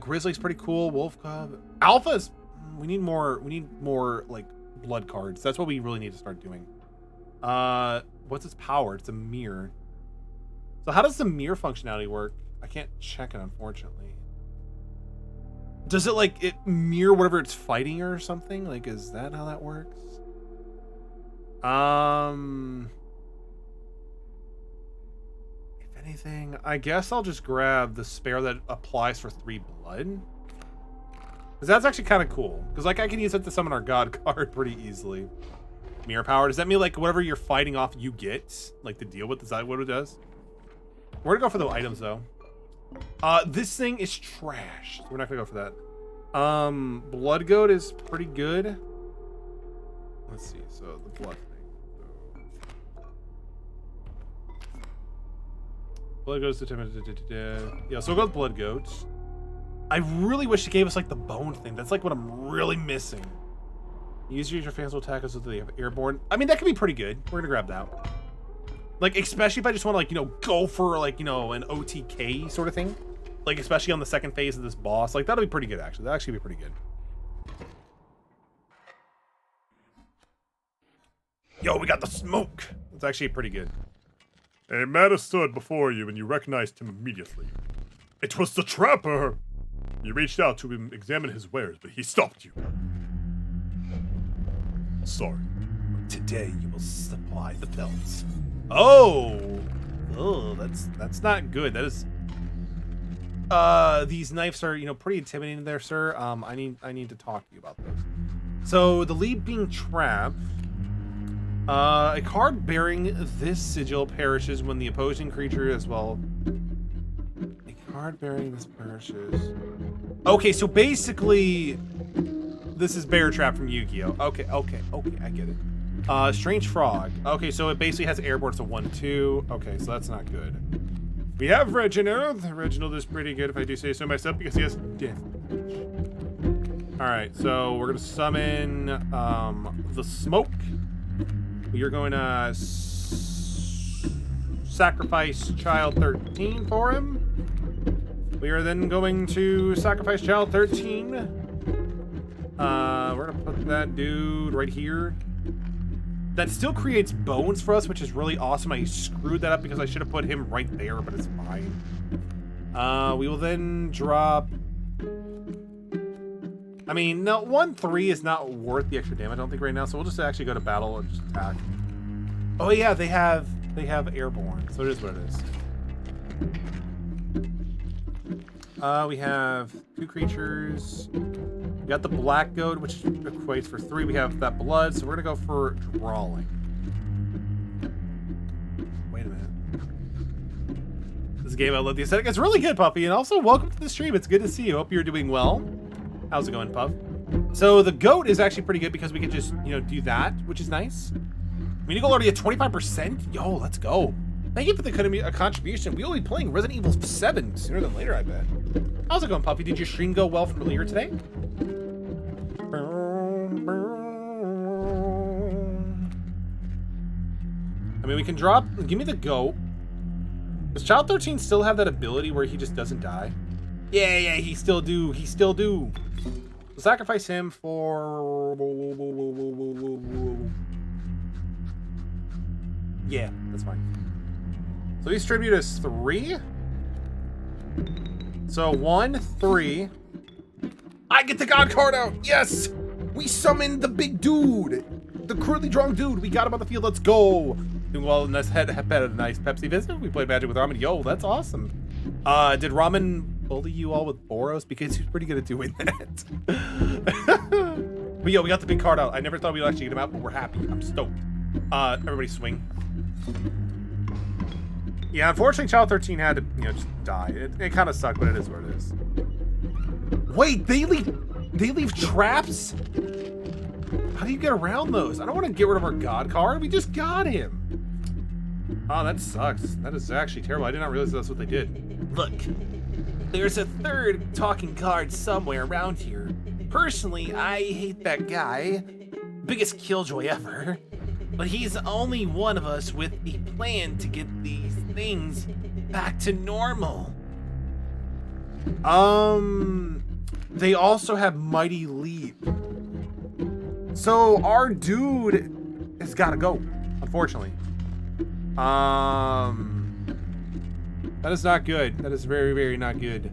Grizzly's pretty cool. Wolf cub. Alphas. We need more like blood cards. That's what we really need to start doing. What's its power? It's a mirror. So how does the mirror functionality work? I can't check it, unfortunately. Does it like it mirror whatever it's fighting or something? Like, is that how that works? If anything, I guess I'll just grab the spare that applies for 3 blood. Because that's actually kind of cool. Because like I can use it to summon our god card pretty easily. Mirror power. Does that mean like whatever you're fighting off you get? Like to deal with? Is that what it does? We're gonna go for the items though. This thing is trash. So we're not gonna go for that. Blood goat is pretty good. Let's see. So the blood thing. Blood goats to yeah. So we'll go with blood goats. I really wish it gave us like the bone thing. That's like what I'm really missing. Use your fanciful attackers with the airborne. I mean, that could be pretty good. We're gonna grab that. Like, especially if I just want to, like, you know, go for, like, you know, an OTK sort of thing. Like, especially on the second phase of this boss. Like, that'll be pretty good, actually. That'll actually be pretty good. Yo, we got the smoke. That's actually pretty good. A man stood before you, and you recognized him immediately. It was the trapper! You reached out to him, examine his wares, but he stopped you. Sorry. Today you will supply the pelts. Oh, that's not good. That is. These knives are, you know, pretty intimidating there, sir. I need to talk to you about those. So the lead being trapped. A card bearing this sigil perishes when the opposing creature as well. Card bearing this purchase. Okay, so basically, this is Bear Trap from Yu-Gi-Oh. Okay, I get it. Strange Frog. Okay, so it basically has airborne, so 1/2. Okay, so that's not good. We have Reginald. Reginald is pretty good if I do say so myself because he has death. Alright, so we're gonna summon the smoke. We are going to sacrifice Child 13 for him. We are then going to sacrifice Child 13. We're gonna put that dude right here. That still creates bones for us, which is really awesome. I screwed that up because I should have put him right there, but it's fine. We will then drop... I mean, no, 1/3 is not worth the extra damage, I don't think, right now, so we'll just actually go to battle and just attack. Oh yeah, they have airborne, so it is what it is. We have 2 creatures. We got the black goat, which equates for 3. We have that blood, so we're gonna go for drawing. Wait a minute. This game, I love the aesthetic. It's really good, Puffy, and also welcome to the stream. It's good to see you. Hope you're doing well. How's it going, Puff? So the goat is actually pretty good because we can just, you know, do that, which is nice. Minigoal already at 25%. Yo, let's go. Thank you for the contribution. We'll be playing Resident Evil 7 sooner than later, I bet. How's it going, Puffy? Did your stream go well from earlier today? I mean, we can drop... Give me the goat. Does Child 13 still have that ability where he just doesn't die? Yeah, he still do. He still do. We'll sacrifice him for... Yeah, that's fine. So these tribute is 3. So 1, 3. I get the God card out. Yes! We summoned the big dude. The crudely drawn dude. We got him on the field. Let's go. Doing well. Nice had a nice Pepsi visit. We played Magic with Ramen. Yo, that's awesome. Did Ramen bully you all with Boros? Because he's pretty good at doing that. But yo, we got the big card out. I never thought we'd actually get him out, but we're happy. I'm stoked. Everybody swing. Yeah, unfortunately, Child 13 had to, you know, just die. It kind of sucked, but it is what it is. Wait, they leave traps? How do you get around those? I don't want to get rid of our God card. We just got him. Oh, that sucks. That is actually terrible. I did not realize that's what they did. Look, there's a third talking card somewhere around here. Personally, I hate that guy. Biggest killjoy ever. But he's only one of us with a plan to get these things back to normal. They also have Mighty Leap. So our dude has got to go, unfortunately. That is not good. That is very, very not good.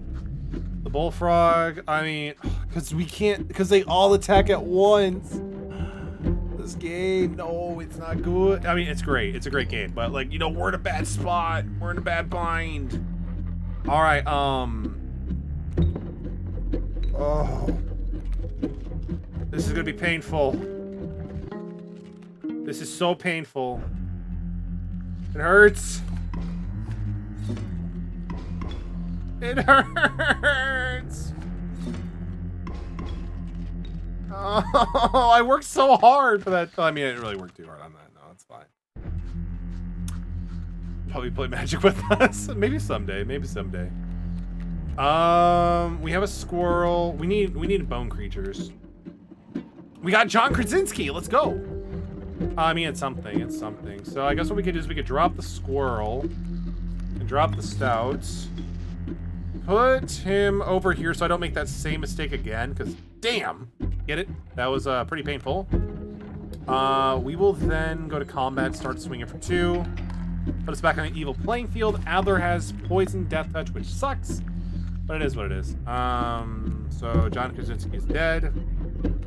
The Bullfrog, I mean, because they all attack at once. This game, no, it's not good. I mean, it's great. It's a great game, but like, you know, we're in a bad spot. We're in a bad bind. All right, oh. This is gonna be painful. This is so painful. It hurts. It hurts. Oh, I worked so hard for that. I mean, I didn't really work too hard on that. No, it's fine. Probably play Magic with us. Maybe someday. Maybe someday. We have a squirrel. We need bone creatures. We got John Krasinski. Let's go. I mean, it's something. It's something. So I guess what we could do is we could drop the squirrel and drop the stouts. Put him over here so I don't make that same mistake again. Because damn. Get it? That was pretty painful. We will then go to combat, start swinging for 2. Put us back on an evil playing field. Adler has poison, death touch, which sucks. But it is what it is. So John Krasinski is dead.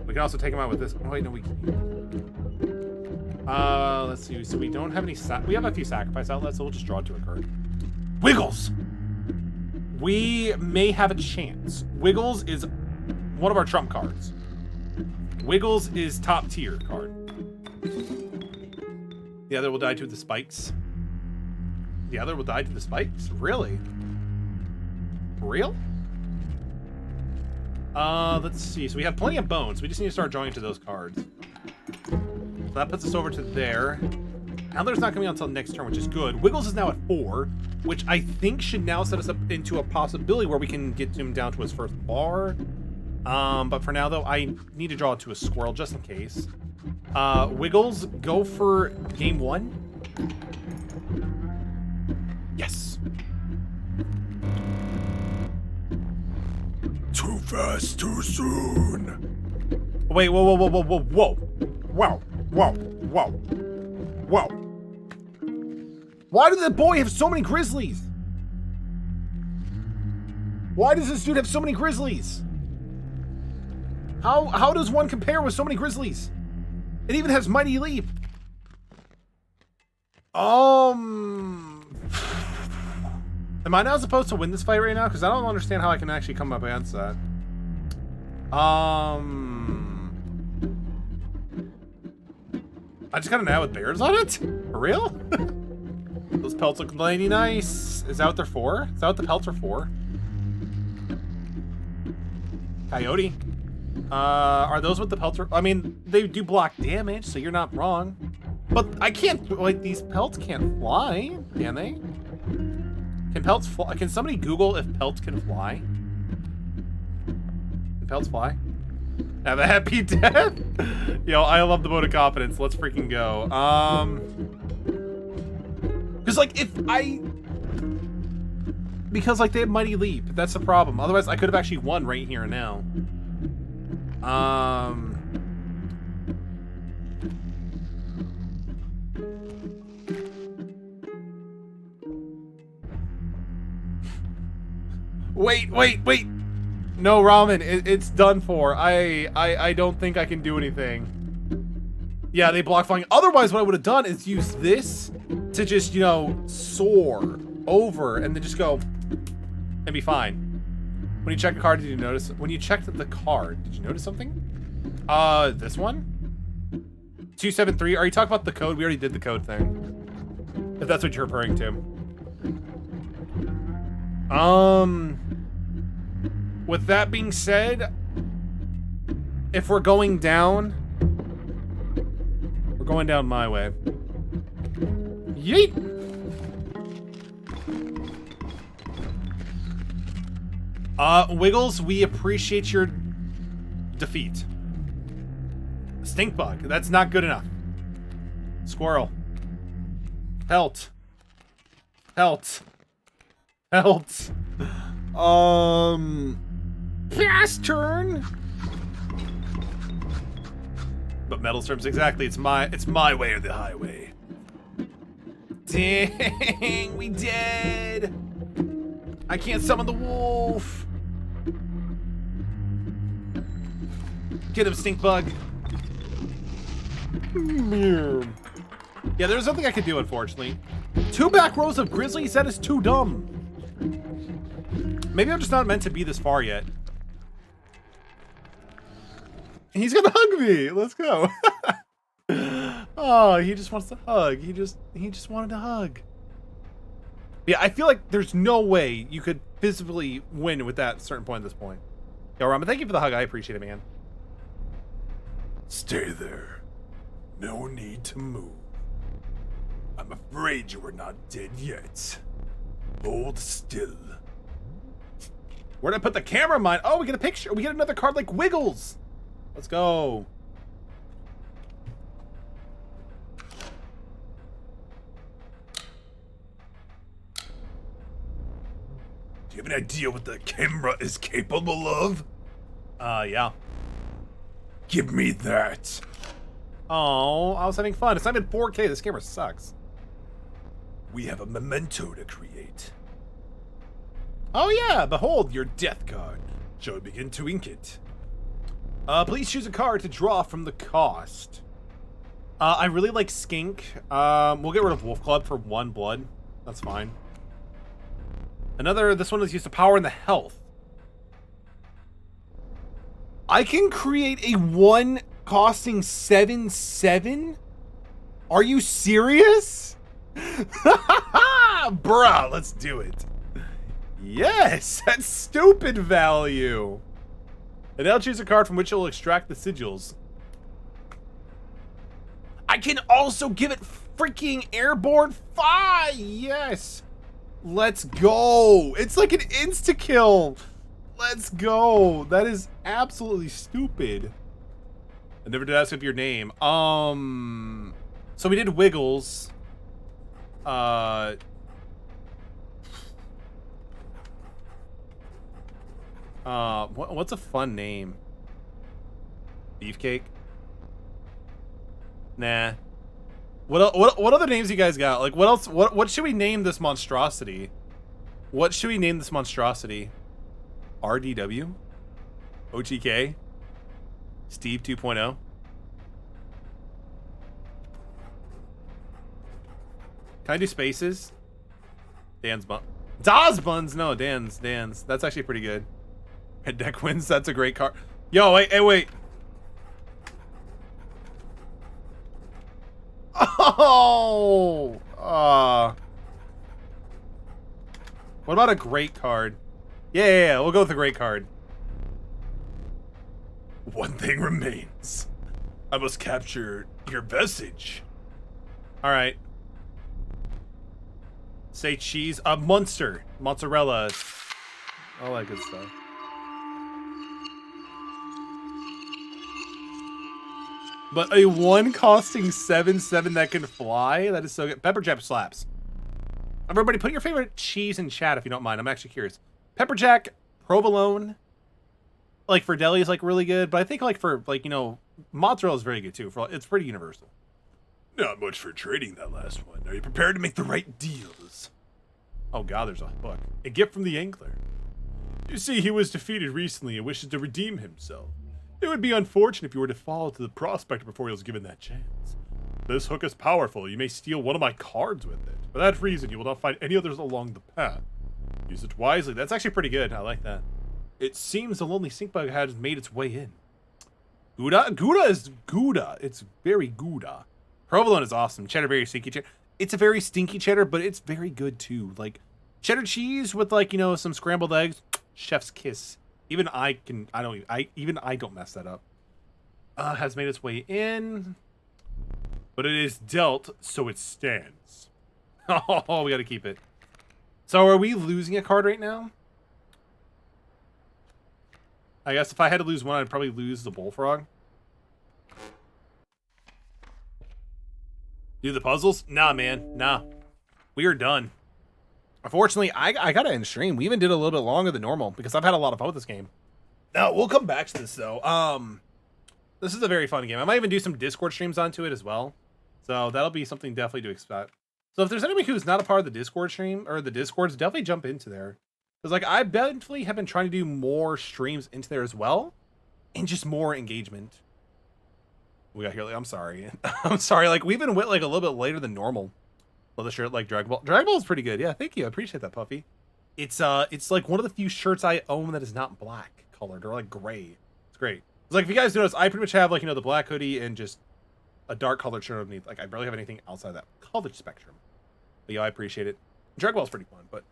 We can also take him out with this. Oh, wait, no, we can't. Let's see. So we don't have any... We have a few sacrifice outlets, so we'll just draw it to a card. Wiggles! We may have a chance. Wiggles is one of our trump cards. Wiggles is top tier card. The other will die to the spikes. The other will die to the spikes? Really? For real? Let's see. So we have plenty of bones. We just need to start drawing into those cards. So that puts us over to there. Adler's not coming out until next turn, which is good. Wiggles is now at 4, which I think should now set us up into a possibility where we can get him down to his first bar. But for now, though, I need to draw it to a squirrel just in case. Wiggles, go for game 1. Yes. Too fast, too soon. Wait, whoa. Wow. Why does the boy have so many grizzlies? Why does this dude have so many grizzlies? How does one compare with so many grizzlies? It even has Mighty Leap. Am I not supposed to win this fight right now? Because I don't understand how I can actually come up against that. I just got an ad with bears on it? For real? Those pelts look mighty nice. Is that what they're for? Is that what the pelts are for? Coyote. Are those what the pelts are? I mean, they do block damage, so you're not wrong. But I can't, like, these pelts can't fly, can they? Can pelts fly? Can somebody Google if pelts can fly? Can pelts fly? Have a happy death? Yo, I love the vote of confidence. Let's freaking go. Because, like, because, like, they have Mighty Leap. That's the problem. Otherwise, I could have actually won right here and now. Wait. No, Ramen, it's done for. I don't think I can do anything. Yeah, they block flying. Otherwise, what I would have done is use this to just, you know, soar over and then just go and be fine. When you check a card, did you notice? When you checked the card, did you notice something? This one? 273. Are you talking about the code? We already did the code thing. If that's what you're referring to. With that being said, if we're going down, we're going down my way. Yeet! Wiggles, we appreciate your defeat. Stink bug, that's not good enough. Squirrel. Pelt. Pass turn. But Metallicerox, exactly. It's my way or the highway. Dang, we dead. I can't summon the wolf. Get him, stink bug. Yeah, there's nothing I could do, unfortunately. 2 back rows of grizzlies? That is too dumb. Maybe I'm just not meant to be this far yet. He's gonna hug me. Let's go. Oh, he just wants to hug. He just wanted to hug. Yeah, I feel like there's no way you could physically win with that certain point at this point. Yo, Ramen, thank you for the hug. I appreciate it, man. Stay there. No need to move. I'm afraid you are not dead yet. Hold still. Where'd I put the camera, mine? Oh, we get a picture. We get another card like Wiggles. Let's go. Do you have an idea what the camera is capable of? Yeah. Give me that. Oh, I was having fun. It's not even 4K. This camera sucks. We have a memento to create. Oh yeah, behold your death card. Shall we begin to ink it? Please choose a card to draw from the cost. I really like Skink. We'll get rid of Wolf Club for 1 blood. That's fine. This one is used to power in the health. I can create a 1 costing 7/7? Are you serious? Bruh, let's do it. Yes, that's stupid value. And now choose a card from which it will extract the sigils. I can also give it freaking airborne fire. Yes. Let's go. It's like an insta-kill. Let's go. That is absolutely stupid. I never did ask if your name. So we did Wiggles. What's a fun name? Beefcake? Nah. What other names you guys got? Like, what else? What should we name this monstrosity? What should we name this monstrosity? RDW? OTK? Steve 2.0? Can I do spaces? Dan's bun. Daw's buns? No, Dan's. That's actually pretty good. Red deck wins. That's a great card. Yo, wait, hey, wait. Oh! What about a great card? Yeah, we'll go with a great card. One thing remains. I must capture your message. All right. Say cheese. Munster. Mozzarella. All that good stuff. But a 1 costing 7/7 that can fly? That is so good. Pepper Jack slaps. Everybody, put your favorite cheese in chat if you don't mind. I'm actually curious. Pepper Jack, provolone, like for deli is like really good, but I think like for like, you know, mozzarella is very good too. It's pretty universal. Not much for trading that last one. Are you prepared to make the right deals? Oh god, there's a hook. A gift from the angler. You see, he was defeated recently and wishes to redeem himself. It would be unfortunate if you were to fall to the prospector before he was given that chance. This hook is powerful. You may steal one of my cards with it. For that reason, you will not find any others along the path. Use it wisely. That's actually pretty good. I like that. It seems the lonely stink bug has made its way in. Gouda? Gouda is Gouda. It's very Gouda. Provolone is awesome. Cheddar, very stinky cheddar. It's a very stinky cheddar, but it's very good too. Like cheddar cheese with like, you know, some scrambled eggs. Chef's kiss. Even I don't mess that up. Has made its way in. But it is dealt, so it stands. Oh, we gotta keep it. So are we losing a card right now? I guess if I had to lose one, I'd probably lose the bullfrog. Do the puzzles? Nah, man. Nah. We are done. Unfortunately, I gotta end stream. We even did a little bit longer than normal because I've had a lot of fun with this game. Now, we'll come back to this, though. This is a very fun game. I might even do some Discord streams onto it as well. So that'll be something definitely to expect. So if there's anybody who's not a part of the Discord stream, or the Discords, definitely jump into there. Because, like, I definitely have been trying to do more streams into there as well. And just more engagement. We got here, like, I'm sorry. I'm sorry, like, we even went, like, a little bit later than normal. Love the shirt, like Dragon Ball. Dragon Ball is pretty good. Yeah, thank you. I appreciate that, Puffy. It's like one of the few shirts I own that is not black colored or like gray. It's great. It's like if you guys notice, I pretty much have like, you know, the black hoodie and just a dark colored shirt underneath. Like I barely have anything outside that color spectrum. But yeah, I appreciate it. Dragon Ball is pretty fun, but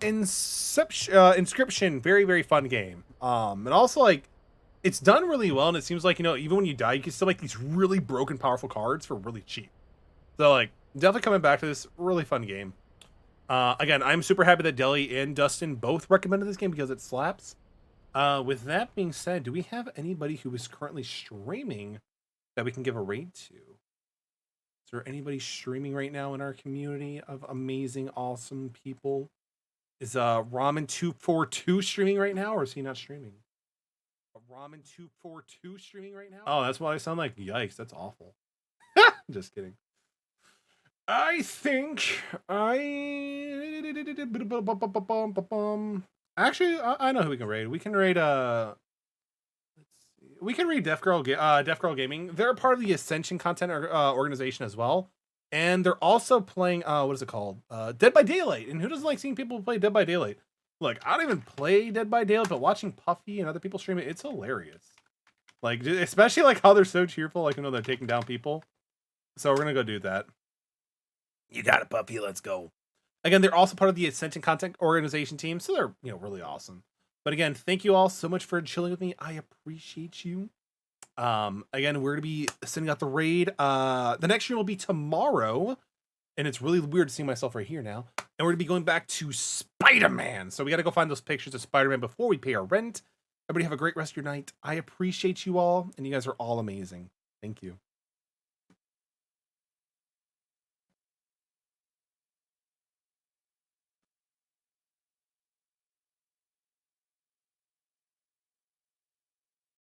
Inscryption, very, very fun game. And also like it's done really well, and it seems like, you know, even when you die, you can still make these really broken, powerful cards for really cheap. So like definitely coming back to this really fun game. Again, I'm super happy that Deli and Dustin both recommended this game because it slaps. With that being said, do we have anybody who is currently streaming that we can give a rate to? Is there anybody streaming right now in our community of amazing, awesome people? Is Ramen242 streaming right now, or is he not streaming? Ramen242 streaming right now? Oh, that's what I sound like. Yikes, that's awful. Just kidding. I think actually, I know who we can raid. We can raid let's see. We can raid Deaf Girl Gaming. They're part of the Ascension content organization as well. And they're also playing what is it called? Dead by Daylight. And who doesn't like seeing people play Dead by Daylight? Look, I don't even play Dead by Daylight, but watching Puffy and other people stream it, it's hilarious. Like, especially like how they're so cheerful, like, you know, they're taking down people. So we're gonna go do that. You got it, Puffy. Let's go. Again, they're also part of the Ascension Content Organization team, so they're, you know, really awesome. But again, thank you all so much for chilling with me. I appreciate you. Again, we're gonna be sending out the raid. The next stream will be tomorrow, and it's really weird seeing myself right here now. And we're gonna be going back to Spider-Man. So we gotta go find those pictures of Spider-Man before we pay our rent. Everybody have a great rest of your night. I appreciate you all, and you guys are all amazing. Thank you.